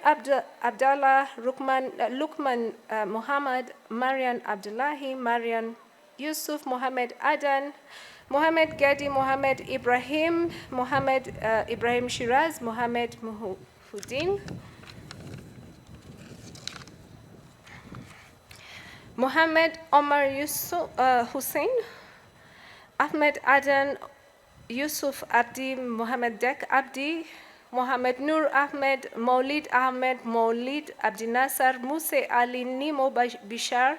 Abdallah, Lukman Muhammad, Marian Abdullahi, Marian Yusuf, Mohammed Adan, Mohammed Gadi, Mohammed Ibrahim, Mohammed Ibrahim Shiraz, Mohammed Muhuddin, Mohammed Omar Yusuf Hussein, Ahmed Adan, Yusuf Abdi, Mohammed Dek Abdi, Mohammed Nur Ahmed, Maulid Abdi Nasser, Muse Ali, Nimo Bishar,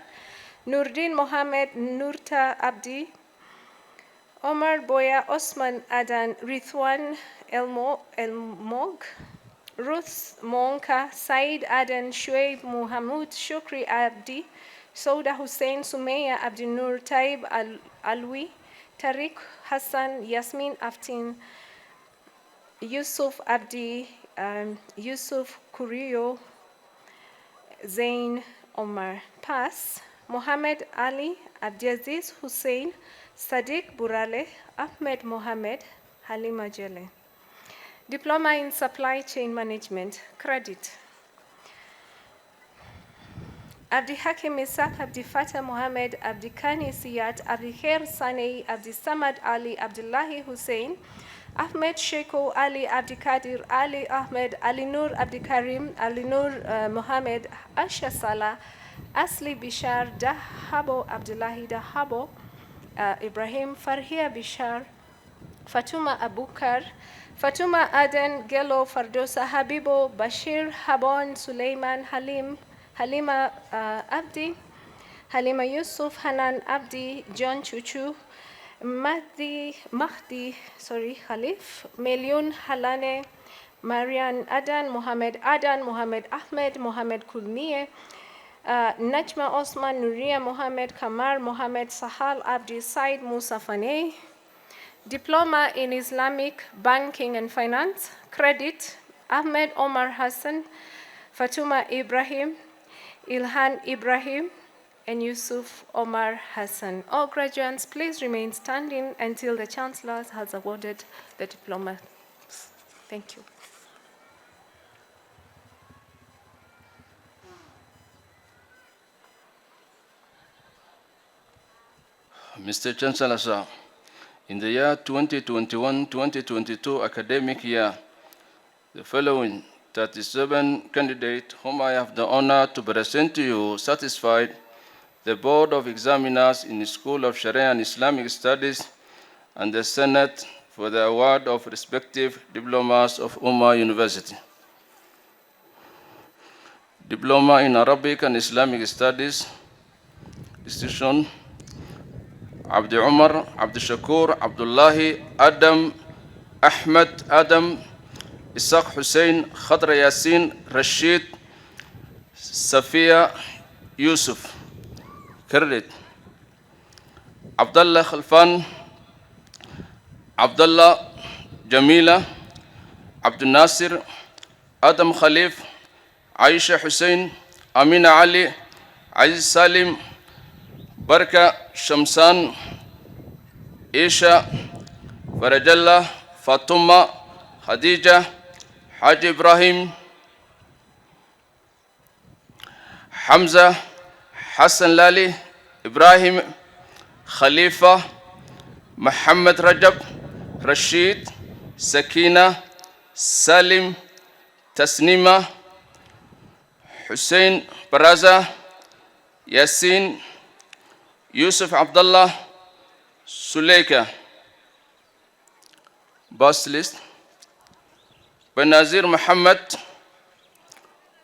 Nurdin Mohammed, Nurta Abdi, Omar Boya, Osman Adan, Rithwan Elmog, Ruth Monka, Said Adan, Shuaib Muhammad, Shukri Abdi, Sauda Hussein, Sumeya Abdi Nur, Taib Alwi, Tariq Hassan, Yasmin Aftin, Yusuf Abdi, Yusuf Kurio, Zain Omar. Pass, Mohammed Ali, Abdiaziz Hussein, Sadiq Burale, Ahmed Mohammed, Halima Jele. Diploma in Supply Chain Management, credit. Abdi Hakim Isak, Abdi Fatah Mohammed, Abdi Kani Siyat, Abdi Khair Sanei, Abdi Samad Ali, Abdullahi Hussein, Ahmed Sheiko Ali Abdikadir Ali Ahmed Ali Nur Abdikarim Ali Nur Mohammed Asha Salah Asli Bishar Dahabo Abdullahi Dahabo Ibrahim Farhia Bishar Fatuma Abukar Fatuma Aden Gelo Fardosa Habibo Bashir Habon Suleiman Halima Abdi Halima Yusuf Hanan Abdi John Chuchu Mahdi Khalif, Meliun Halane, Marian Adan, Mohammed Ahmed, Mohammed Kulmie, Najma Osman, Nuria Mohammed Kamar, Mohammed Sahal Abdi Said Musa Faneh, Diploma in Islamic Banking and Finance, Credit, Ahmed Omar Hassan, Fatuma Ibrahim, Ilhan Ibrahim, and Yusuf Omar Hassan. All graduates, please remain standing until the Chancellor has awarded the diploma. Thank you. Mr. Chancellor, sir, in the year 2021-2022 academic year, the following 37 candidates whom I have the honor to present to you satisfied the Board of Examiners in the School of Sharia and Islamic Studies and the Senate for the award of respective diplomas of Ummah University. Diploma in Arabic and Islamic Studies, distinction, Abdi Umar, Abdi Shakur, Abdullahi, Adam, Ahmed, Adam, Isaac Hussein, Khadra Yasin, Rashid, Safia, Yusuf. Credit. Abdullah Khalfan, Abdullah Jamila, Abdul Nasir, Adam Khalif, Aisha Hussein, Amina Ali, Aziz Salim, Barka Shamsan, Isha, Farajallah, Fatuma, Khadija, Haji Ibrahim, Hamza, Hassan Lali, Ibrahim, Khalifa, Muhammad Rajab, Rashid, Sakina, Salim, Tasnima, Hussein Baraza, Yasin, Yusuf Abdullah, Suleika. Boss list. Benazir Muhammad.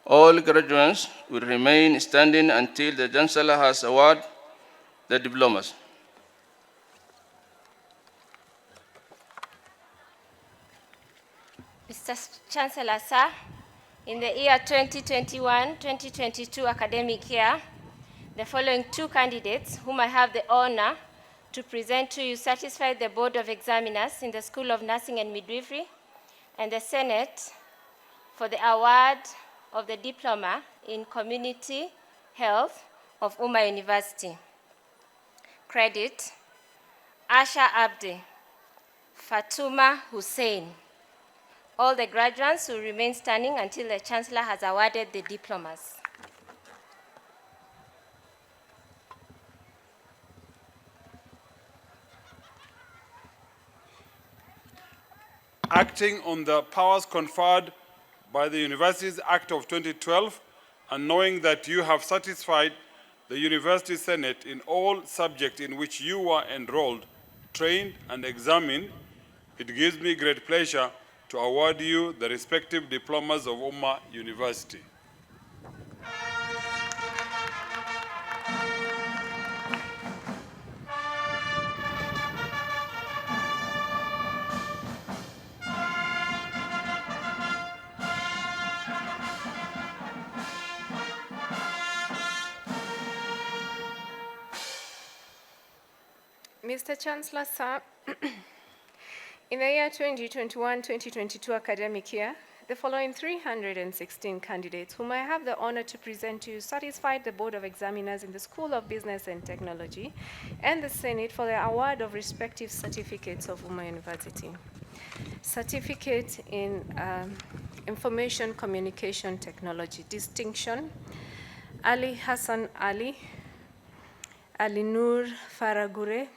All graduates will remain standing until the Chancellor has awarded the diplomas. Mr. Chancellor, sir, in the year 2021-2022 academic year, the following two candidates, whom I have the honor to present to you, satisfied the Board of Examiners in the School of Nursing and Midwifery and the Senate for the award of the Diploma in Community Health of Ummah University. Credit, Asha Abdi, Fatuma Hussein. All the graduates will remain standing until the Chancellor has awarded the diplomas. Acting on the powers conferred by the Universities Act of 2012, and knowing that you have satisfied the University Senate in all subjects in which you were enrolled, trained, and examined, it gives me great pleasure to award you the respective diplomas of Ummah University. Mr. Chancellor, sir, in the year 2021-2022 academic year, the following 316 candidates, whom I have the honor to present to you, satisfied the Board of Examiners in the School of Business and Technology and the Senate for the award of respective certificates of Ummah University. Certificate in Information Communication Technology, distinction, Ali Hassan Ali, Ali Nur Faragure,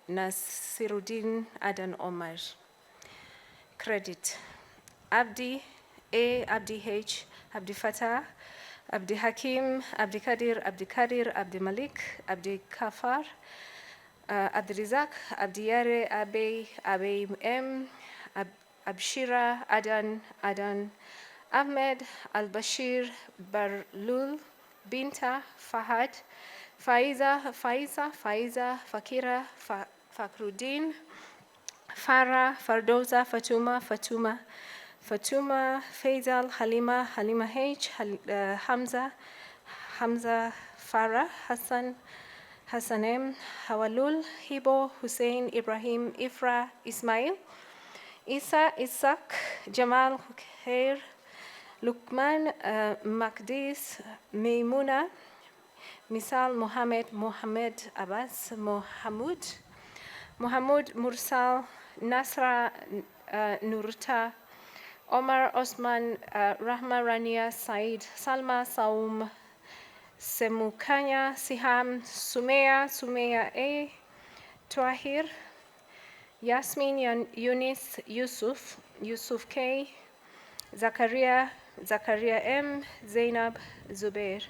Nasiruddin Adan Omar. credit. Abdi A, Abdi H, Abdi Fatah, Abdi Hakim, Abdi Kadir, Abdi Malik, Abdi Kafar, Abdi Rizak, Abdi Yare, Abe M, Abshira, Adan, Ahmed, Al-Bashir, Barlul, Binta, Fahad, Faiza, Fakira, Fakruddin, Farah, Fardoza, Fatuma, Faisal, Halima H, Hamza, Farah, Hassan M, Hawalul, Hibo, Hussein, Ibrahim, Ifra, Ismail, Isa, Isaac, Jamal, Khair, Lukman, Makdis, Maimuna, Misal, Mohammed Abbas, Mohamud, Mursal, Nasra, Nurta, Omar, Osman, Rahma, Rania, Said, Salma, Saum, Semukanya, Siham, Sumeya A, Twahir, Yasmin, Yunis, Yusuf K, Zakaria M, Zainab, Zubair.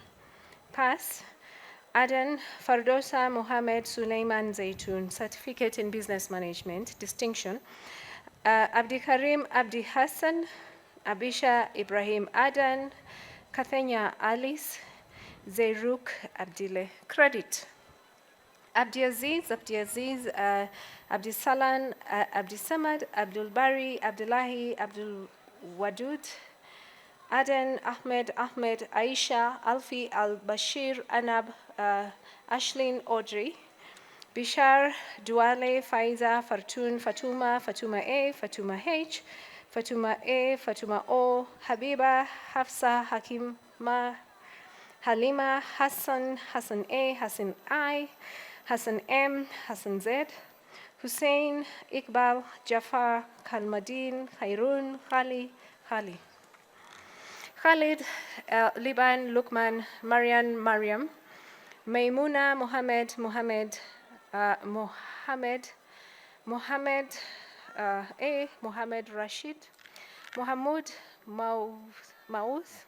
Pass. Adan, Fardosa, Mohammed, Suleiman, Zaitun, Certificate in Business Management, Distinction. Abdi Karim, Abdi Hassan, Abisha, Ibrahim Adan, Kathenya Alice, Zeyruk, Abdile. Credit. Abdi Aziz, Abdi Salan, Abdi Samad, Abdul Bari, Abdullahi, Abdul Wadud, Aden, Ahmed, Aisha, Alfi, Al-Bashir, Anab, Ashlin, Audrey, Bishar, Duale, Faiza, Fatuma A, Fatuma H, Fatuma A, Fatuma O, Habiba, Hafsa, Hakima, Halima, Hassan A, Hassan I, Hassan M, Hassan Z, Hussein, Iqbal, Jafar, Kalmadin, Khairun, Khali. Khalid, Liban, Lukman, Mariam, Maimuna, Mohammed A, Mohammed Rashid, Mohamud, Mauth,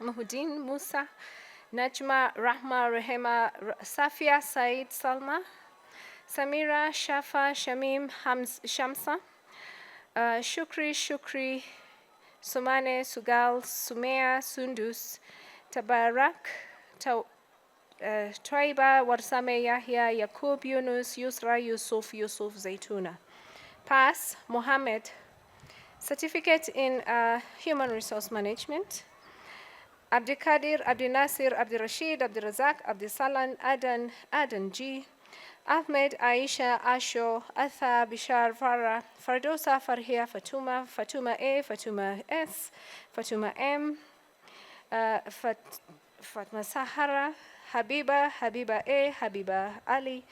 Muhuddin, Musa, Najma, Rahma, Rehema, Safia, Said, Salma, Samira, Shafa, Shamim, Shamsa, Shukri, Sumane, Sugal, Sumea, Sundus, Tabarak, Twaiba, Warsame, Yahya, Yakub, Yunus, Yusra, Yusuf, Zaytuna. Pass. Mohammed. Certificate in Human Resource Management. Abdi Kadir, Abdi Nasir, Abdi Rashid, Abdi Razak, Abdi Salan, Adan G, Ahmed, Aisha, Asho, Atha, Bishar, Farah, Fardosa, Farhia, Fatuma A, Fatuma S, Fatuma M, Fatma Sahara, Habiba A, Habiba Ali,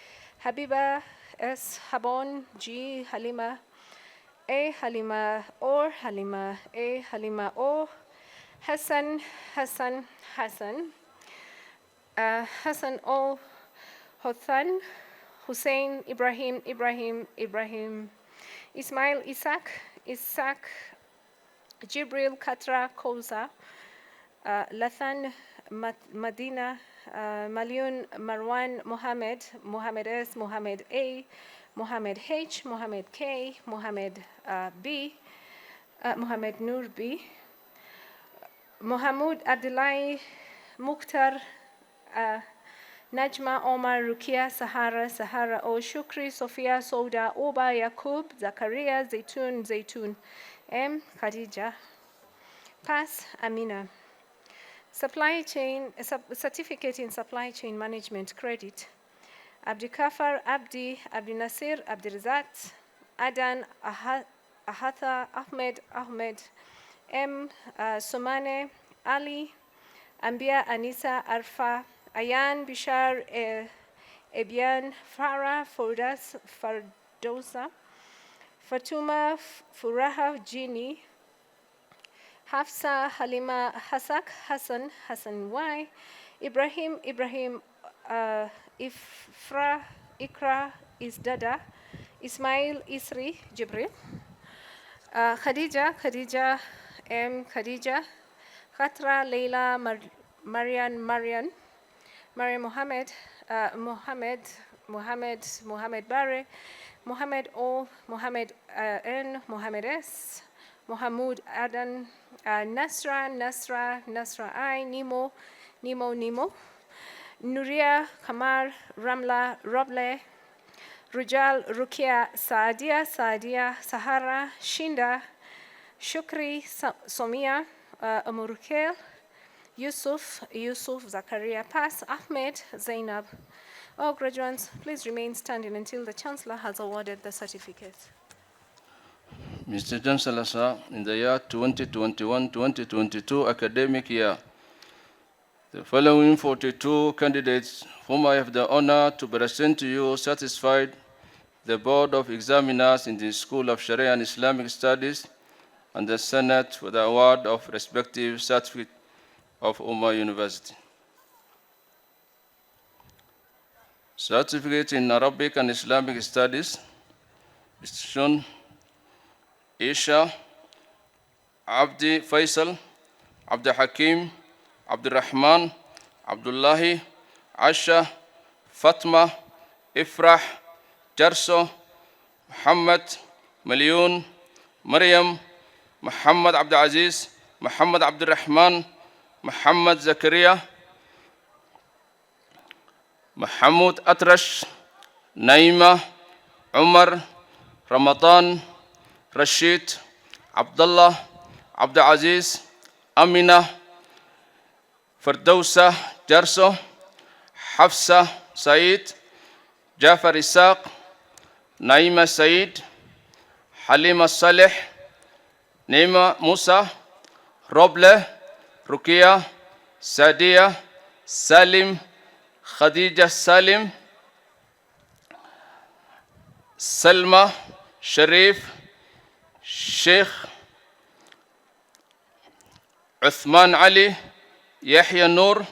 Habiba S, Habon G, Halima A, Halima O, Halima A, Halima O, Hassan O, Hothan, Hussein, Ibrahim, Ismail, Isaac, Jibril, Katra, Koza, Lathan, Madina, Malyun, Marwan, Mohammed S, Mohammed A, Mohammed H, Mohammed K, Mohammed B, Mohammed Nur B, Mohamud, Abdullahi, Mukhtar, Najma, Omar, Rukia, Sahara O, Shukri, Sophia, Soda, Oba, Yakub, Zakaria, Zaytun, M, Khadija. Pass. Amina. Supply chain, certificate in supply chain management credit. Abdi Kafar, Abdi Nasir, Abdi Razat, Adan, Ahatha, Ahmed, M, Sumane, Ali, Ambia, Anisa, Arfa, Ayan, Bishar, Ebian, Farah, Fardosa, Fatuma, Furaha, Jini, Hafsa, Halima, Hassan Y, Ibrahim, Ikra, Isdada, Ismail, Isri, Jibril, Khadija M. Khadija, Khatra Leila Marian Mohammed, Mohammed Bare, Mohammed O, Mohammed N, Mohammed S, Mohammed Adan, Nasra I, Nemo, Nuria Kamar, Ramla Roble, Rujal Rukia Saadia, Sahara Shinda, Shukri Somia, Amurukel, Yusuf Zakaria Pass, Ahmed Zainab. All graduates, please remain standing until the Chancellor has awarded the certificates. Mr. Chancellor, sir, in the year 2021-2022 academic year, the following 42 candidates whom I have the honor to present to you satisfied the Board of Examiners in the School of Sharia and Islamic Studies and the Senate for the award of respective certificate of Ummah University. Certificate in Arabic and Islamic Studies, distinction Isha, Abdi Faisal, Abdul Hakim, Abdul Rahman, Abdullahi, Asha, Fatma, Ifrah, Jarso, Muhammad, Malyoon, Maryam, Muhammad Abdul Aziz, Muhammad Abdul Rahman, Muhammad Zakaria, Muhammad Atrash, Naima, Umar, Ramadan, Rashid, Abdullah, Abdul Aziz, Amina, Ferdowsa, Jarso, Hafsa, Said, Jafar Isaq, Naima Said, Halima Saleh, Naima Musa, Roble, Rukia, Sadia, Salim, Khadija Salim, Salma, Sharif, Sheikh, Uthman Ali, Yahya Nur,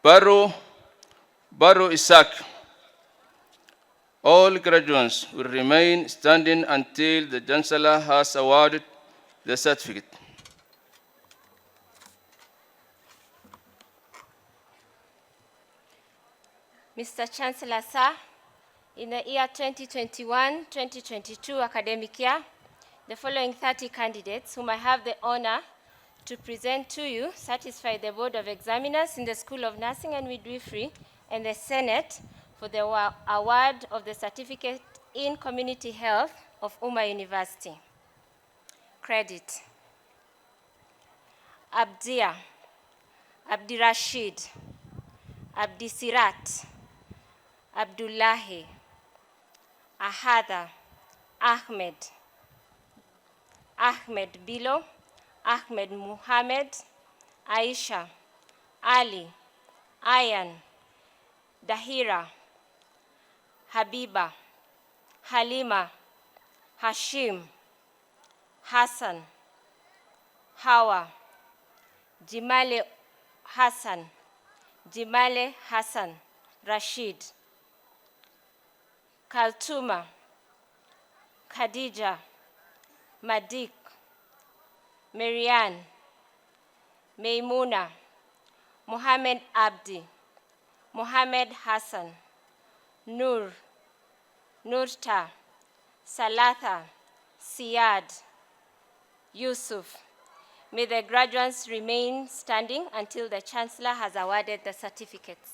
Baru Isaac. All graduates will remain standing until the Chancellor has awarded the certificate. Mr. Chancellor, sir, in the year 2021-2022 academic year, the following 30 candidates whom I have the honor to present to you satisfy the Board of Examiners in the School of Nursing and Midwifery and the Senate for the award of the Certificate in Community Health of Ummah University. Credit: Abdia, Abdirashid, Abdisirat, Abdullahi, Ahada, Ahmed Bilo, Ahmed Muhammad, Aisha, Ali, Ayan, Dahira, Habiba, Halima, Hashim, Hassan, Hawa, Jimale Hassan, Rashid, Kaltuma, Khadija, Madik, Marianne, Maimuna, Mohammed Abdi, Mohammed Hassan, Nurta, Salatha, Siad, Yusuf. May the graduates remain standing until the Chancellor has awarded the certificates.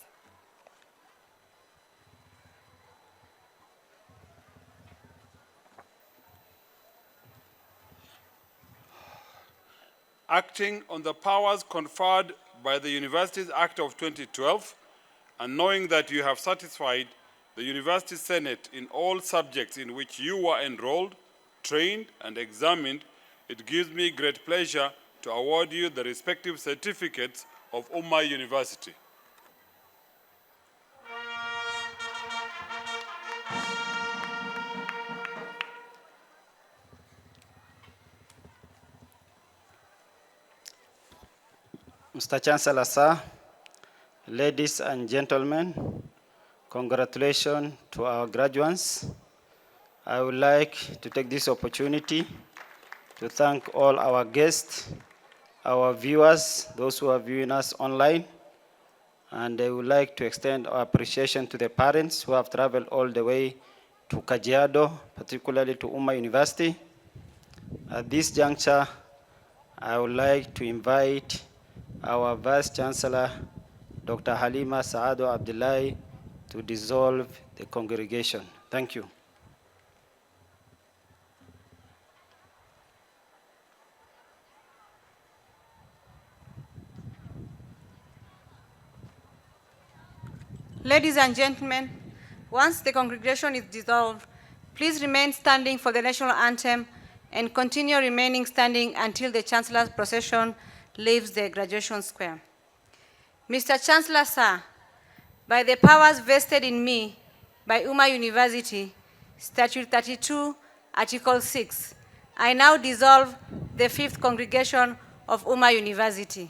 Acting on the powers conferred by the Universities Act of 2012, and knowing that you have satisfied the University Senate in all subjects in which you were enrolled, trained, and examined, it gives me great pleasure to award you the respective certificates of Ummah University. Mr. Chancellor, sir, ladies and gentlemen, congratulations to our graduates. I would like to take this opportunity to thank all our guests, our viewers, those who are viewing us online, and I would like to extend our appreciation to the parents who have traveled all the way to Kajiado, particularly to Umma University. At this juncture, I would like to invite our Vice Chancellor, Dr. Halima Saado Abdullahi, to dissolve the congregation. Thank you. Ladies and gentlemen, once the congregation is dissolved, please remain standing for the national anthem and continue remaining standing until the Chancellor's procession leaves the graduation square. Mr. Chancellor, sir, by the powers vested in me by Umma University, Statute 32, Article 6, I now dissolve the 5th congregation of Umma University.